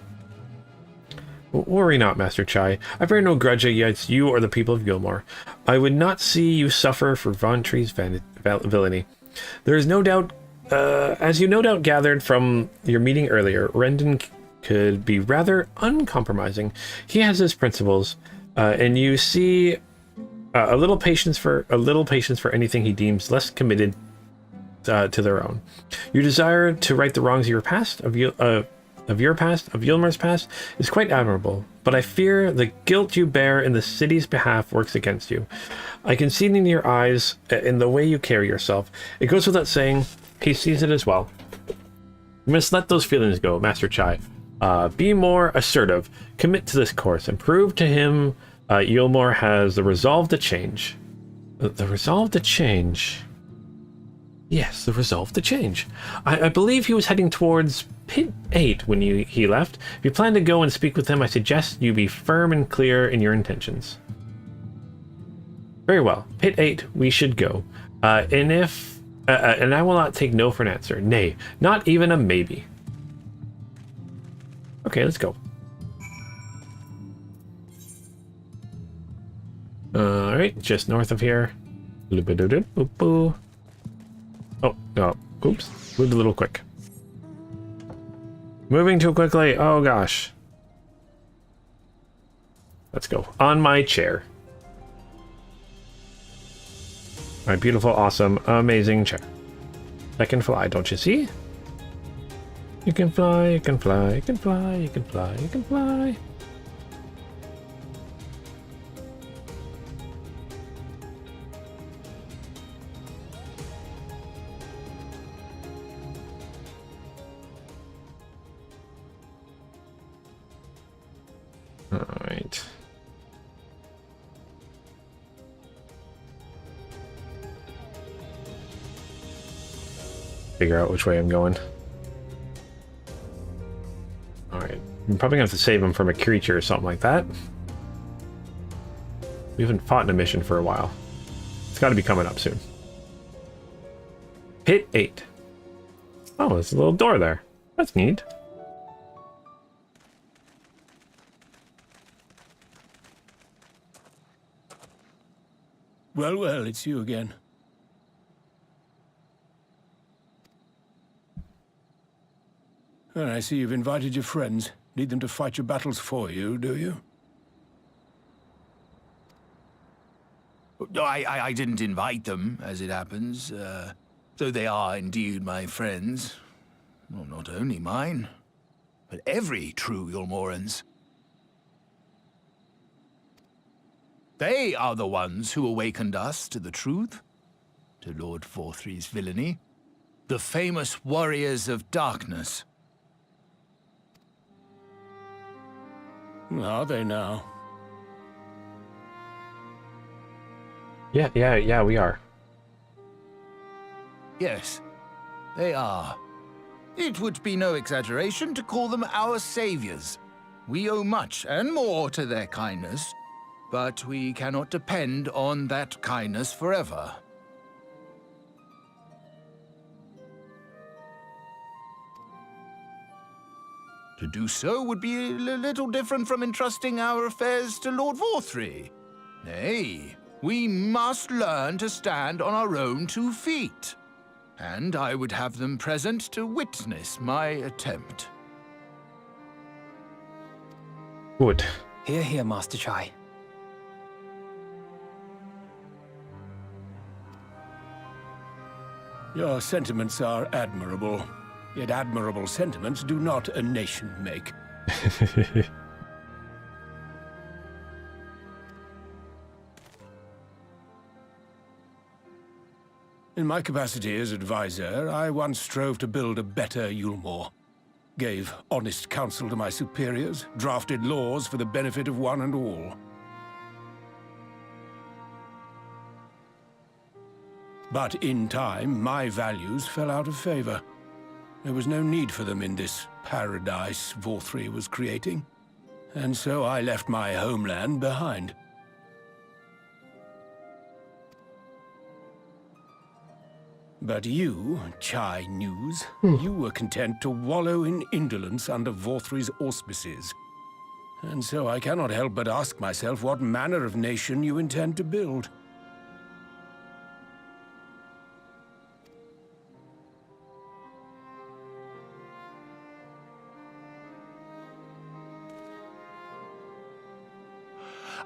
Worry not, Master Chai. I bear no grudge against you or the people of Yulmore. I would not see you suffer for Vantry's villainy. There is no doubt, as you no doubt gathered from your meeting earlier, Rendon could be rather uncompromising. He has his principles, and you see a little patience for anything he deems less committed to their own. Your desire to right the wrongs of your past, of Yulmore's past, is quite admirable, but I fear the guilt you bear in the city's behalf works against you. I can see it in your eyes, in the way you carry yourself. It goes without saying, he sees it as well. You must let those feelings go, Master Chai. Be more assertive, commit to this course, and prove to him Yulmore has the resolve to change. The resolve to change? Yes, the resolve to change. I believe he was heading towards Pit 8 when he left. If you plan to go and speak with him, I suggest you be firm and clear in your intentions. Very well. Pit 8, we should go. And I will not take no for an answer. Nay, not even a maybe. Okay, let's go. Alright, just north of here. Oh, no. Oops. Moved a little quick. Moving too quickly. Oh, gosh. Let's go. On my chair. My beautiful, awesome, amazing chair. I can fly, don't you see? You can fly, you can fly, you can fly, you can fly, you can fly. All right. Figure out which way I'm going. Alright. I'm probably gonna have to save him from a creature or something like that. We haven't fought in a mission for a while. It's gotta be coming up soon. Pit 8. Oh, there's a little door there. That's neat. Well, well, it's you again. Well, I see you've invited your friends. Need them to fight your battles for you, do you? No, I didn't invite them, as it happens, though they are indeed my friends. Well, not only mine, but every true Yulmoran's. They are the ones who awakened us to the truth, to Lord Forthry's villainy, the famous warriors of darkness. Are they now? Yeah, we are. Yes, they are. It would be no exaggeration to call them our saviors. We owe much and more to their kindness, but we cannot depend on that kindness forever. To do so would be a little different from entrusting our affairs to Lord Forthry. Nay, we must learn to stand on our own 2 feet. And I would have them present to witness my attempt. Good. Hear, hear, Master Chai. Your sentiments are admirable. Yet admirable sentiments do not a nation make. In my capacity as advisor, I once strove to build a better Yulmore. Gave honest counsel to my superiors, drafted laws for the benefit of one and all. But in time, my values fell out of favor. There was no need for them in this paradise Vorthri was creating. And so I left my homeland behind. But you, Chai News, you were content to wallow in indolence under Vorthri's auspices. And so I cannot help but ask myself what manner of nation you intend to build.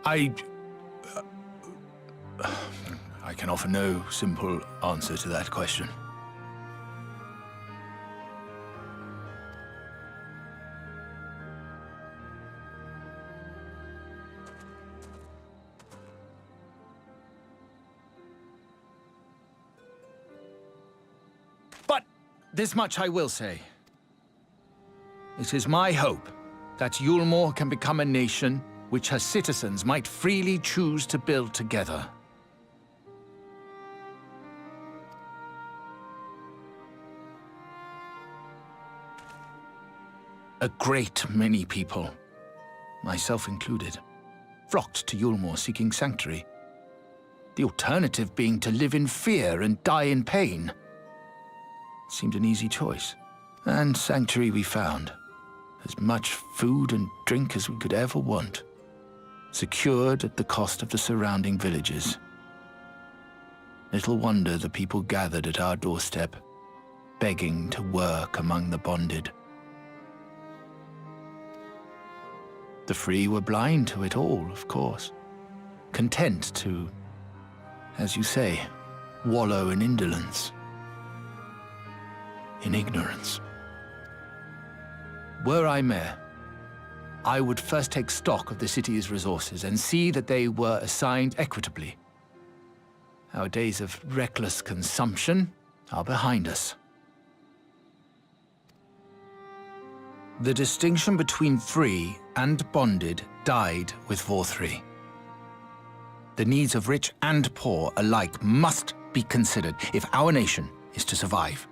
I can offer no simple answer to that question. But this much I will say. It is my hope that Yulmore can become a nation which her citizens might freely choose to build together. A great many people, myself included, flocked to Yulmore seeking sanctuary. The alternative being to live in fear and die in pain. It seemed an easy choice. And sanctuary we found. As much food and drink as we could ever want. Secured at the cost of the surrounding villages. Little wonder the people gathered at our doorstep, begging to work among the bonded. The free were blind to it all, of course. Content to, as you say, wallow in indolence. In ignorance. Were I mayor, I would first take stock of the city's resources and see that they were assigned equitably. Our days of reckless consumption are behind us. The distinction between free and bonded died with Vorthri. The needs of rich and poor alike must be considered if our nation is to survive.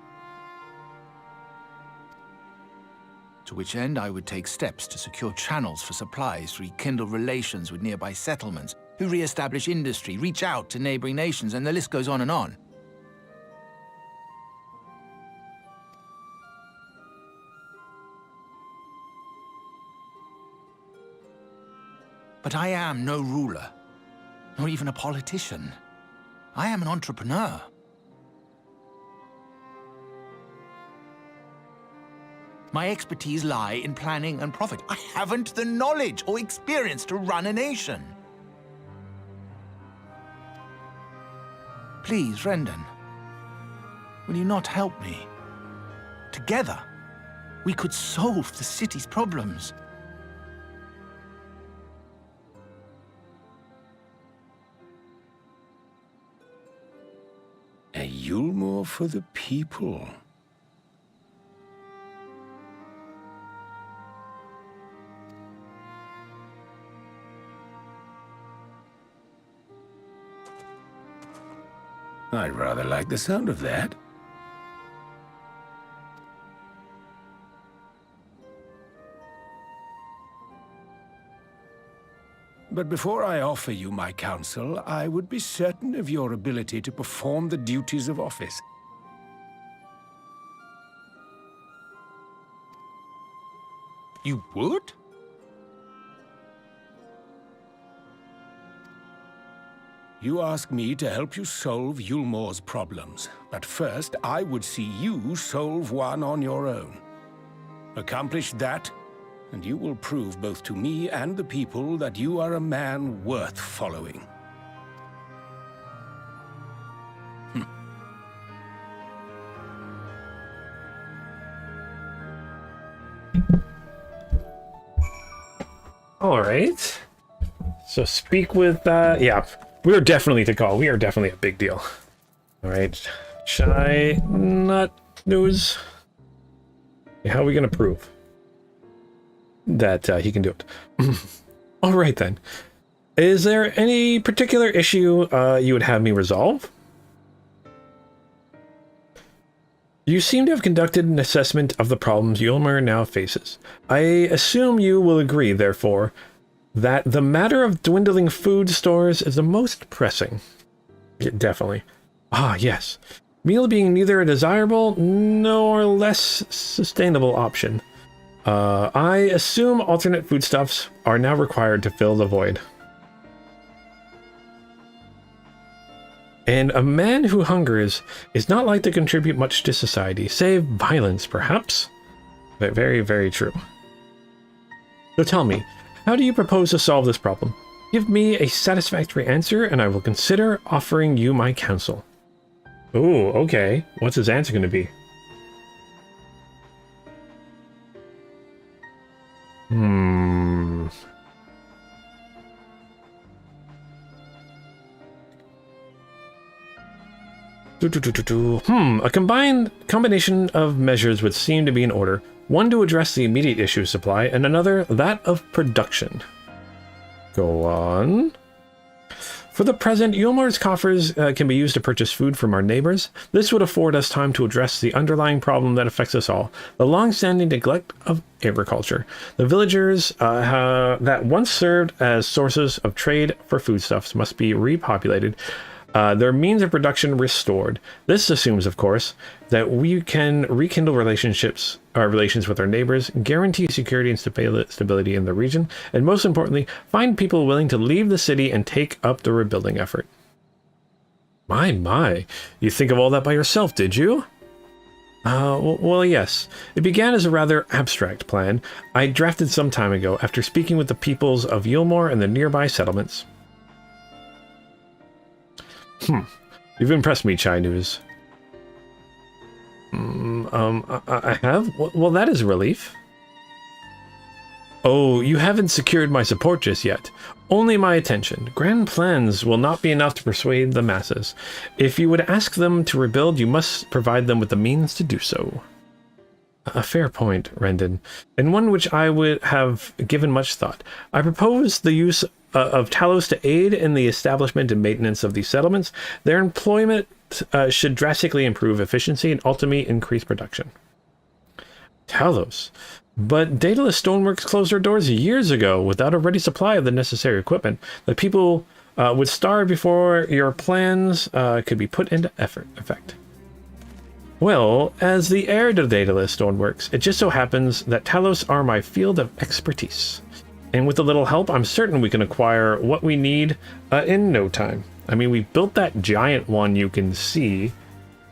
To which end I would take steps to secure channels for supplies, rekindle relations with nearby settlements, who re-establish industry, reach out to neighboring nations, and the list goes on and on. But I am no ruler, nor even a politician. I am an entrepreneur. My expertise lie in planning and profit. I haven't the knowledge or experience to run a nation. Please, Rendon, will you not help me? Together, we could solve the city's problems. A Yulmore for the people. I'd rather like the sound of that. But before I offer you my counsel, I would be certain of your ability to perform the duties of office. You would? You ask me to help you solve Yulmore's problems, but first I would see you solve one on your own. Accomplish that, and you will prove both to me and the people that you are a man worth following. All right. So speak with, yeah, we're definitely to call. We are definitely a big deal. All right. Chai Nut News. How are we going to prove that he can do it? All right, then. Is there any particular issue you would have me resolve? You seem to have conducted an assessment of the problems Eorzea now faces. I assume you will agree, therefore, that the matter of dwindling food stores is the most pressing. Yeah, definitely. Ah, yes. Meal being neither a desirable nor less sustainable option. I assume alternate foodstuffs are now required to fill the void. And a man who hungers is not like to contribute much to society, save violence, perhaps? But very, very true. So tell me, how do you propose to solve this problem? Give me a satisfactory answer, and I will consider offering you my counsel. Ooh, okay. What's his answer going to be? A combination of measures would seem to be in order. One to address the immediate issue of supply, and another that of production. Go on. For the present, Eorzea's coffers can be used to purchase food from our neighbors. This would afford us time to address the underlying problem that affects us all, the long-standing neglect of agriculture. The villagers that once served as sources of trade for foodstuffs must be repopulated, their means of production restored. This assumes, of course, that we can rekindle relations with our neighbors, guarantee security and stability in the region, and most importantly, find people willing to leave the city and take up the rebuilding effort. My. You think of all that by yourself, did you? Well, yes. It began as a rather abstract plan I drafted some time ago after speaking with the peoples of Eorzea and the nearby settlements. You've impressed me, Chai News. I have? Well, that is a relief. Oh, you haven't secured my support just yet. Only my attention. Grand plans will not be enough to persuade the masses. If you would ask them to rebuild, you must provide them with the means to do so. A fair point, Rendon, and one which I would have given much thought. I propose the use of Talos to aid in the establishment and maintenance of these settlements. Their employment should drastically improve efficiency and ultimately increase production. Talos? But Daedalus Stoneworks closed their doors years ago without a ready supply of the necessary equipment. The people would starve before your plans could be put into effect. Well, as the heir to Daedalus Stoneworks, it just so happens that Talos are my field of expertise. And with a little help, I'm certain we can acquire what we need in no time. I mean, we built that giant one you can see.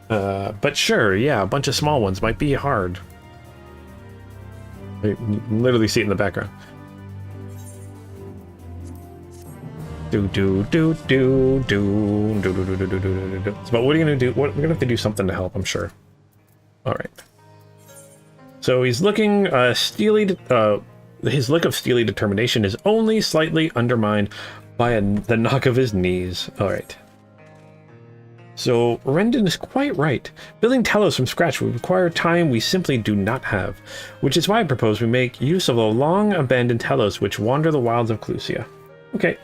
But sure, yeah, a bunch of small ones might be hard. You can literally see it in the background. But what are you gonna do? We're gonna have to do something to help, I'm sure. All right. So he's looking steely. His look of steely determination is only slightly undermined by the knock of his knees. All right. So Rendon is quite right. Building Talos from scratch would require time we simply do not have, which is why I propose we make use of the long-abandoned Talos which wander the wilds of Clusia. Okay.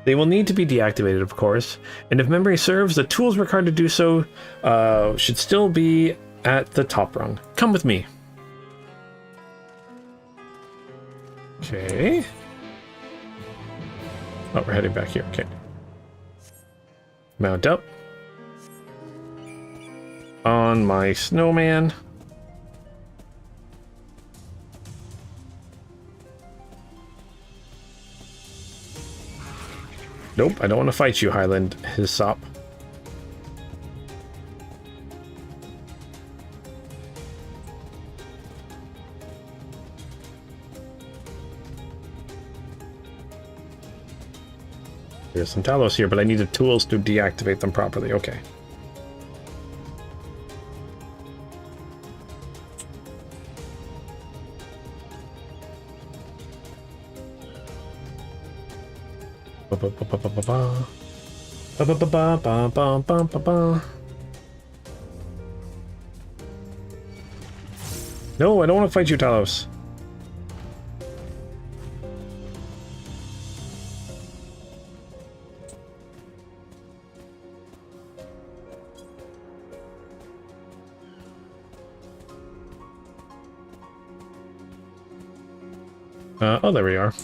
They will need to be deactivated, of course, and if memory serves, the tools required to do so should still be at the top rung. Come with me. Okay. Oh, we're heading back here. Okay. Mount up. On my snowman. Nope, I don't want to fight you, Highland Hyssop. There's some Talos here, but I need the tools to deactivate them properly. Okay. No, I don't want to fight you, Talos. Oh, there we are.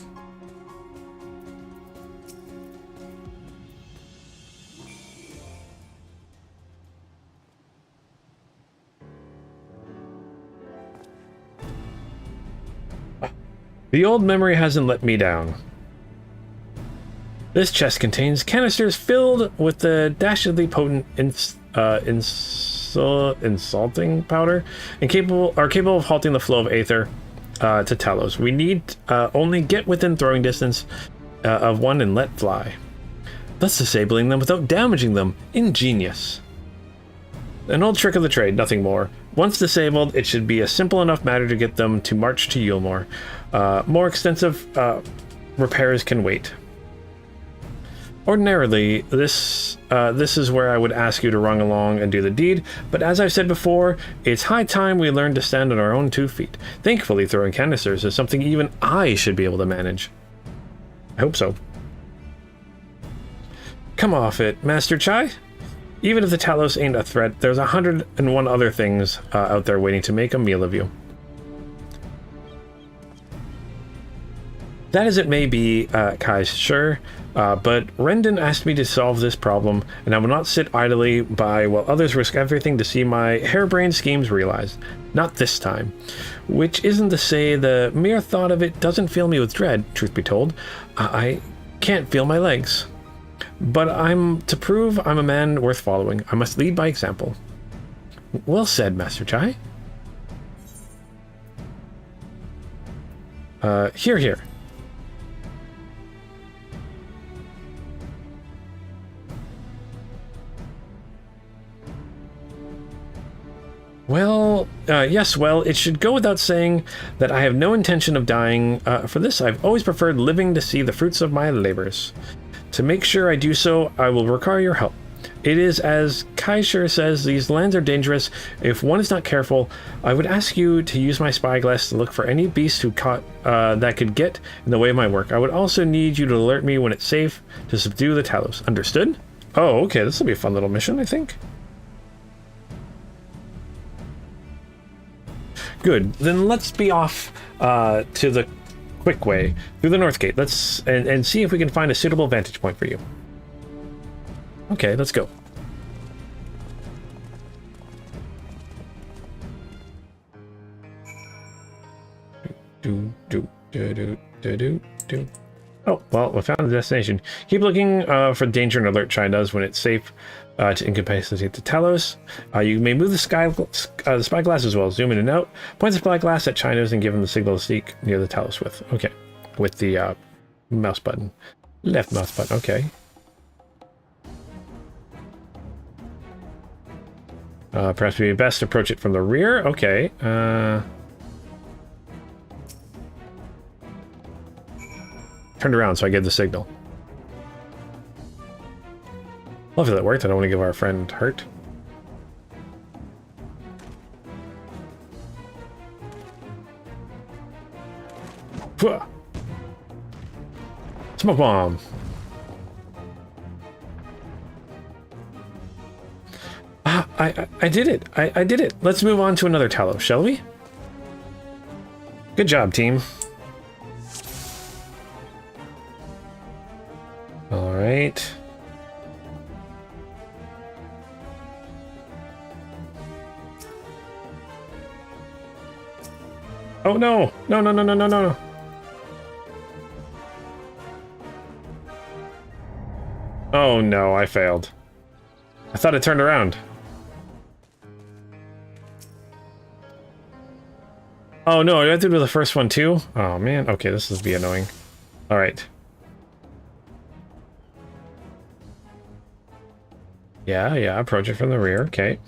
The old memory hasn't let me down. This chest contains canisters filled with the dastardly potent insulting powder and capable of halting the flow of aether to Talos. We need only get within throwing distance of one and let fly, thus disabling them without damaging them. Ingenious. An old trick of the trade, nothing more. Once disabled, it should be a simple enough matter to get them to march to Yulmore. More extensive repairs can wait. Ordinarily, this is where I would ask you to run along and do the deed, but as I've said before, it's high time we learn to stand on our own 2 feet. Thankfully, throwing canisters is something even I should be able to manage. I hope so. Come off it, Master Chai. Even if the Talos ain't a threat, there's 101 other things out there waiting to make a meal of you. That as it may be, Kai, sure, but Rendon asked me to solve this problem, and I will not sit idly by while others risk everything to see my harebrained schemes realized. Not this time. Which isn't to say the mere thought of it doesn't fill me with dread, truth be told. I can't feel my legs. But to prove I'm a man worth following, I must lead by example. Well said, Master Chai. Here. Well, yes, well, it should go without saying that I have no intention of dying. For this, I've always preferred living to see the fruits of my labors. To make sure I do so, I will require your help. It is, as Kaishir says, these lands are dangerous. If one is not careful, I would ask you to use my spyglass to look for any beast that could get in the way of my work. I would also need you to alert me when it's safe to subdue the Talos. Understood? Oh, okay, this will be a fun little mission, I think. Good. Then let's be off to the quick way through the north gate. Let's and see if we can find a suitable vantage point for you. Okay, let's go. Oh, well, we found the destination. Keep looking for danger and alert Chai does when it's safe to incapacitate the Talos. You may move the spyglass as well. Zoom in and out. Point the spyglass at China's and give him the signal to seek near the Talos with. Okay. With the mouse button. Left mouse button. Okay. Perhaps it would be best to approach it from the rear. Okay. Turned around so I get the signal. Lovely that worked. I don't want to give our friend hurt. Smoke bomb. I did it. I did it. Let's move on to another Talos, shall we? Good job, team. All right. Oh no! No. Oh no, I failed. I thought it turned around. Oh no, I have to do the first one too? Oh man, okay, this is be annoying. Alright. Yeah, approach it from the rear, okay.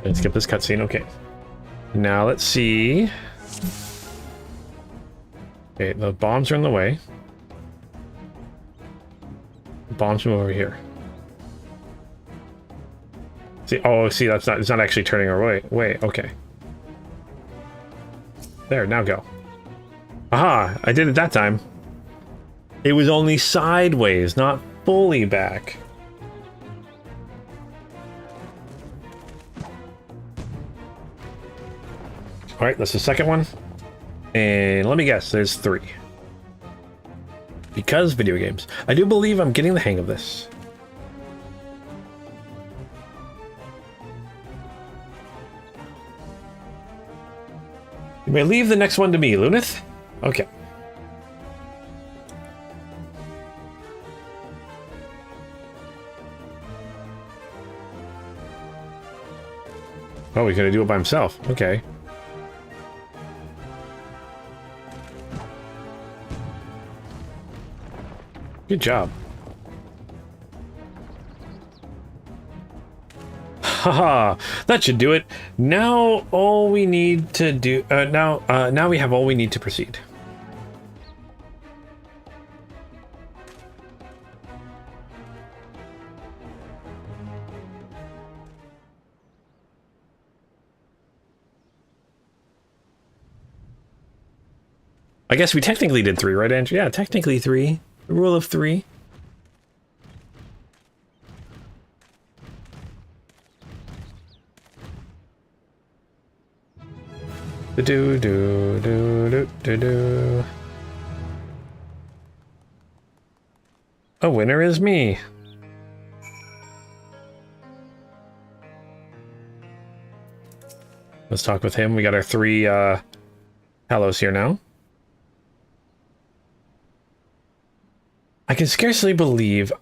Let's skip this cutscene. Okay. Now let's see. Okay, the bombs are in the way. Bombs move over here. See, oh, see, it's not actually turning our way. Okay. There, now go. Aha! I did it that time. It was only sideways, not fully back. All right, that's the second one. And let me guess, there's 3. Because video games. I do believe I'm getting the hang of this. You may leave the next one to me, Lunith. Okay. Oh, he's gonna do it by himself. Okay. Good job. Haha, that should do it. Now all we need to do now we have all we need to proceed. I guess we technically did 3, right, Andrew? Yeah, technically 3. The rule of 3. Do do do do do do. A winner is me. Let's talk with him. We got our 3 Hallows here now. I can scarcely believe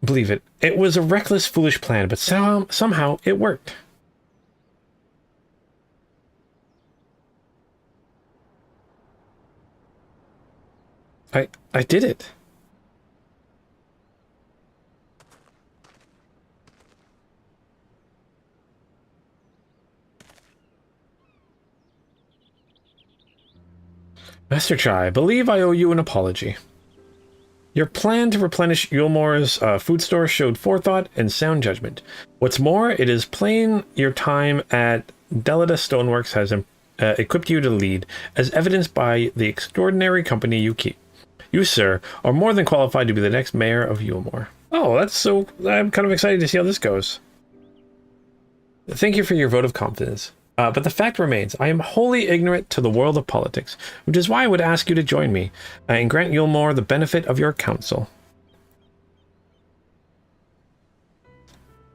it. It was a reckless, foolish plan, but somehow it worked. I did it. Master Chai, I believe I owe you an apology. Your plan to replenish Eulmore's food store showed forethought and sound judgment. What's more, it is plain your time at Delida Stoneworks has equipped you to lead, as evidenced by the extraordinary company you keep. You, sir, are more than qualified to be the next mayor of Eulmore. Oh, that's so... I'm kind of excited to see how this goes. Thank you for your vote of confidence. But the fact remains, I am wholly ignorant to the world of politics, which is why I would ask you to join me and grant Eulmore the benefit of your counsel.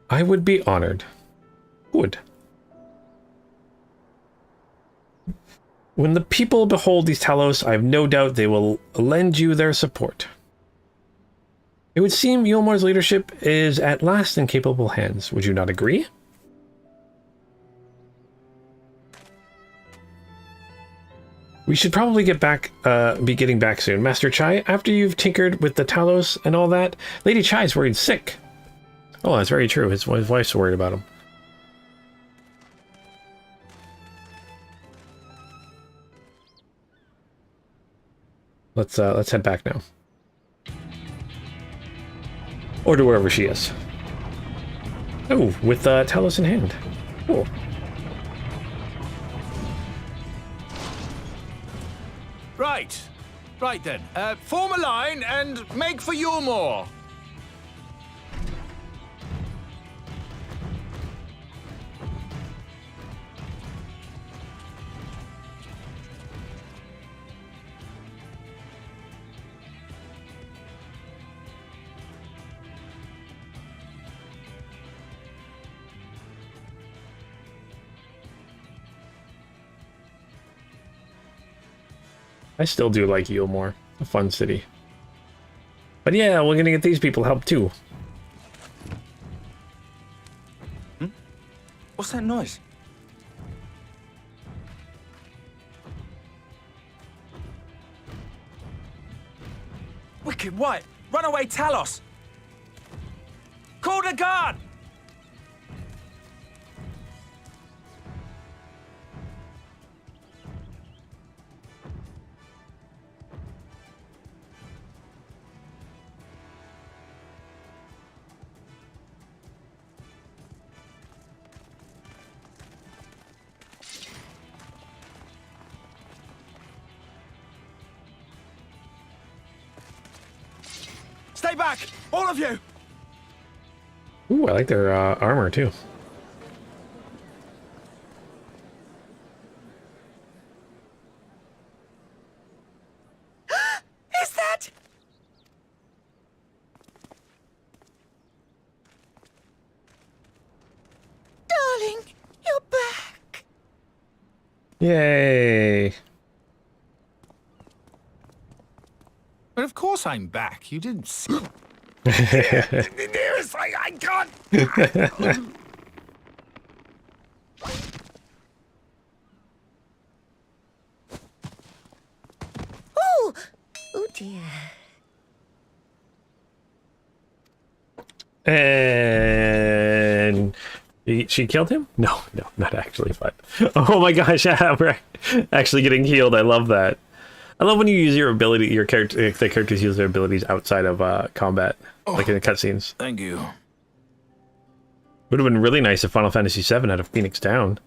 I would be honored. Would. When the people behold these Talos, I have no doubt they will lend you their support. It would seem Eulmore's leadership is at last in capable hands. Would you not agree? We should probably be getting back soon. Master Chai, after you've tinkered with the Talos and all that, Lady Chai's worried sick. Oh, that's very true. His wife's worried about him. Let's head back now. Or to wherever she is. Oh, with Talos in hand. Cool. Right then. Form a line and make for Eulmore. I still do like Eulmore. A fun city. But yeah, we're gonna get these people help too. What's that noise? Wicked White! Runaway Talos! Call the guard! Stay back! All of you! Ooh, I like their armor too. Is that... Darling, you're back. Yay! But of course I'm back. You didn't see. I can't. Oh, oh dear. And she killed him? No, not actually, but oh my gosh, we're actually getting healed. I love that. I love when you use your ability, the characters use their abilities outside of combat, like in the cutscenes. Thank you. Would have been really nice if Final Fantasy VII had a Phoenix Down.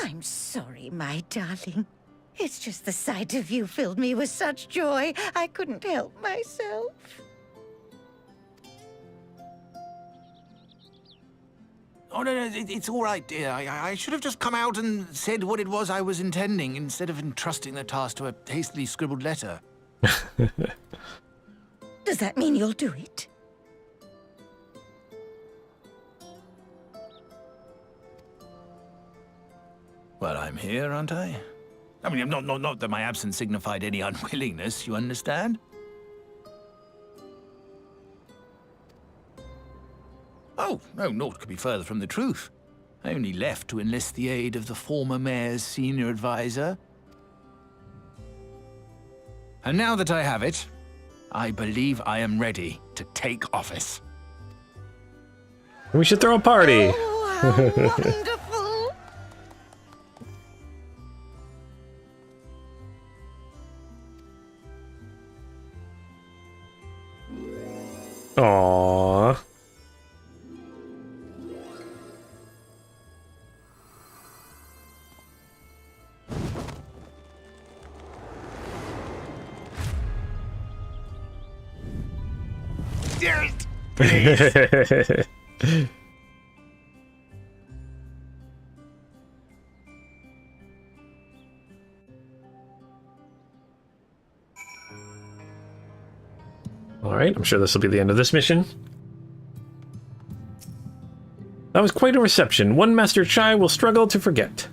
I'm sorry, my darling. It's just the sight of you filled me with such joy, I couldn't help myself. Oh, no, it's all right, dear. I should have just come out and said what it was I was intending instead of entrusting the task to a hastily scribbled letter. Does that mean you'll do it? Well, I'm here, aren't I? I mean, not that my absence signified any unwillingness, you understand? Oh, no, naught could be further from the truth. I only left to enlist the aid of the former mayor's senior advisor. And now that I have it, I believe I am ready to take office. We should throw a party. Oh, how wonderful! Aww. Alright, I'm sure this will be the end of this mission. That was quite a reception. One Master Chai will struggle to forget.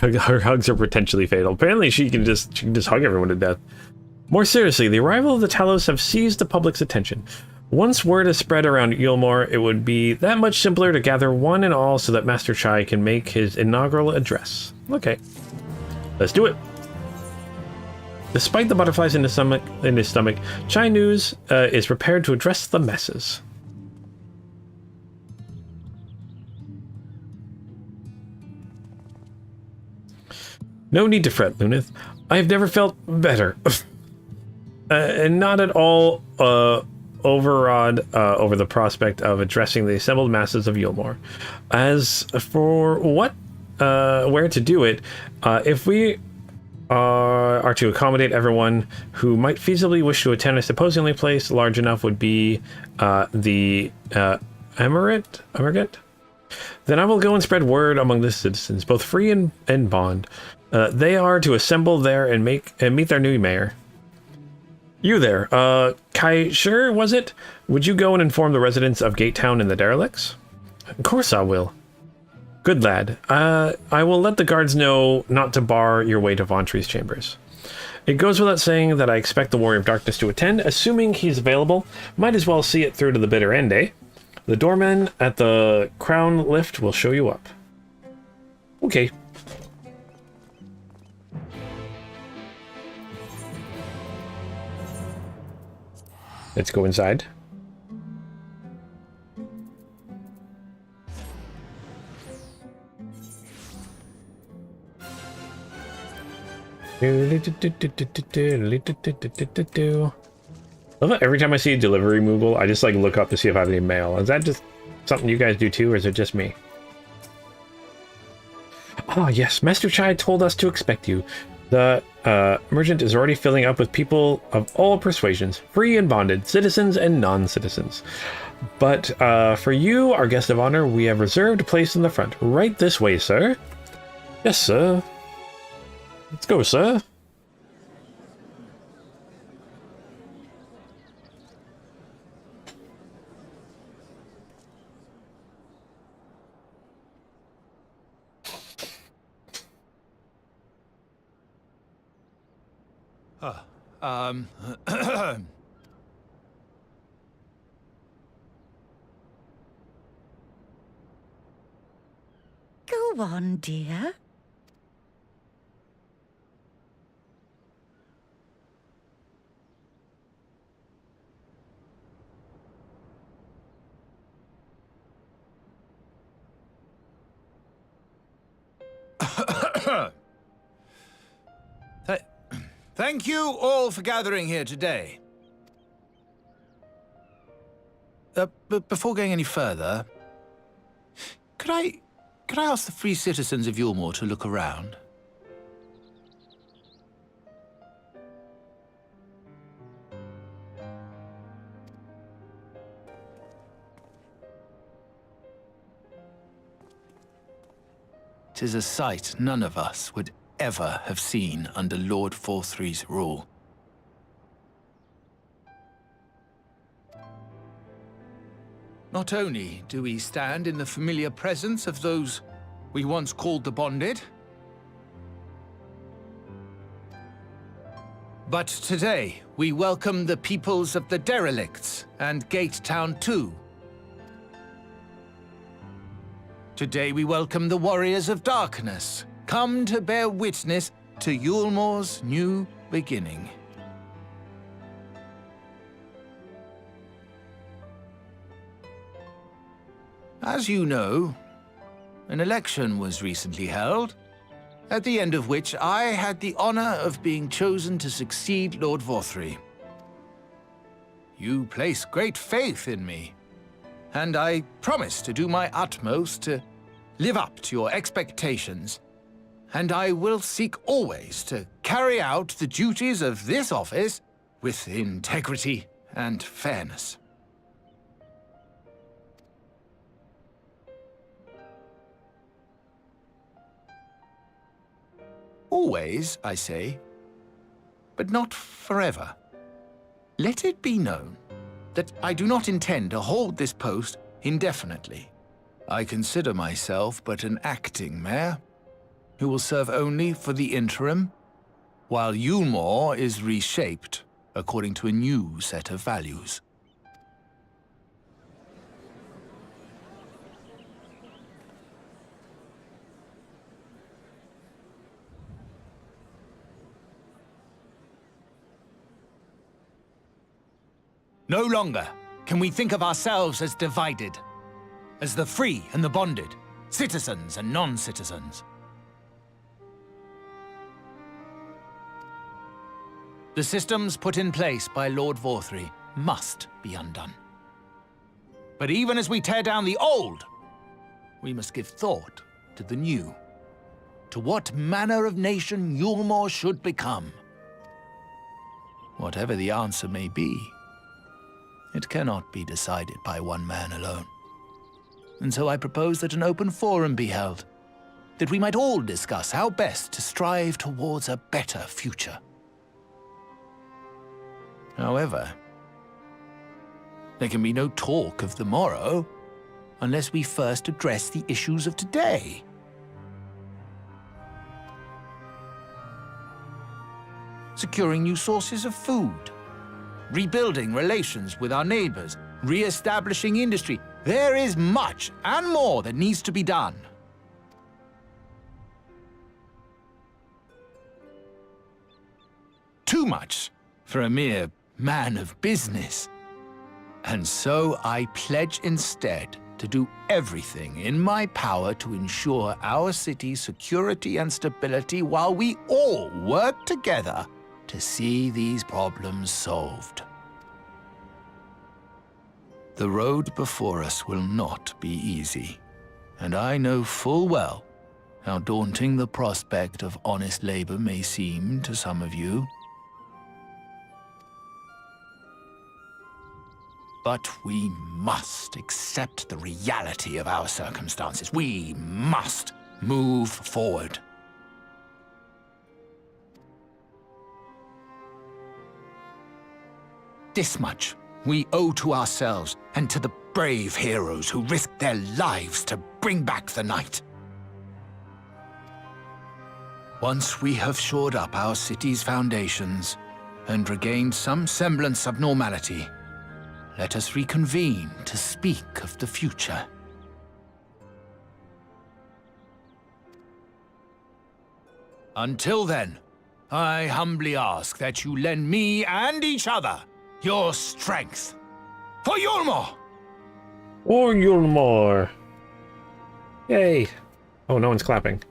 Her hugs are potentially fatal. Apparently she can just hug everyone to death. More seriously, the arrival of the Talos have seized the public's attention. Once word is spread around Eorzea, it would be that much simpler to gather one and all so that Master Chai can make his inaugural address. Okay, let's do it. Despite the butterflies in his stomach, Chai News is prepared to address the masses. No need to fret, Lunith. I have never felt better. And not at all overawed over the prospect of addressing the assembled masses of Eorzea. As for where to do it, if we are to accommodate everyone who might feasibly wish to attend, a supposedly place large enough would be the Emirate? Then I will go and spread word among the citizens, both free and bond. They are to assemble there and meet their new mayor. You there, Kai Sure, was it? Would you go and inform the residents of Gate Town and the derelicts? Of course I will. Good lad. I will let the guards know not to bar your way to Vauntry's chambers. It goes without saying that I expect the Warrior of Darkness to attend, assuming he's available. Might as well see it through to the bitter end, eh? The doorman at the crown lift will show you up. Okay. Let's go inside. Love it. Every time I see a delivery Moogle, I just like look up to see if I have any mail. Is that just something you guys do too, or is it just me? Ah, yes, Master Chai told us to expect you. The merchant is already filling up with people of all persuasions, free and bonded, citizens and non-citizens. But for you, our guest of honor, we have reserved a place in the front. Right this way, sir. Yes, sir. Let's go, sir. Go on, dear. Thank you all for gathering here today. But before going any further, could I ask the free citizens of Yulmore to look around? "'Tis a sight none of us would ever have seen under Lord Forthree's rule. Not only do we stand in the familiar presence of those we once called the bonded, but today we welcome the peoples of the derelicts and Gate Town too. Today we welcome the warriors of darkness, come to bear witness to Yulmore's new beginning. As you know, an election was recently held, at the end of which I had the honor of being chosen to succeed Lord Forthree. You place great faith in me, and I promise to do my utmost to live up to your expectations, and I will seek always to carry out the duties of this office with integrity and fairness. Always, I say, but not forever. Let it be known that I do not intend to hold this post indefinitely. I consider myself but an acting mayor, who will serve only for the interim, while Yulmore is reshaped according to a new set of values. No longer can we think of ourselves as divided, as the free and the bonded, citizens and non-citizens. The systems put in place by Lord Forthree must be undone. But even as we tear down the old, we must give thought to the new, to what manner of nation Yulmore should become. Whatever the answer may be, it cannot be decided by one man alone. And so I propose that an open forum be held, that we might all discuss how best to strive towards a better future. However, there can be no talk of the morrow unless we first address the issues of today. Securing new sources of food, rebuilding relations with our neighbors, re-establishing industry. There is much and more that needs to be done. Too much for a mere man of business. And so I pledge instead to do everything in my power to ensure our city's security and stability while we all work together to see these problems solved. The road before us will not be easy, and I know full well how daunting the prospect of honest labor may seem to some of you. But we must accept the reality of our circumstances. We must move forward. This much we owe to ourselves and to the brave heroes who risked their lives to bring back the night. Once we have shored up our city's foundations and regained some semblance of normality, let us reconvene to speak of the future. Until then, I humbly ask that you lend me and each other your strength. For Yulmore! Or Yulmore. Yay. Oh, no one's clapping.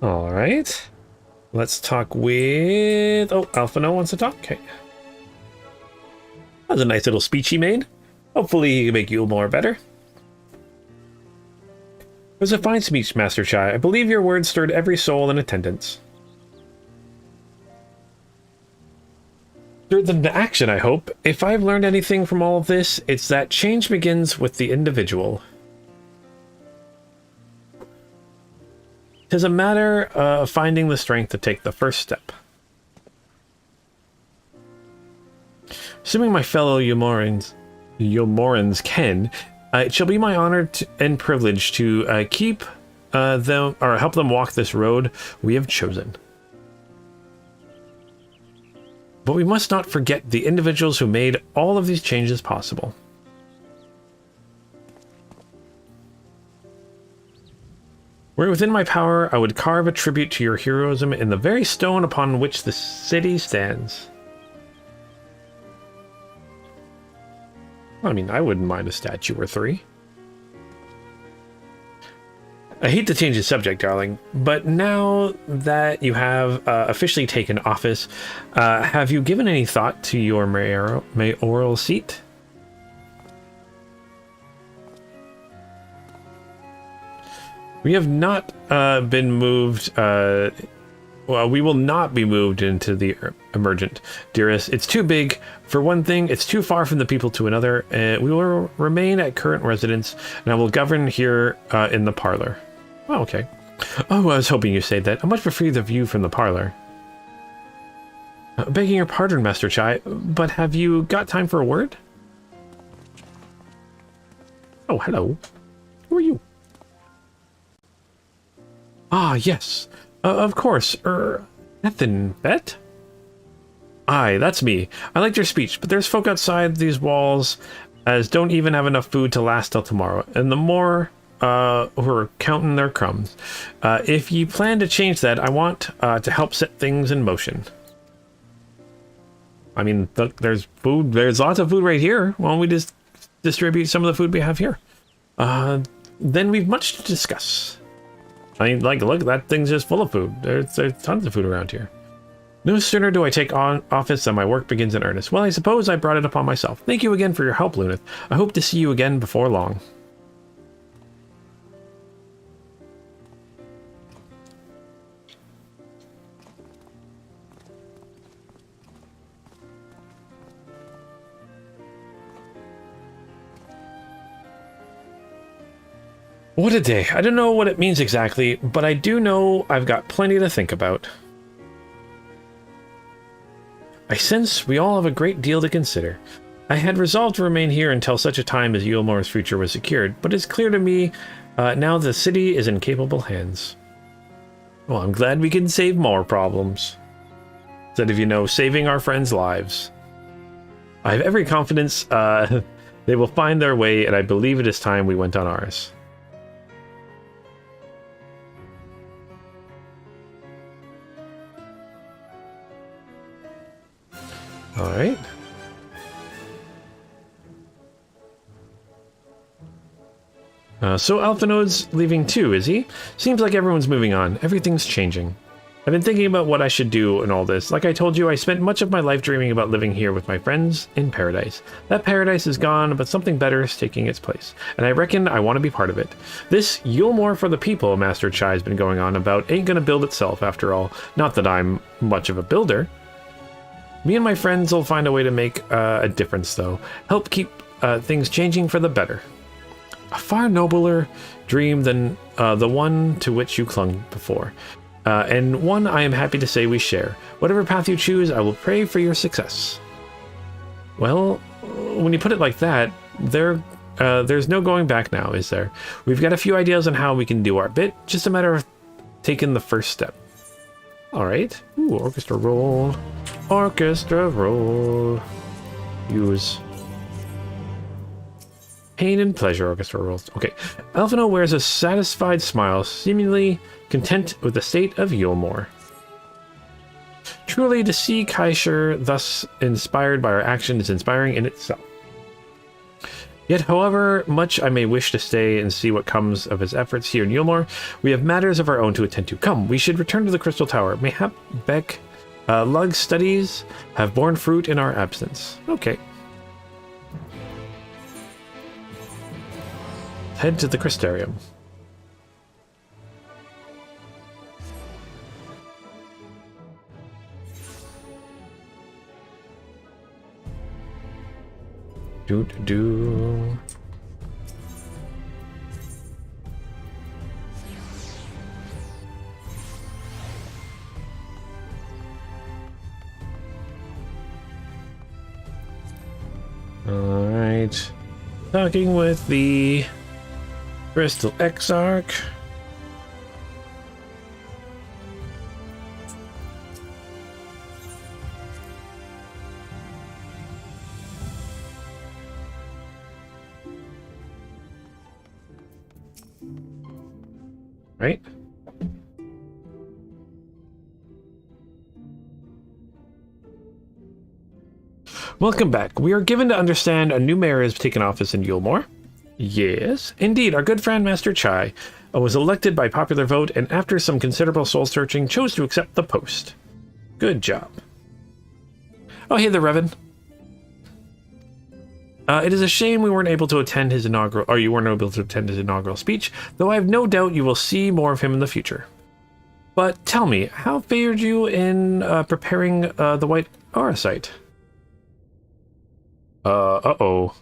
All right. Let's talk with... Oh, Alphino wants to talk? Okay. That was a nice little speech he made. Hopefully he can make you more better. It was a fine speech, Master Chai. I believe your words stirred every soul in attendance. Stirred them to action, I hope. If I've learned anything from all of this, it's that change begins with the individual. 'Tis a matter of finding the strength to take the first step. Assuming my fellow Yomorans can, it shall be my honor and privilege to keep them, or help them walk this road we have chosen. But we must not forget the individuals who made all of these changes possible. Were it within my power, I would carve a tribute to your heroism in the very stone upon which the city stands. I mean, I wouldn't mind a statue or three. I hate to change the subject, darling, but now that you have officially taken office, have you given any thought to your mayoral seat? We have not been moved, well, we will not be moved into the emergent, dearest. It's too big. For one thing, it's too far from the people to another. We will remain at current residence, and I will govern here in the parlor. Oh, okay. Oh, I was hoping you'd say that. I much prefer the view from the parlor. Begging your pardon, Master Chai, but have you got time for a word? Oh, hello. Who are you? Ah, yes. Of course. Ethan Bet? Aye, that's me. I liked your speech, but there's folk outside these walls as don't even have enough food to last till tomorrow, and the more who are counting their crumbs. If you plan to change that, I want to help set things in motion. I mean, look, there's food. There's lots of food right here. Why don't we just distribute some of the food we have here? Then we've much to discuss. I mean, like, look, that thing's just full of food. There's tons of food around here. No sooner do I take on office than my work begins in earnest. Well, I suppose I brought it upon myself. Thank you again for your help, Luneth. I hope to see you again before long. What a day. I don't know what it means exactly, but I do know I've got plenty to think about. I sense we all have a great deal to consider. I had resolved to remain here until such a time as Yulmore's future was secured, but it's clear to me now the city is in capable hands. Well, I'm glad we can save more problems. Instead of, you know, saving our friends' lives. I have every confidence they will find their way, and I believe it is time we went on ours. Alright. So Alphinode's leaving too, is he? Seems like everyone's moving on. Everything's changing. I've been thinking about what I should do in all this. Like I told you, I spent much of my life dreaming about living here with my friends in paradise. That paradise is gone, but something better is taking its place, and I reckon I want to be part of it. This Eulmore for the people Master Chai's been going on about ain't gonna build itself after all. Not that I'm much of a builder. Me and my friends will find a way to make a difference, though. Help keep things changing for the better. A far nobler dream than the one to which you clung before. And one I am happy to say we share. Whatever path you choose, I will pray for your success. Well, when you put it like that, there's no going back now, is there? We've got a few ideas on how we can do our bit, just a matter of taking the first step. Alright. Ooh, orchestra roll. Orchestra roll. Use. Pain and pleasure orchestra rolls. Okay. Alphino wears a satisfied smile, seemingly content with the state of Eulmore. Truly, to see Kaisher thus inspired by our action is inspiring in itself. Yet, however much I may wish to stay and see what comes of his efforts here in Eulmore, we have matters of our own to attend to. Come, we should return to the Crystal Tower. Mayhap Lug's studies have borne fruit in our absence. Okay. Head to the Crystarium. Do. Alright. Talking with the Crystal Exarch. Right? Welcome back. We are given to understand a new mayor has taken office in Eulmore. Yes, indeed. Our good friend Master Chai was elected by popular vote, and after some considerable soul-searching, chose to accept the post. Good job. Oh, hey there, Revan. It is a shame we weren't able to attend his inaugural, or you weren't able to attend his inaugural speech, though I have no doubt you will see more of him in the future. But tell me, how fared you in preparing the White Eorzea? Uh-oh.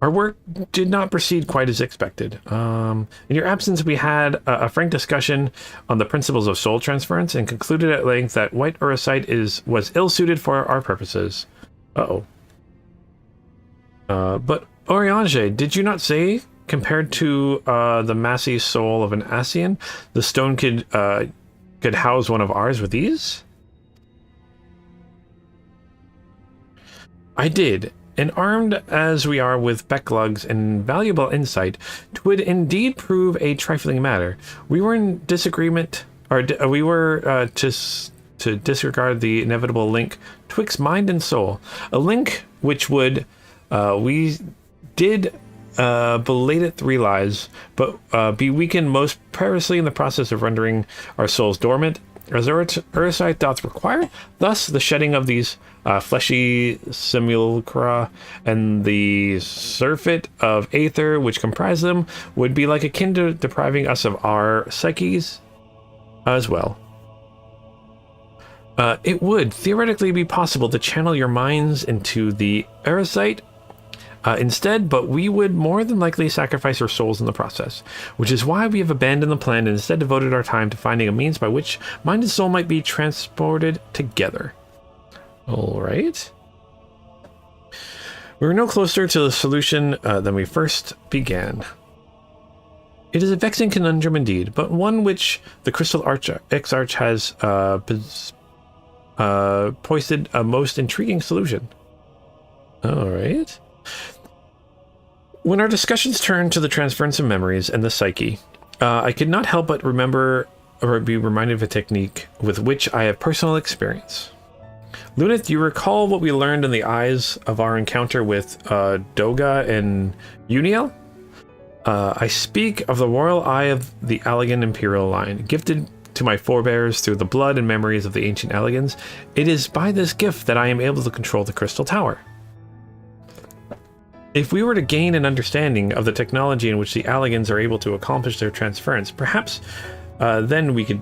Our work did not proceed quite as expected. In your absence, we had a frank discussion on the principles of soul transference and concluded at length that White Eorzea was ill-suited for our purposes. Uh-oh. But Eorzea, did you not say, compared to the massy soul of an Ascian, the stone could house one of ours with ease? I did. And armed as we are with Becklugs and valuable insight, 'twould indeed prove a trifling matter. We were in disagreement, or we were to disregard the inevitable link twixt mind and soul, a link which would we did belated realize, but be weakened most perilously in the process of rendering our souls dormant, as Eorzea thoughts require. Thus, the shedding of these fleshy simulacra and the surfeit of aether which comprise them would be like akin to depriving us of our psyches as well. It would theoretically be possible to channel your minds into the Eorzea instead, but we would more than likely sacrifice our souls in the process, which is why we have abandoned the plan and instead devoted our time to finding a means by which mind and soul might be transported together. All right. We were no closer to the solution than we first began. It is a vexing conundrum indeed, but one which the Crystal Exarch has posted a most intriguing solution. All right. When our discussions turned to the transference of memories and the psyche, I could not help but remember or be reminded of a technique with which I have personal experience. Lunith, do you recall what we learned in the eyes of our encounter with Doga and Uniel? I speak of the royal eye of the Allegan imperial line, gifted to my forebears through the blood and memories of the ancient Allegans. It is by this gift that I am able to control the crystal tower. If we were to gain an understanding of the technology in which the Allegans are able to accomplish their transference, perhaps then we could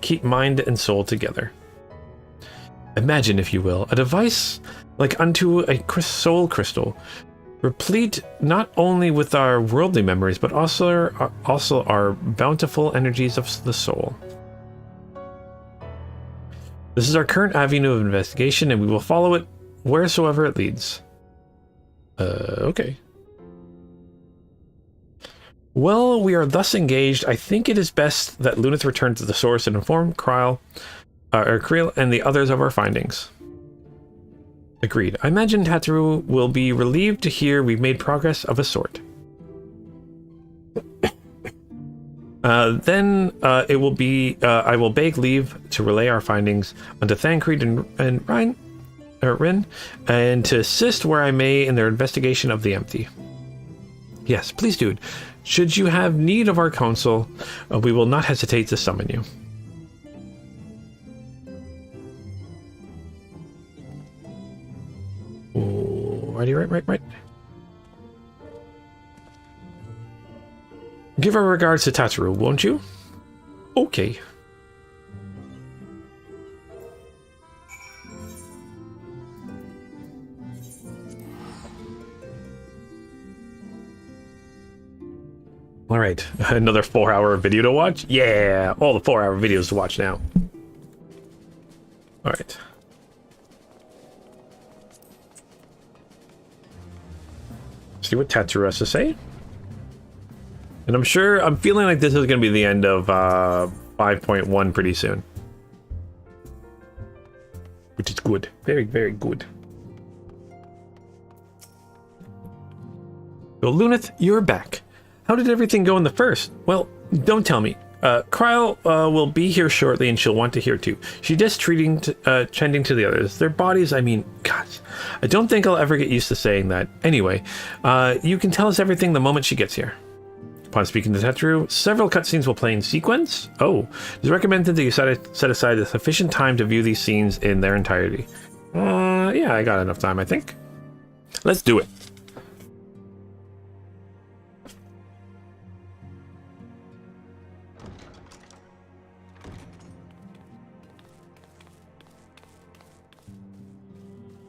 keep mind and soul together. Imagine, if you will, a device like unto a soul crystal, replete not only with our worldly memories, but also our bountiful energies of the soul. This is our current avenue of investigation, and we will follow it wheresoever it leads. Okay. Well, we are thus engaged. I think it is best that Lunith return to the source and inform Creel and the others of our findings. Agreed. I imagine Tataru will be relieved to hear we've made progress of a sort. Then it will be. I will beg leave to relay our findings unto Thancred and Rin, and to assist where I may in their investigation of the empty. Yes, please do. Should you have need of our counsel, we will not hesitate to summon you. Righty, right. Give our regards to Tataru, won't you? Okay. All right, another 4-hour video to watch? Yeah, all the 4-hour videos to watch now. All right. See what Tataru has to say. And I'm feeling like this is going to be the end of 5.1 pretty soon. Which is good. Very, very good. So, Lunith, you're back. How did everything go in the first? Well, don't tell me. Creel will be here shortly, and she'll want to hear too. She's just tending to the others. Their bodies, I mean, God, I don't think I'll ever get used to saying that. Anyway, you can tell us everything the moment she gets here. Upon speaking to Tataru, several cutscenes will play in sequence. Oh, it's recommended that you set aside a sufficient time to view these scenes in their entirety. Yeah, I got enough time, I think. Let's do it.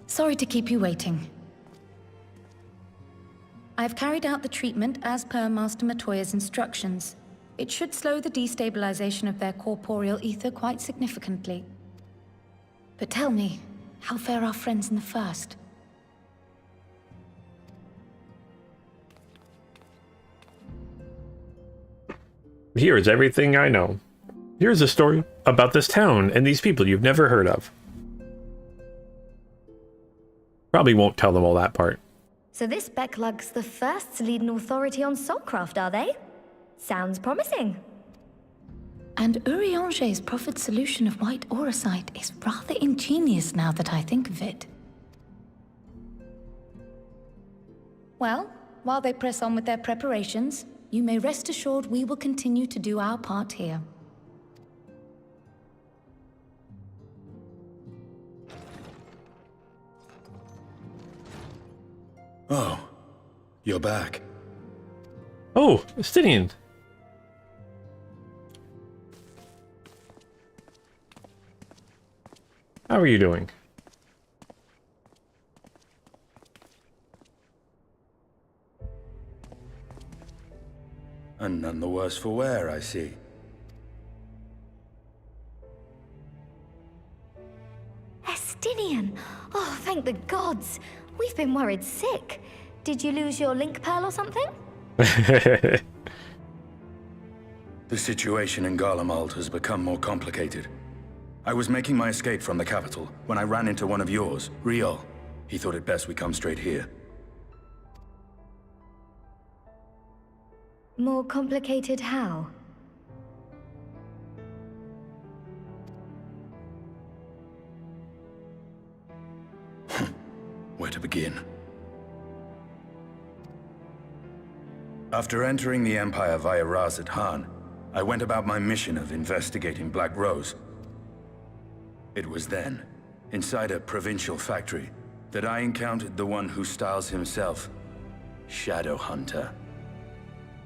Sorry to keep you waiting. I've carried out the treatment as per Master Matoya's instructions. It should slow the destabilization of their corporeal ether quite significantly. But tell me, how fare our friends in the first? Here is everything I know. Here's a story about this town and these people you've never heard of. Probably won't tell them all that part. So this Becklug's the first to lead an authority on soulcraft, are they? Sounds promising. And Eorzea proffered solution of white auracite is rather ingenious now that I think of it. Well, while they press on with their preparations, you may rest assured we will continue to do our part here. Oh, you're back. Oh, Estinian. How are you doing? And none the worse for wear, I see. Estinian! Oh, thank the gods! We've been worried sick. Did you lose your link pearl or something? The situation in Garlemald has become more complicated. I was making my escape from the capital when I ran into one of yours, Riol. He thought it best we come straight here. More complicated how? Where to begin? After entering the Empire via Razat Han, I went about my mission of investigating Black Rose. It was then, inside a provincial factory, that I encountered the one who styles himself Shadow Hunter,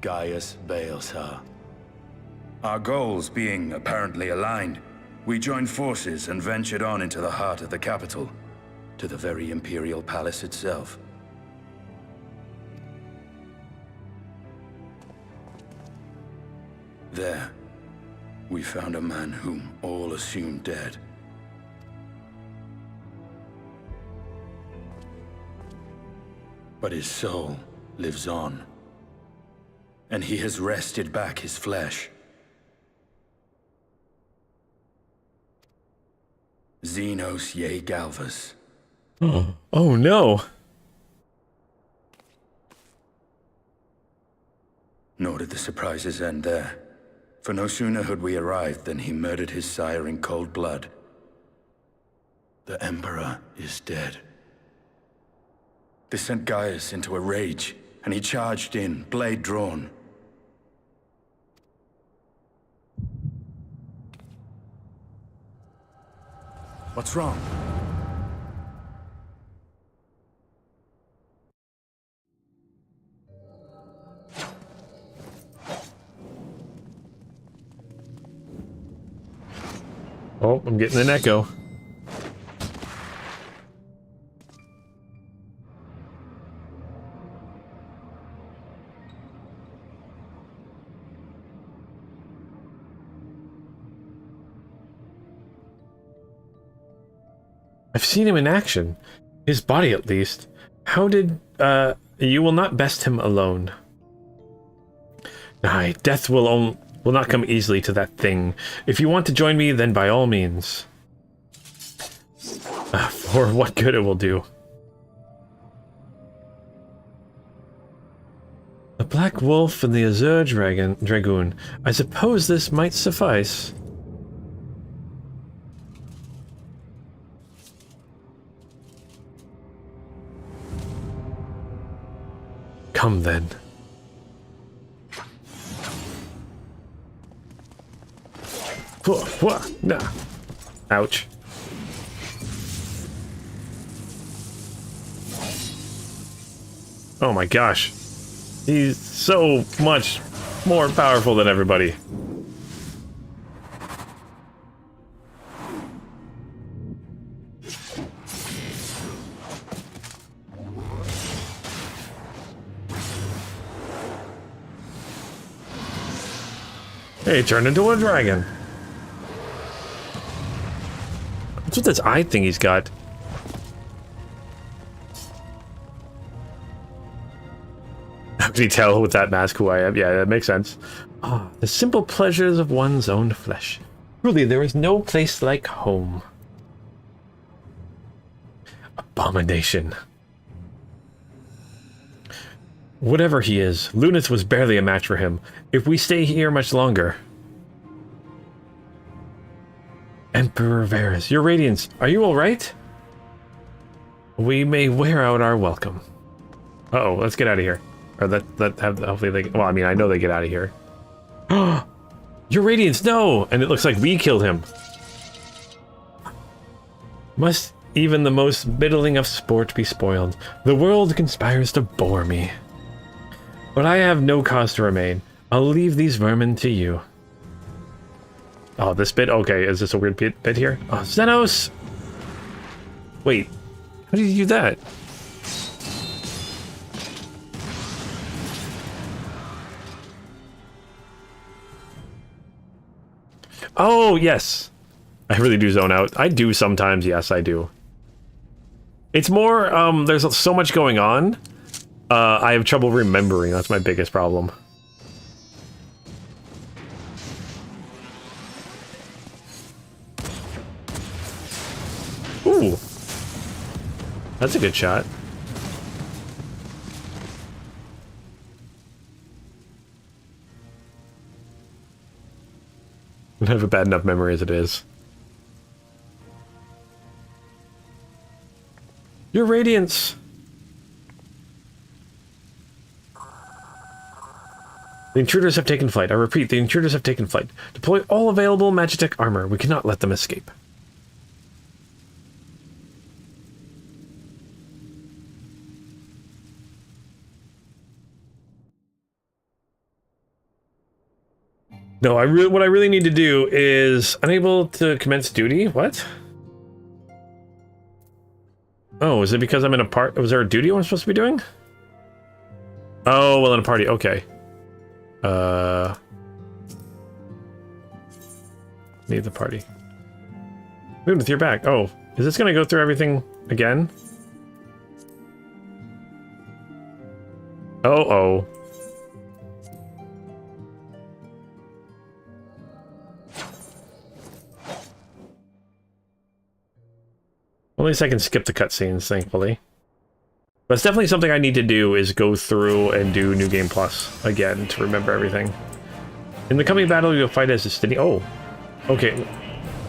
Gaius Baelsar. Our goals being apparently aligned, we joined forces and ventured on into the heart of the capital, to the very Imperial Palace itself. There, we found a man whom all assumed dead. But his soul lives on, and he has wrested back his flesh. Xenos Ye Galvas. Oh no! Nor did the surprises end there. For no sooner had we arrived than he murdered his sire in cold blood. The Emperor is dead. This sent Gaius into a rage, and he charged in, blade drawn. What's wrong? Oh, I'm getting an echo. I've seen him in action. His body, at least. How did, you will not best him alone. Aye, death will not come easily to that thing. If you want to join me, then by all means. For what good it will do. The Black Wolf and the Azure Dragoon. I suppose this might suffice. Come then. Nah. Ouch. Oh my gosh. He's so much more powerful than everybody. He turned into a dragon. What's with this eye thing he's got? How can he tell with that mask who I am? Yeah, that makes sense. Ah, the simple pleasures of one's own flesh. Truly, there is no place like home. Abomination. Whatever he is, Lunith was barely a match for him. If we stay here much longer... Emperor Varys, your radiance, are you alright? We may wear out our welcome. Uh-oh, let's get out of here. Or hopefully they... Well, I mean, I know they get out of here. Your radiance, no! And it looks like we killed him. Must even the most middling of sport be spoiled? The world conspires to bore me. But I have no cause to remain. I'll leave these vermin to you. Oh, this bit? Okay, is this a weird bit here? Oh, Xenos! Wait, how did you do that? Oh, yes! I really do zone out. I do sometimes, yes, I do. It's more, there's so much going on. I have trouble remembering. That's my biggest problem. Ooh! That's a good shot. I have a bad enough memory as it is. Your radiance! The intruders have taken flight. I repeat, the intruders have taken flight. Deploy all available Magitech armor. We cannot let them escape. No, what I really need to do is unable to commence duty. What? Oh, is it because I'm in a part? Was there a duty I'm supposed to be doing? Oh, well, in a party. Okay. Leave the party. Move with your back. Oh, is this gonna go through everything again? Oh. At least I can skip the cutscenes, thankfully. But it's definitely something I need to do, is go through and do New Game Plus again to remember everything. In the coming battle, you'll fight as Destiny. Oh, okay.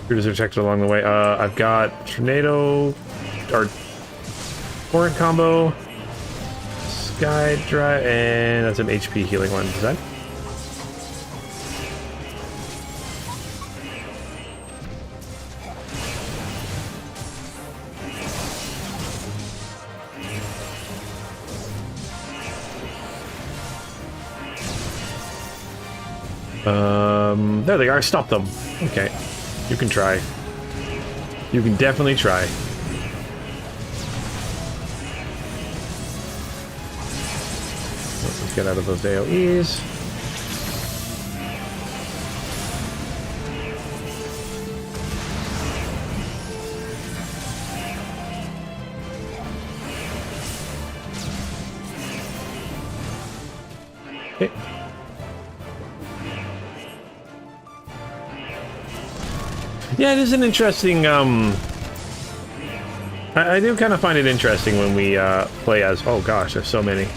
Shooters are checked along the way. I've got Tornado, or Torrent combo, Sky Drive, and that's an HP healing one. Is that? There they are. Stop them. Okay. You can try. You can definitely try. Let's get out of those AoEs. Okay. Yeah, it is an interesting, I do kind of find it interesting when we, play as, oh gosh, there's so many,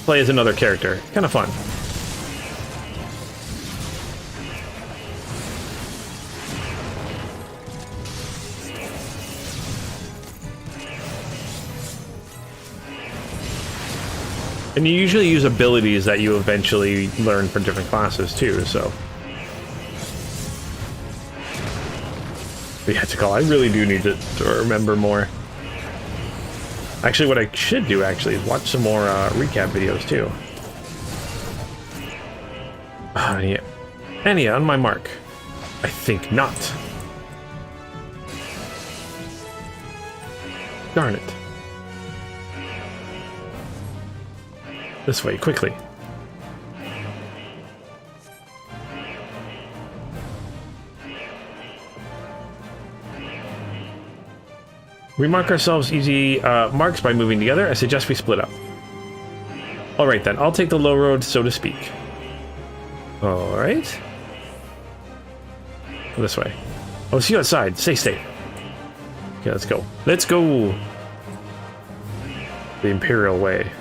play as another character. Kind of fun. And you usually use abilities that you eventually learn for different classes too, so. But yeah, I really do need to remember more. Actually, what I should do, actually, is watch some more recap videos, too. Yeah. And yeah, on my mark. I think not. Darn it. This way, quickly. We mark ourselves easy marks by moving together. I suggest we split up. Alright then, I'll take the low road, so to speak. Alright. This way. Oh, see you outside. Stay safe. Okay, let's go. Let's go! The Imperial way.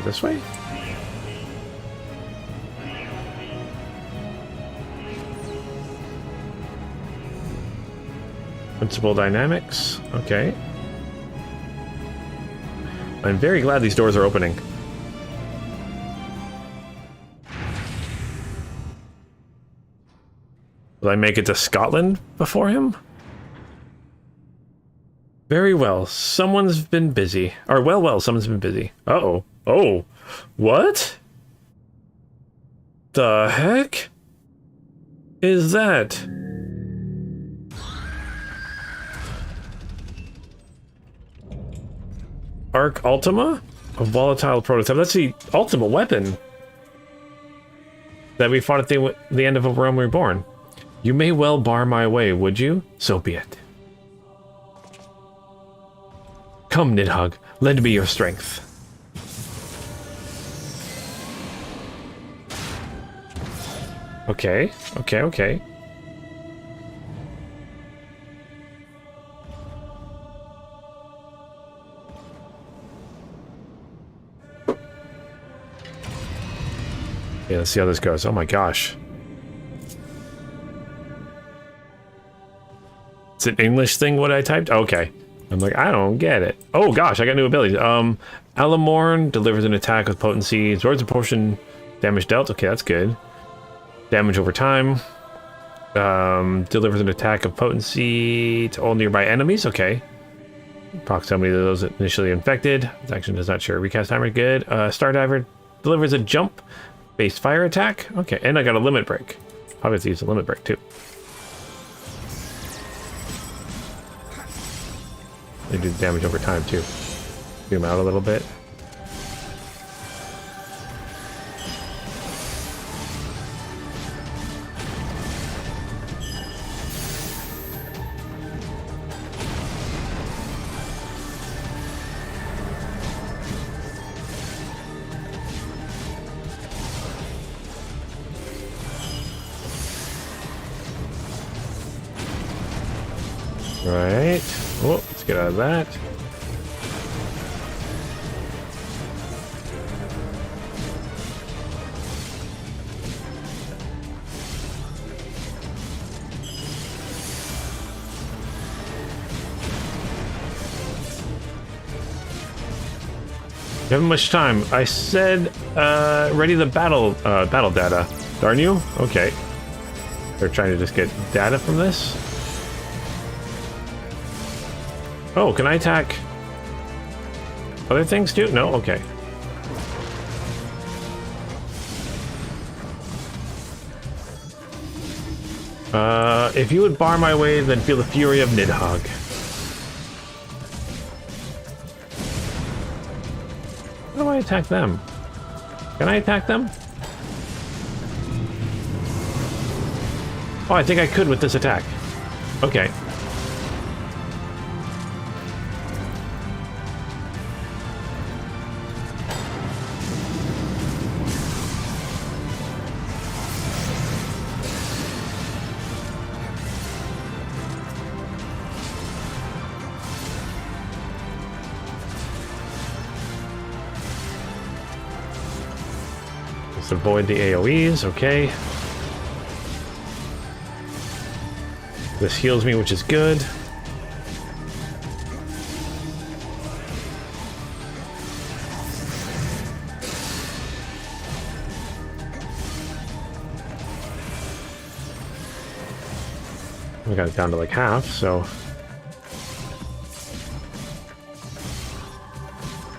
This way? Principal dynamics. Okay. I'm very glad these doors are opening. Will I make it to Scotland before him? Very well. Someone's been busy. Or, well, someone's been busy. Uh-oh. Oh. What? The heck is that? Arc Ultima? A volatile prototype. That's the ultimate weapon that we fought at the end of A Realm Reborn. You may well bar my way, would you? So be it. Come, Nidhogg, lend me your strength. Okay. Yeah, let's see how this goes. Oh my gosh. It's an English thing what I typed? Okay. I'm like, I don't get it. Oh gosh, I got new abilities. Alamorn delivers an attack with potency. Absorbs a portion damage dealt. Okay, that's good. Damage over time. Delivers an attack of potency to all nearby enemies. Okay. Proximity to those initially infected. This action does not share recast timer. Good. Stardiver delivers a jump-based fire attack. Okay, and I got a limit break. Probably have to use a limit break too. They do damage over time too. Zoom out a little bit. Right. Oh, let's get out of that. You haven't much time. I said, ready the battle data. Darn you? Okay. They're trying to just get data from this? Oh, can I attack other things too? No? Okay. If you would bar my way, then feel the fury of Nidhogg. How do I attack them? Can I attack them? Oh, I think I could with this attack. Okay. Let's avoid the AoEs, okay. This heals me, which is good. We got it down to like half, so...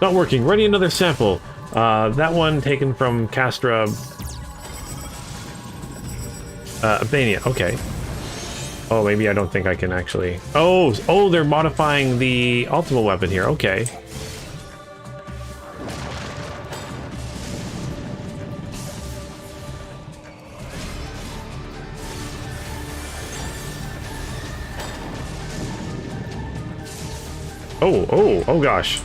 Not working. Ready another sample. That one taken from Castra... Albania. Okay. Oh, maybe I don't think I can actually... Oh, they're modifying the ultimate weapon here. Okay. Oh gosh.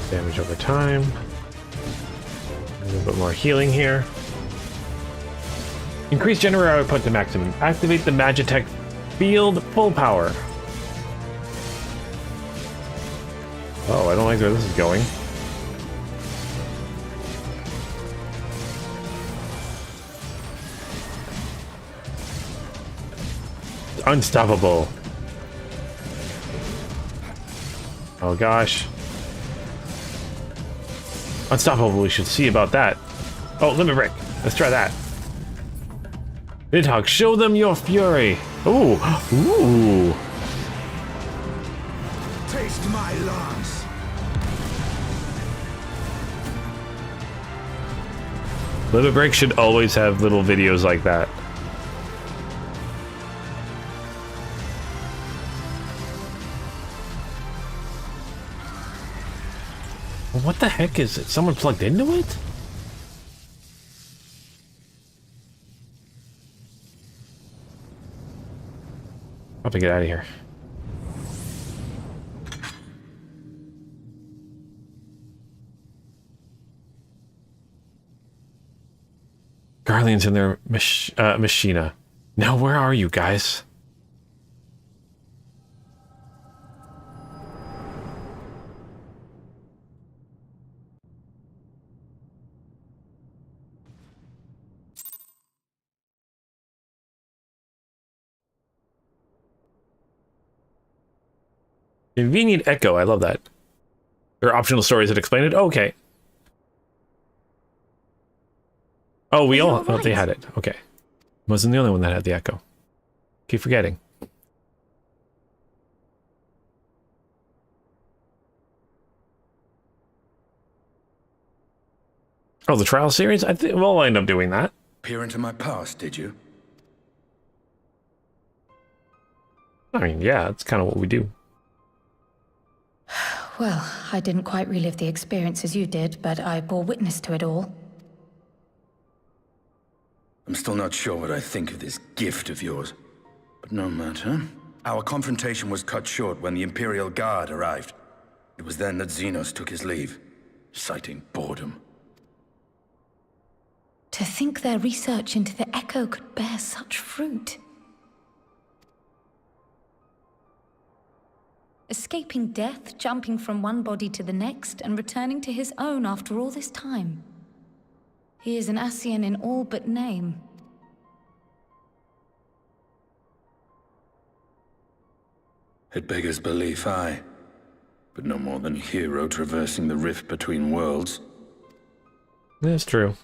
Damage over time. A little bit more healing here. Increase generator output to maximum. Activate the Magitech field full power. Oh, I don't like where this is going. Unstoppable. Oh gosh. Unstoppable, we should see about that. Oh, limit break. Let's try that. Nidhogg, show them your fury. Ooh. Ooh. Taste my lungs. Limit break should always have little videos like that. What the heck is it? Someone plugged into it? Help me get out of here. Garlean's in their machina. Now, where are you guys? Convenient echo. I love that. There are optional stories that explain it. Oh, okay. Oh, we all. Oh, they had it. Okay. Wasn't the only one that had the echo. Keep forgetting. Oh, the trial series? I think we'll end up doing that. Peer into my past, did you? I mean, yeah, that's kind of what we do. Well, I didn't quite relive the experience as you did, but I bore witness to it all. I'm still not sure what I think of this gift of yours. But no matter. Our confrontation was cut short when the Imperial Guard arrived. It was then that Xenos took his leave, citing boredom. To think their research into the Echo could bear such fruit. Escaping death, jumping from one body to the next, and returning to his own after all this time. He is an Ascian in all but name. It beggars belief, aye. But no more than a hero traversing the rift between worlds. That's true.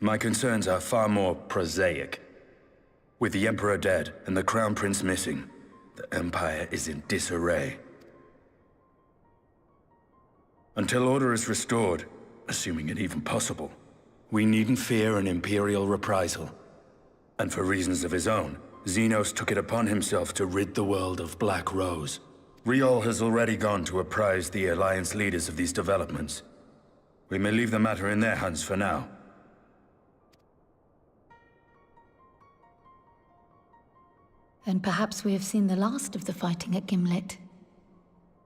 My concerns are far more prosaic. With the Emperor dead and the Crown Prince missing, the Empire is in disarray. Until order is restored, assuming it even possible, we needn't fear an Imperial reprisal. And for reasons of his own, Xenos took it upon himself to rid the world of Black Rose. Riol has already gone to apprise the Alliance leaders of these developments. We may leave the matter in their hands for now. Then perhaps we have seen the last of the fighting at Gimlet.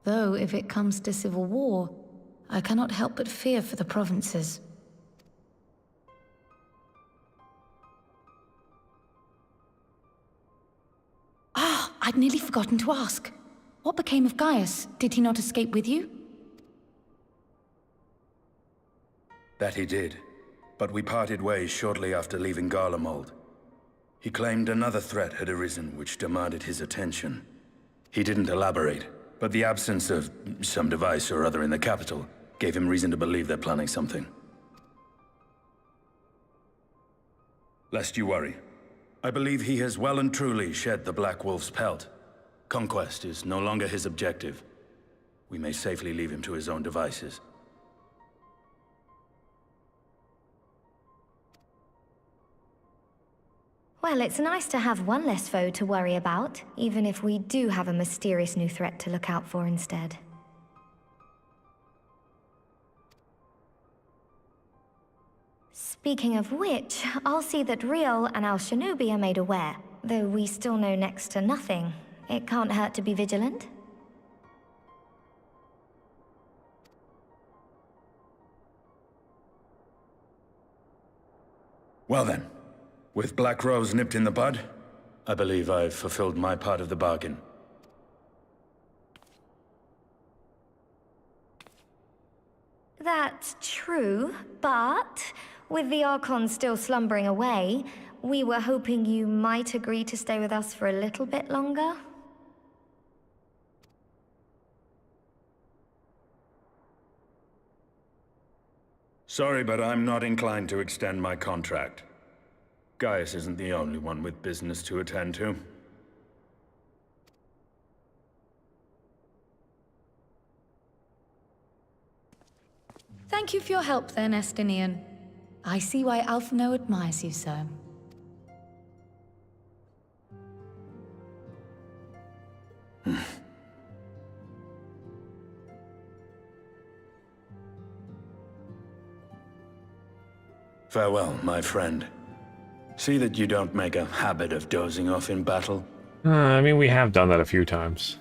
Though, if it comes to civil war, I cannot help but fear for the provinces. Ah, I'd nearly forgotten to ask. What became of Gaius? Did he not escape with you? That he did, but we parted ways shortly after leaving Garlemald. He claimed another threat had arisen which demanded his attention. He didn't elaborate, but the absence of some device or other in the capital gave him reason to believe they're planning something. Lest you worry, I believe he has well and truly shed the Black Wolf's pelt. Conquest is no longer his objective. We may safely leave him to his own devices. Well, it's nice to have one less foe to worry about, even if we do have a mysterious new threat to look out for instead. Speaking of which, I'll see that Riol and Al Shinobi are made aware. Though we still know next to nothing, it can't hurt to be vigilant. Well then. With Black Rose nipped in the bud, I believe I've fulfilled my part of the bargain. That's true, but with the Archon still slumbering away, we were hoping you might agree to stay with us for a little bit longer. Sorry, but I'm not inclined to extend my contract. Gaius isn't the only one with business to attend to. Thank you for your help then, Estinian. I see why Alphino admires you so. Farewell, my friend. See that you don't make a habit of dozing off in battle. I mean, we have done that a few times.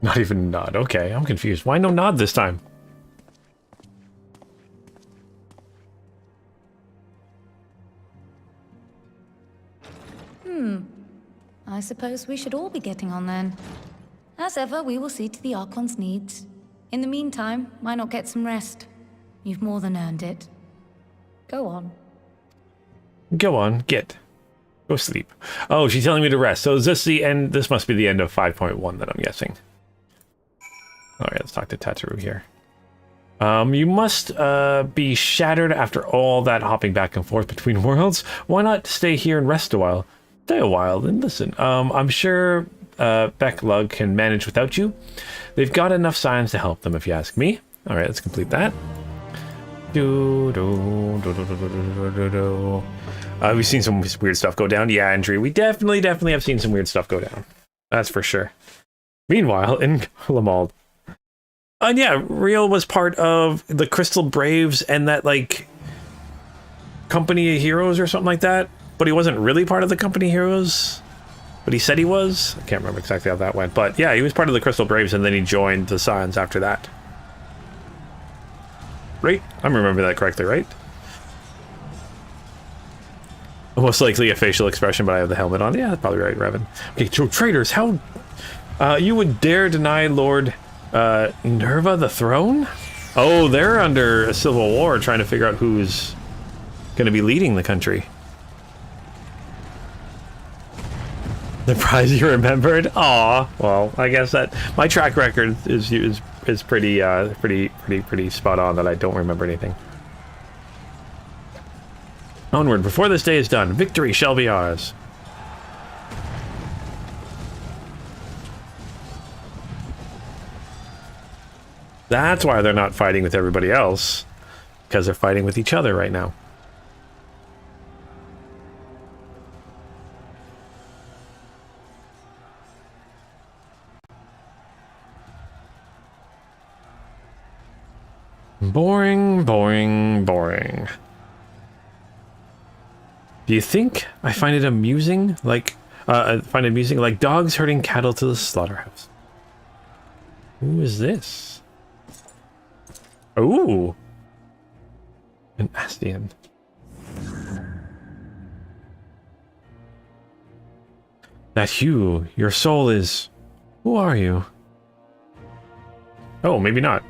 Not even nod. Okay, I'm confused. Why no nod this time? I suppose we should all be getting on then. As ever, we will see to the Archon's needs. In the meantime, why not get some rest? You've more than earned it. Go on. Go on, get. Go sleep. Oh, she's telling me to rest. So is this the end? This must be the end of 5.1 that I'm guessing. Alright, let's talk to Tataru here. You must be shattered after all that hopping back and forth between worlds. Why not stay here and rest a while? Stay a while and listen. I'm sure Becklug can manage without you. They've got enough Scions to help them, if you ask me. Alright, let's complete that. We've seen some weird stuff go down. Yeah, Andrew, we definitely have seen some weird stuff go down. That's for sure. Meanwhile, in Lamald. And yeah, Real was part of the Crystal Braves and that, like, Company of Heroes or something like that. But he wasn't really part of the Company of Heroes. But he said he was. I can't remember exactly how that went. But yeah, he was part of the Crystal Braves and then he joined the Scions after that. Right? I'm remembering that correctly, right? Most likely a facial expression, but I have the helmet on. Yeah, that's probably right, Revan. Okay, so traitors, how... you would dare deny Lord Nerva the throne? Oh, they're under a civil war trying to figure out who's going to be leading the country. Surprised you remembered? Aw, well, I guess that my track record is pretty pretty spot on that I don't remember anything. Onward, before this day is done, victory shall be ours. That's why they're not fighting with everybody else, because they're fighting with each other right now. Boring, boring, boring. Do you think I find it amusing? Like, like dogs herding cattle to the slaughterhouse. Who is this? Ooh. An Astian. That you, your soul is... Who are you? Oh, maybe not.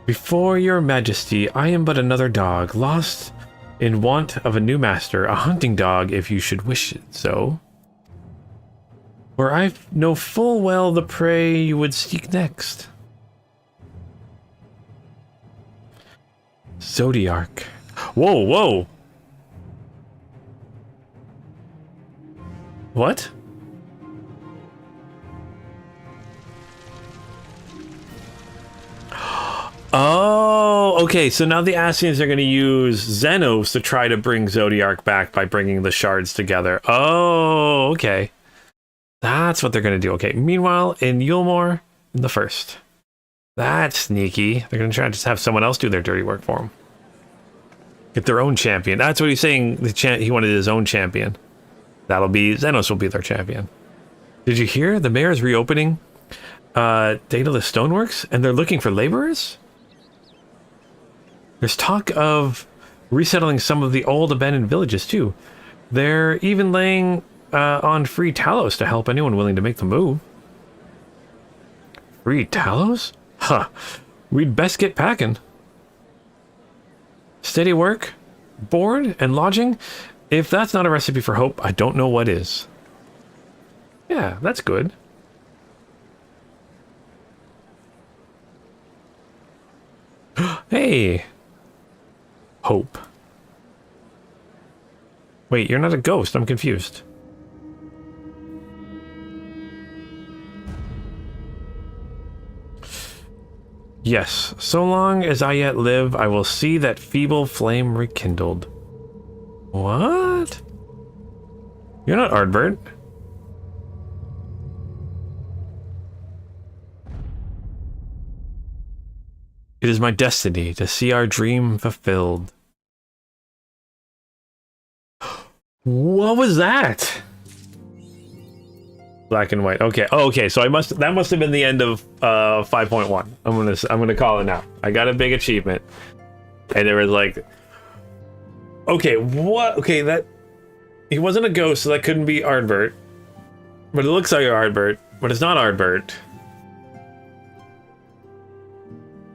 Before your majesty, I am but another dog, lost in want of a new master, a hunting dog if you should wish it so. For I know full well the prey you would seek next. Zodiark. Whoa, whoa! What? Oh, okay, so now the Ascians are going to use Xenos to try to bring Zodiark back by bringing the shards together. Oh, okay. That's what they're going to do. Okay, meanwhile, in Yulmore, in the first. That's sneaky. They're going to try to just have someone else do their dirty work for them. Get their own champion. That's what he's saying. He wanted his own champion. Xenos will be their champion. Did you hear? The mayor's reopening Daedalus Stoneworks, and they're looking for laborers? There's talk of resettling some of the old abandoned villages, too. They're even laying on free Talos to help anyone willing to make the move. Free Talos? Huh. We'd best get packing. Steady work, board, and lodging. If that's not a recipe for hope, I don't know what is. Yeah, that's good. Hey! Hope. Wait, you're not a ghost. I'm confused. Yes, so long as I yet live, I will see that feeble flame rekindled. What? You're not Ardbert. It is my destiny to see our dream fulfilled. What was that? Black and white. Okay. Oh, okay. So that must have been the end of 5.1. I'm gonna call it now. I got a big achievement, and there was like, okay, what? Okay, that he wasn't a ghost, so that couldn't be Ardbert, but it looks like Ardbert, but it's not Ardbert.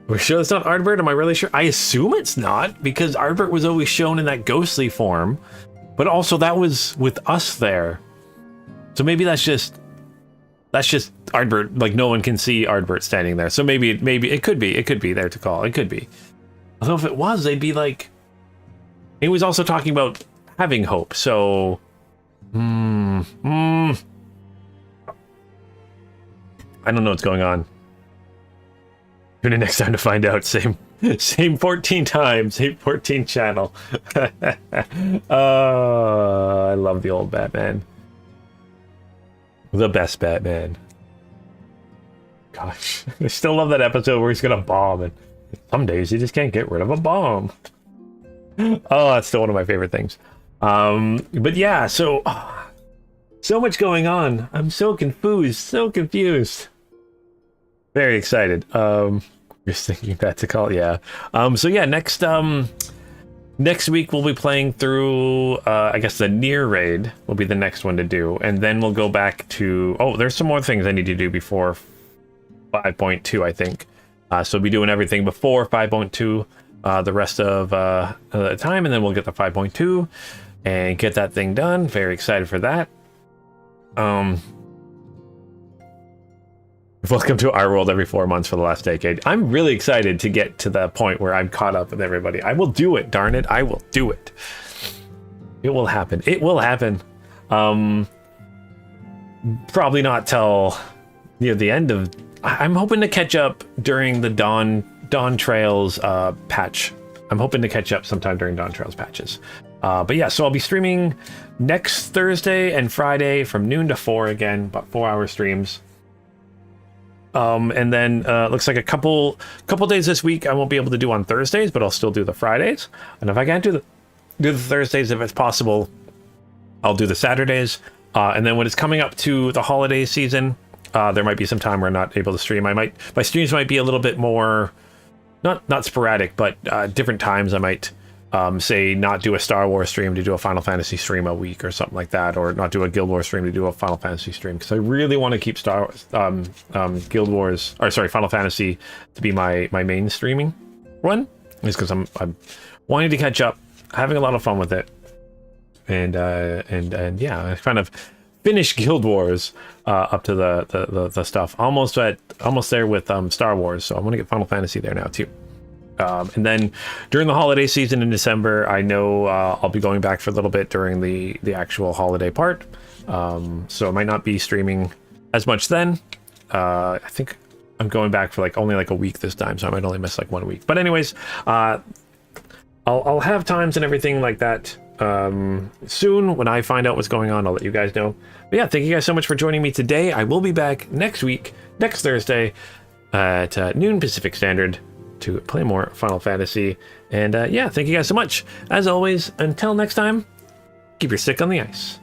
We're sure it's not Ardbert? Am I really sure? I assume it's not, because Ardbert was always shown in that ghostly form, but also that was with us there. So maybe that's just Ardbert, like no one can see Ardbert standing there. So maybe it could be there to call. It could be. Although if it was, they'd be like, he was also talking about having hope. So, I don't know what's going on. Tune in next time to find out. Same 14 times, same 14 channel. I love the old Batman. The best Batman. Gosh, I still love that episode where he's gonna bomb, and some days you just can't get rid of a bomb. Oh, that's still one of my favorite things. But yeah, so much going on. I'm so confused. Very excited. Just thinking back to call, yeah. So yeah, next week we'll be playing through, I guess the near raid will be the next one to do, and then we'll go back to, there's some more things I need to do before 5.2, I think. So we'll be doing everything before 5.2 the rest of the time, and then we'll get to 5.2 and get that thing done. Very excited for that. Welcome to our world every 4 months for the last decade. I'm really excited to get to the point where I'm caught up with everybody. I will do it, darn it. I will do it. It will happen. It will happen. Probably not till near the end of... I'm hoping to catch up during the Dawn Trails patch. I'm hoping to catch up sometime during Dawn Trails patches. But yeah, so I'll be streaming next Thursday and Friday from noon to 4 again, about 4-hour streams. And then looks like a couple days this week I won't be able to do on Thursdays, but I'll still do the Fridays. And if I can't do the Thursdays, if it's possible, I'll do the Saturdays. And then when it's coming up to the holiday season, there might be some time where I'm not able to stream. My streams might be a little bit more, not sporadic, but different times. I might say not do a Star Wars stream to do a Final Fantasy stream a week or something like that, or not do a Guild Wars stream to do a Final Fantasy stream, because I really want to keep Guild Wars, or sorry, Final Fantasy to be my main streaming one, just because I'm wanting to catch up, having a lot of fun with it, and yeah, I kind of finished Guild Wars up to the stuff, almost there with Star Wars, so I want to get Final Fantasy there now too. And then during the holiday season in December, I know I'll be going back for a little bit during the actual holiday part. So I might not be streaming as much then. I think I'm going back for only a week this time, so I might only miss 1 week. But anyways, I'll have times and everything like that soon. When I find out what's going on, I'll let you guys know. But yeah, thank you guys so much for joining me today. I will be back next week, next Thursday at noon Pacific Standard, to play more Final Fantasy. And yeah, thank you guys so much. As always, until next time, keep your stick on the ice.